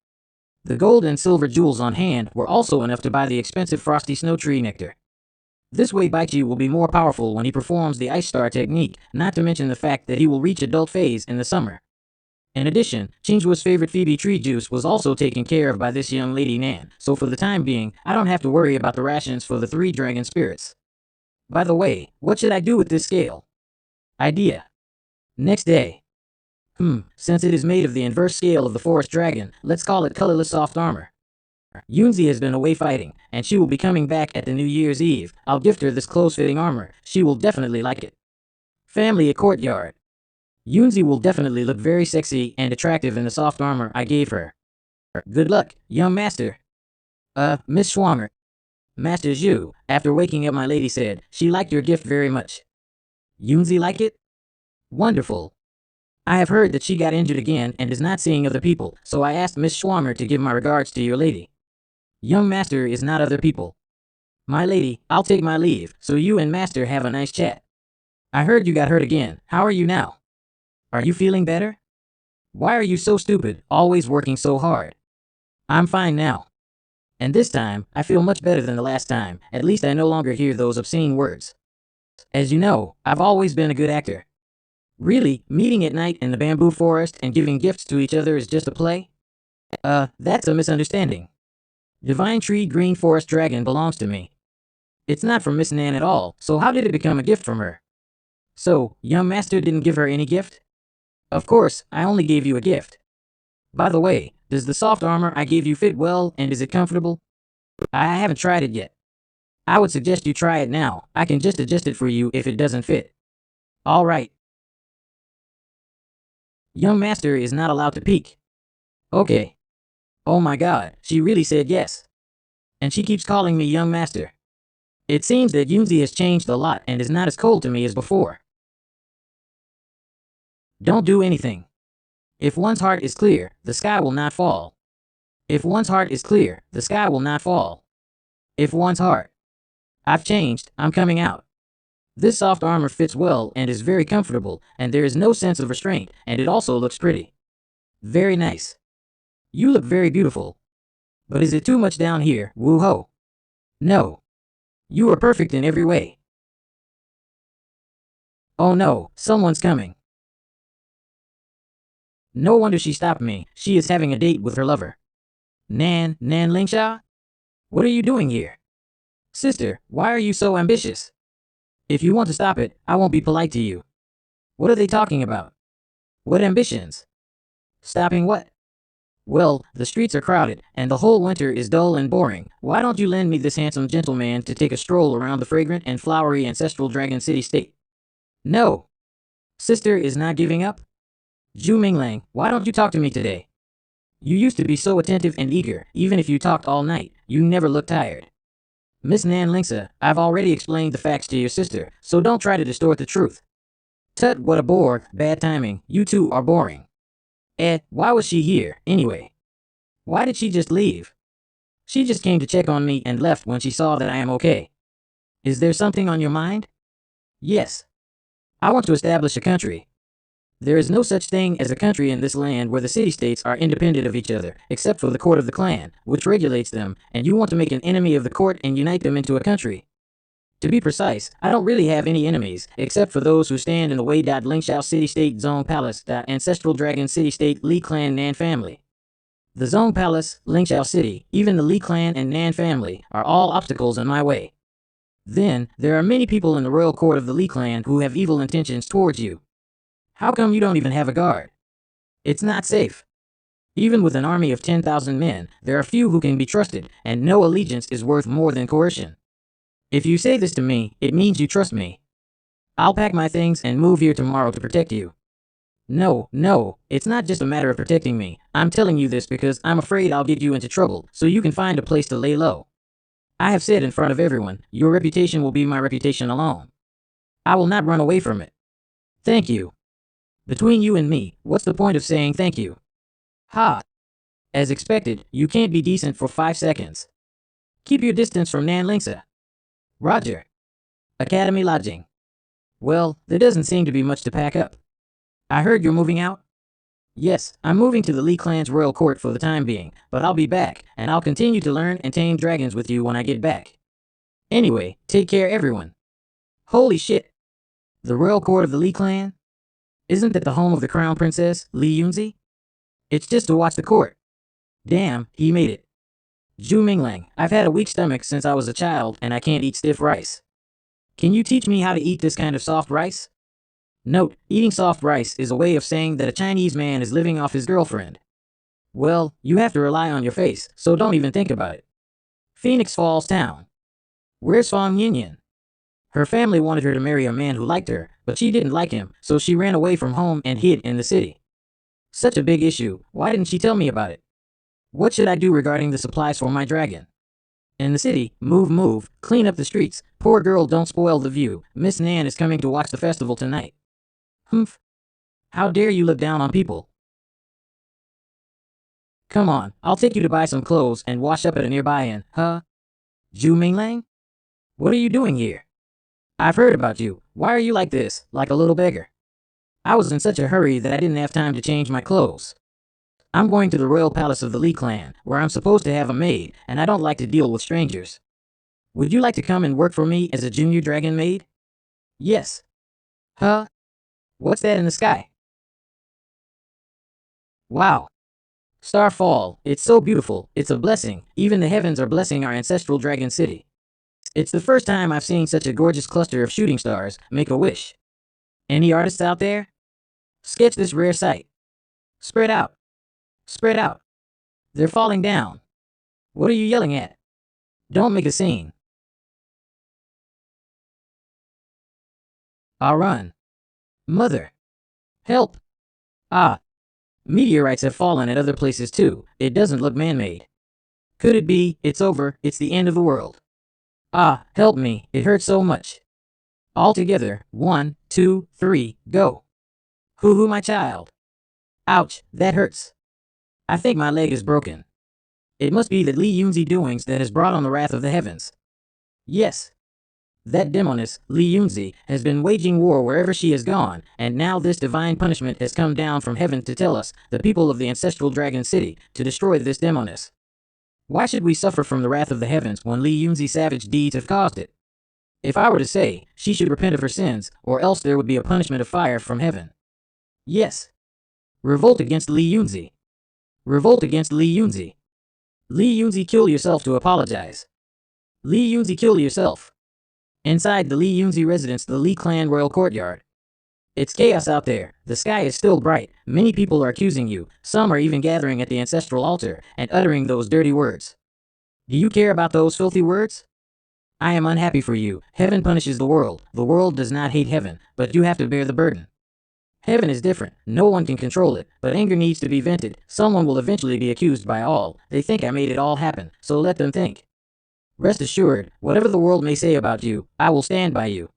[SPEAKER 1] The gold and silver jewels on hand were also enough to buy the expensive frosty snow tree nectar. This way Baichi will be more powerful when he performs the Ice Star technique, not to mention the fact that he will reach adult phase in the summer. In addition, Chinjua's favorite Phoebe tree juice was also taken care of by this young lady Nan, so for the time being, I don't have to worry about the rations for the 3 dragon spirits. By the way, what should I do with this scale? Idea. Next day. Since it is made of the inverse scale of the forest dragon, let's call it colorless soft armor. Yunzi has been away fighting, and she will be coming back at the New Year's Eve. I'll gift her this close-fitting armor. She will definitely like it. Family at courtyard. Yunzi will definitely look very sexy and attractive in the soft armor I gave her. Good luck, young master. Miss Schwanger. Master Zhu, after waking up my lady said, she liked your gift very much. Yunzi like it? Wonderful. I have heard that she got injured again and is not seeing other people, so I asked Miss Schwanger to give my regards to your lady. Young master is not other people. My lady, I'll take my leave, so you and master have a nice chat. I heard you got hurt again. How are you now? Are you feeling better? Why are you so stupid, always working so hard? I'm fine now. And this time, I feel much better than the last time. At least I no longer hear those obscene words. As you know, I've always been a good actor. Really, meeting at night in the bamboo forest and giving gifts to each other is just a play? That's a misunderstanding. Divine Tree Green Forest Dragon belongs to me. It's not from Miss Nan at all, so how did it become a gift from her? So, young master didn't give her any gift? Of course, I only gave you a gift. By the way, does the soft armor I gave you fit well and is it comfortable? I haven't tried it yet. I would suggest you try it now. I can just adjust it for you if it doesn't fit. Alright. Young master is not allowed to peek. Okay. Oh my god, she really said yes. And she keeps calling me young master. It seems that Yunzi has changed a lot and is not as cold to me as before. Don't do anything. If one's heart is clear, the sky will not fall. If one's heart is clear, the sky will not fall. If one's heart. I've changed, I'm coming out. This soft armor fits well and is very comfortable, and there is no sense of restraint, and it also looks pretty. Very nice. You look very beautiful. But is it too much down here, woo-ho? No. You are perfect in every way. Oh no, someone's coming. No wonder she stopped me. She is having a date with her lover. Nan Lingsha? What are you doing here? Sister, why are you so ambitious? If you want to stop it, I won't be polite to you. What are they talking about? What ambitions? Stopping what? Well, the streets are crowded, and the whole winter is dull and boring. Why don't you lend me this handsome gentleman to take a stroll around the fragrant and flowery ancestral Dragon City state? No. Sister is not giving up? Zhu Minglang, why don't you talk to me today? You used to be so attentive and eager, even if you talked all night, you never looked tired. Miss Nan Lingsa, I've already explained the facts to your sister, so don't try to distort the truth. Tut, what a bore, bad timing, you two are boring. Why was she here, anyway? Why did she just leave? She just came to check on me and left when she saw that I am okay. Is there something on your mind? Yes. I want to establish a country. There is no such thing as a country in this land where the city-states are independent of each other, except for the court of the clan, which regulates them, and you want to make an enemy of the court and unite them into a country. To be precise, I don't really have any enemies, except for those who stand in the way. Lingxiao City-State Zone Palace. Ancestral Dragon City-State Li Clan Nan Family. The Zone Palace, Lingxiao City, even the Li Clan and Nan Family are all obstacles in my way. Then, there are many people in the royal court of the Li Clan who have evil intentions towards you. How come you don't even have a guard? It's not safe. Even with an army of 10,000 men, there are few who can be trusted, and no allegiance is worth more than coercion. If you say this to me, it means you trust me. I'll pack my things and move here tomorrow to protect you. No, it's not just a matter of protecting me. I'm telling you this because I'm afraid I'll get you into trouble, so you can find a place to lay low. I have said in front of everyone, your reputation will be my reputation alone. I will not run away from it. Thank you. Between you and me, what's the point of saying thank you? Ha! As expected, you can't be decent for 5 seconds. Keep your distance from Nan Lingsa. Roger. Academy lodging. Well, there doesn't seem to be much to pack up. I heard you're moving out? Yes, I'm moving to the Li Clan's royal court for the time being, but I'll be back, and I'll continue to learn and tame dragons with you when I get back. Anyway, take care everyone. Holy shit. The royal court of the Li Clan? Isn't that the home of the crown princess, Li Yunzi? It's just to watch the court. Damn, he made it. Zhu Minglang, I've had a weak stomach since I was a child and I can't eat stiff rice. Can you teach me how to eat this kind of soft rice? Note, eating soft rice is a way of saying that a Chinese man is living off his girlfriend. Well, you have to rely on your face, so don't even think about it. Phoenix Falls Town. Where's Fang Yinyan? Her family wanted her to marry a man who liked her, but she didn't like him, so she ran away from home and hid in the city. Such a big issue, why didn't she tell me about it? What should I do regarding the supplies for my dragon? In the city, move, clean up the streets. Poor girl, don't spoil the view. Miss Nan is coming to watch the festival tonight. Humph. How dare you look down on people? Come on, I'll take you to buy some clothes and wash up at a nearby inn, huh? Zhu Minglang? What are you doing here? I've heard about you. Why are you like this, like a little beggar? I was in such a hurry that I didn't have time to change my clothes. I'm going to the royal palace of the Li Clan, where I'm supposed to have a maid, and I don't like to deal with strangers. Would you like to come and work for me as a junior dragon maid? Yes. Huh? What's that in the sky? Wow. Starfall, it's so beautiful, it's a blessing. Even the heavens are blessing our ancestral dragon city. It's the first time I've seen such a gorgeous cluster of shooting stars. Make a wish. Any artists out there? Sketch this rare sight. Spread out. Spread out. They're falling down. What are you yelling at? Don't make a scene. I'll run. Mother. Help. Ah. Meteorites have fallen at other places too. It doesn't look man-made. Could it be, it's over, it's the end of the world? Ah, help me, it hurts so much. All together, 1, 2, 3, go. Hoo-hoo, my child. Ouch, that hurts. I think my leg is broken. It must be the Li Yunzi doings that has brought on the wrath of the heavens. Yes. That demoness, Li Yunzi, has been waging war wherever she has gone, and now this divine punishment has come down from heaven to tell us, the people of the ancestral dragon city, to destroy this demoness. Why should we suffer from the wrath of the heavens when Li Yunzi's savage deeds have caused it? If I were to say, she should repent of her sins, or else there would be a punishment of fire from heaven. Yes. Revolt against Li Yunzi. Revolt against Li Yunzi. Li Yunzi, kill yourself to apologize. Li Yunzi, kill yourself. Inside the Li Yunzi residence, the Li clan royal courtyard. It's chaos out there. The sky is still bright. Many people are accusing you. Some are even gathering at the ancestral altar and uttering those dirty words. Do you care about those filthy words? I am unhappy for you. Heaven punishes the world. The world does not hate heaven, but you have to bear the burden. Heaven is different. No one can control it, but anger needs to be vented. Someone will eventually be accused by all. They think I made it all happen, so let them think. Rest assured, whatever the world may say about you, I will stand by you.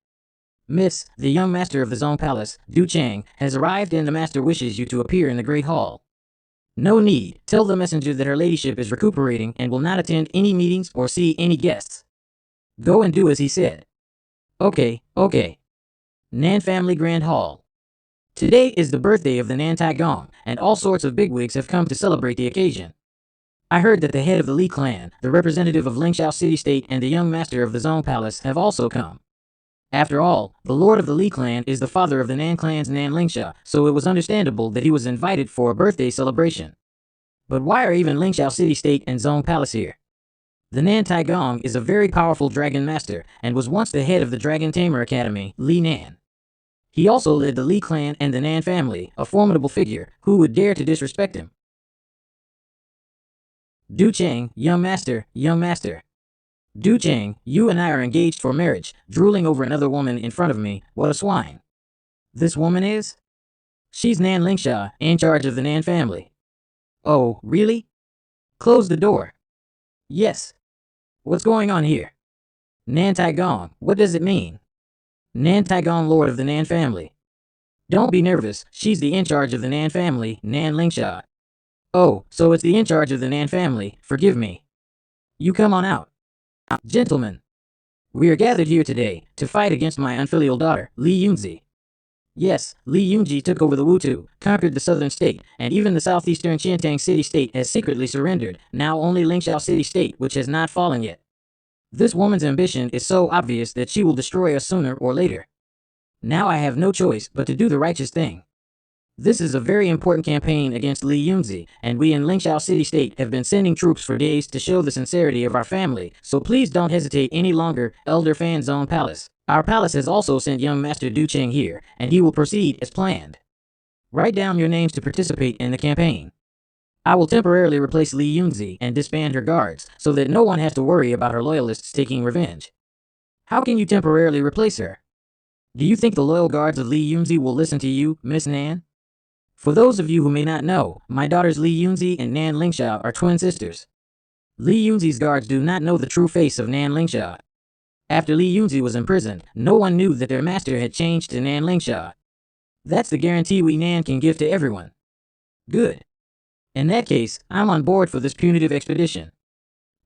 [SPEAKER 1] Miss, the young master of the Zone Palace, Du Chang, has arrived and the master wishes you to appear in the Great Hall. No need. Tell the messenger that her ladyship is recuperating and will not attend any meetings or see any guests. Go and do as he said. Okay. Nan Family Grand Hall. Today is the birthday of the Nan Tai Gong, and all sorts of bigwigs have come to celebrate the occasion. I heard that the head of the Li clan, the representative of Lingxiao City-State, and the young master of the Zone Palace have also come. After all, the lord of the Li clan is the father of the Nan clan's Nan Lingxia, so it was understandable that he was invited for a birthday celebration. But why are even Lingxiao City-State and Zone Palace here? The Nan Tai Gong is a very powerful dragon master, and was once the head of the Dragon Tamer Academy, Li Nan. He also led the Li clan and the Nan family, a formidable figure. Who would dare to disrespect him? Du Chang, young master. Du Chang, you and I are engaged for marriage, drooling over another woman in front of me. What a swine. This woman is? She's Nan Lingxia, in charge of the Nan family. Oh, really? Close the door. Yes. What's going on here? Nan Tai Gong, what does it mean? Nan Tai Gong, lord of the Nan family. Don't be nervous, she's the in charge of the Nan family, Nan Lingxia. Oh, so it's the in charge of the Nan family, forgive me. You come on out. Gentlemen, we are gathered here today to fight against my unfilial daughter, Li Yunzi. Yes, Li Yunji took over the Wutu, conquered the southern state, and even the southeastern Qiantang city-state has secretly surrendered. Now only Lingxiao city-state, which has not fallen yet. This woman's ambition is so obvious that she will destroy us sooner or later. Now I have no choice but to do the righteous thing. This is a very important campaign against Li Yunzi, and we in Lingxiao City-State have been sending troops for days to show the sincerity of our family, so please don't hesitate any longer, Elder Fan Zone Palace. Our palace has also sent young Master Du Cheng here, and he will proceed as planned. Write down your names to participate in the campaign. I will temporarily replace Li Yunzi and disband her guards, so that no one has to worry about her loyalists taking revenge. How can you temporarily replace her? Do you think the loyal guards of Li Yunzi will listen to you, Miss Nan? For those of you who may not know, my daughters Li Yunzi and Nan Lingxia are twin sisters. Li Yunzi's guards do not know the true face of Nan Lingxia. After Li Yunzi was imprisoned, no one knew that their master had changed to Nan Lingxia. That's the guarantee we Nan can give to everyone. Good. In that case, I'm on board for this punitive expedition.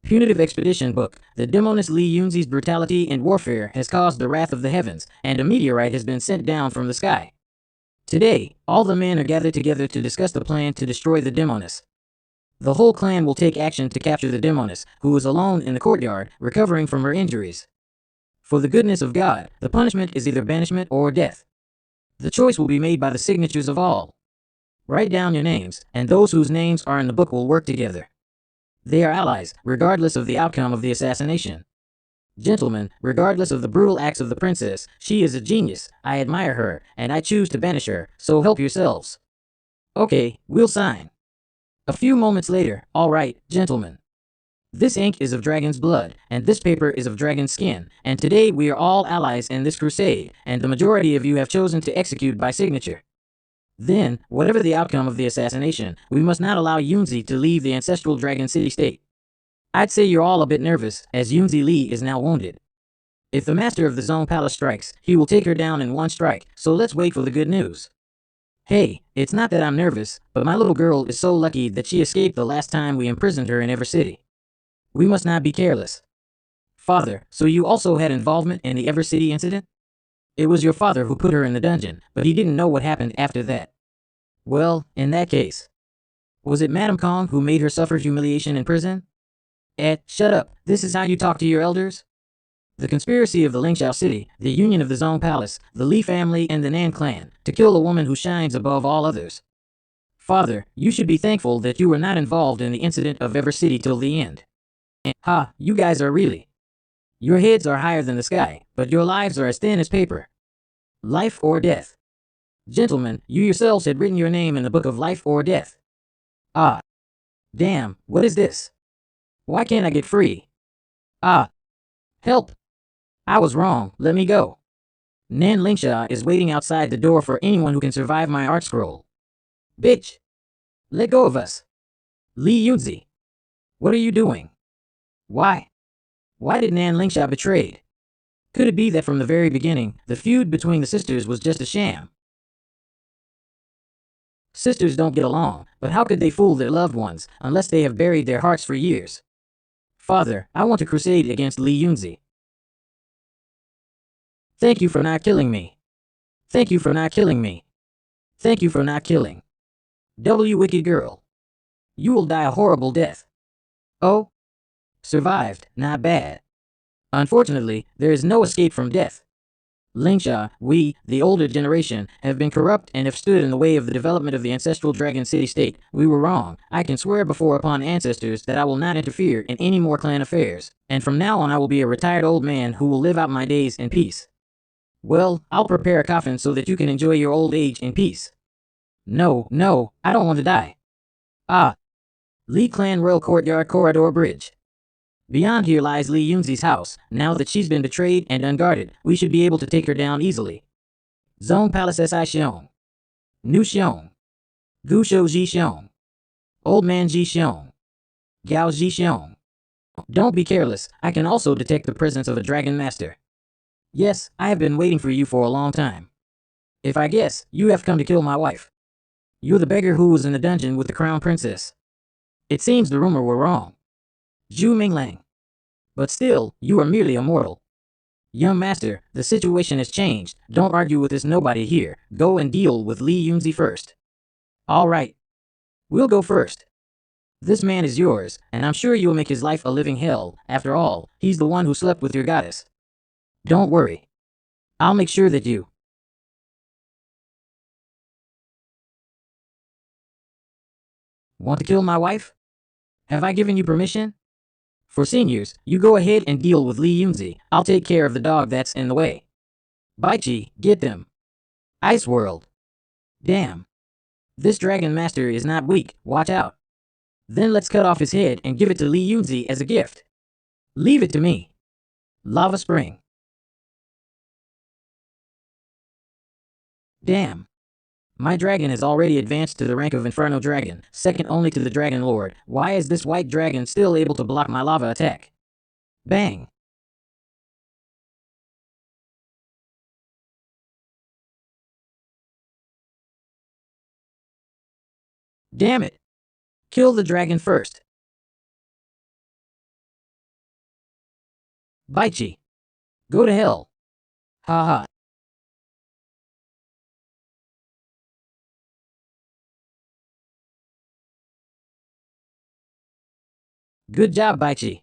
[SPEAKER 1] Punitive Expedition Book. The demoness Li Yunzi's brutality and warfare has caused the wrath of the heavens, and a meteorite has been sent down from the sky. Today, all the men are gathered together to discuss the plan to destroy the demoness. The whole clan will take action to capture the demoness, who is alone in the courtyard, recovering from her injuries. For the goodness of God, the punishment is either banishment or death. The choice will be made by the signatures of all. Write down your names, and those whose names are in the book will work together. They are allies, regardless of the outcome of the assassination. Gentlemen, regardless of the brutal acts of the princess, she is a genius. I admire her, and I choose to banish her, so help yourselves. Okay, we'll sign. A few moments later, all right, gentlemen. This ink is of dragon's blood, and this paper is of dragon's skin, and today we are all allies in this crusade, and the majority of you have chosen to execute by signature. Then, whatever the outcome of the assassination, we must not allow Yunzi to leave the ancestral Dragon City state. I'd say you're all a bit nervous, as Yunzi Li is now wounded. If the master of the Zone Palace strikes, he will take her down in one strike, so let's wait for the good news. Hey, it's not that I'm nervous, but my little girl is so lucky that she escaped the last time we imprisoned her in Ever City. We must not be careless. Father, so you also had involvement in the Ever City incident? It was your father who put her in the dungeon, but he didn't know what happened after that. Well, in that case, was it Madame Kong who made her suffer humiliation in prison? Shut up. This is how you talk to your elders? The conspiracy of the Lingxiao City, the union of the Zong Palace, the Li family, and the Nan clan, to kill a woman who shines above all others. Father, you should be thankful that you were not involved in the incident of Ever City till the end. Ha, you guys are really. Your heads are higher than the sky, but your lives are as thin as paper. Life or death. Gentlemen, you yourselves had written your name in the book of life or death. Ah. Damn, what is this? Why can't I get free? Ah. Help. I was wrong, let me go. Nan Lingsha is waiting outside the door for anyone who can survive my art scroll. Bitch. Let go of us. Li Yunzi. What are you doing? Why? Why did Nan Lingsha betrayed? Could it be that from the very beginning, the feud between the sisters was just a sham? Sisters don't get along, but how could they fool their loved ones unless they have buried their hearts for years? Father, I want to crusade against Li Yunzi. Thank you for not killing me. Thank you for not killing me. Thank you for not killing. W wicked girl. You will die a horrible death. Oh? Survived, not bad. Unfortunately, there is no escape from death. Lingsha, we, the older generation, have been corrupt and have stood in the way of the development of the ancestral dragon city-state. We were wrong. I can swear before upon ancestors that I will not interfere in any more clan affairs, and from now on I will be a retired old man who will live out my days in peace. Well, I'll prepare a coffin so that you can enjoy your old age in peace. No, I don't want to die. Ah. Li Clan Royal Courtyard Corridor Bridge. Beyond here lies Li Yunzi's house. Now that she's been betrayed and unguarded, we should be able to take her down easily. Zone Palace Si Xiong. Nu Xiong. Gu Shou Ji Xiong. Old Man Ji Xiong. Gao Ji Xiong. Don't be careless, I can also detect the presence of a Dragon Master. Yes, I have been waiting for you for a long time. If I guess, you have come to kill my wife. You're the beggar who was in the dungeon with the Crown Princess. It seems the rumor were wrong. Zhu Minglang. But still, you are merely a mortal. Young master, the situation has changed. Don't argue with this nobody here. Go and deal with Li Yunzi first. All right. We'll go first. This man is yours, and I'm sure you'll make his life a living hell. After all, he's the one who slept with your goddess. Don't worry. I'll make sure that you... Want to kill my wife? Have I given you permission? For seniors, you go ahead and deal with Li Yunzi. I'll take care of the dog that's in the way. Baichi, get them. Ice World. Damn. This Dragon Master is not weak, watch out. Then let's cut off his head and give it to Li Yunzi as a gift. Leave it to me. Lava Spring. Damn. My dragon has already advanced to the rank of Inferno Dragon, second only to the Dragon Lord. Why is this white dragon still able to block my lava attack? Bang. Damn it. Kill the dragon first. Baichi. Go to hell. Haha. Good job, Baichi.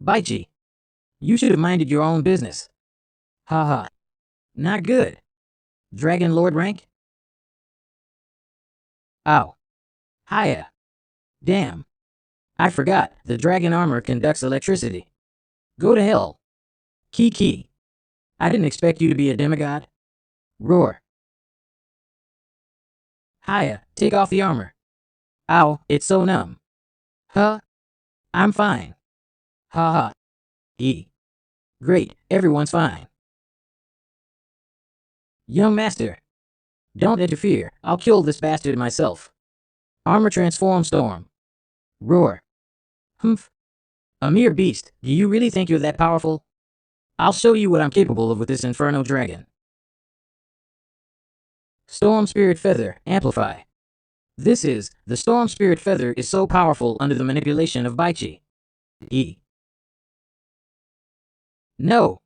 [SPEAKER 1] Baichi. You should have minded your own business. Haha. Not good. Dragon Lord rank? Ow. Hiya. Damn. I forgot, the dragon armor conducts electricity. Go to hell. Kiki. I didn't expect you to be a demigod. Roar. Hiya, take off the armor. Ow, it's so numb. Huh? I'm fine. Haha. E. Great, everyone's fine. Young master. Don't interfere, I'll kill this bastard myself. Armor transform storm. Roar. Humph. A mere beast, do you really think you're that powerful? I'll show you what I'm capable of with this Inferno Dragon. Storm Spirit Feather, amplify. The Storm Spirit Feather is so powerful under the manipulation of Baichi. E. No!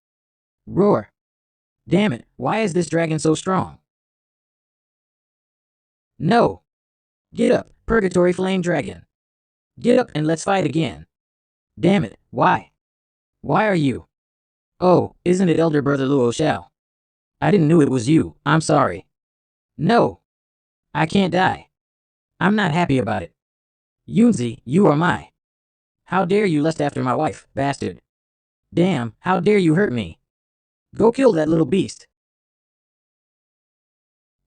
[SPEAKER 1] Roar! Damn it, why is this dragon so strong? No! Get up, Purgatory Flame Dragon! Get up and let's fight again! Damn it, why? Why are you? Oh, isn't it Elder Brother Luo Xiao? I didn't know it was you, I'm sorry. No! I can't die. I'm not happy about it. Yunzi, you are my. How dare you lust after my wife, bastard? Damn, how dare you hurt me? Go kill that little beast.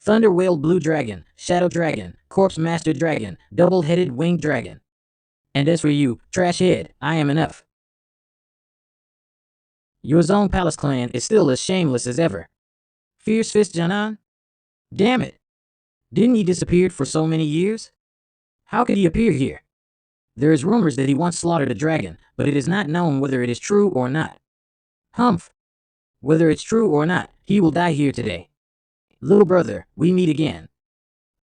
[SPEAKER 1] Thunder Whale Blue Dragon, Shadow Dragon, Corpse Master Dragon, Double-Headed Winged Dragon. And as for you, Trash Head, I am enough. Your Zone Palace clan is still as shameless as ever. Fierce Fist Janan? Damn it. Didn't he disappear for so many years? How could he appear here? There is rumors that he once slaughtered a dragon, but it is not known whether it is true or not. Humph. Whether it's true or not, he will die here today. Little brother, we meet again.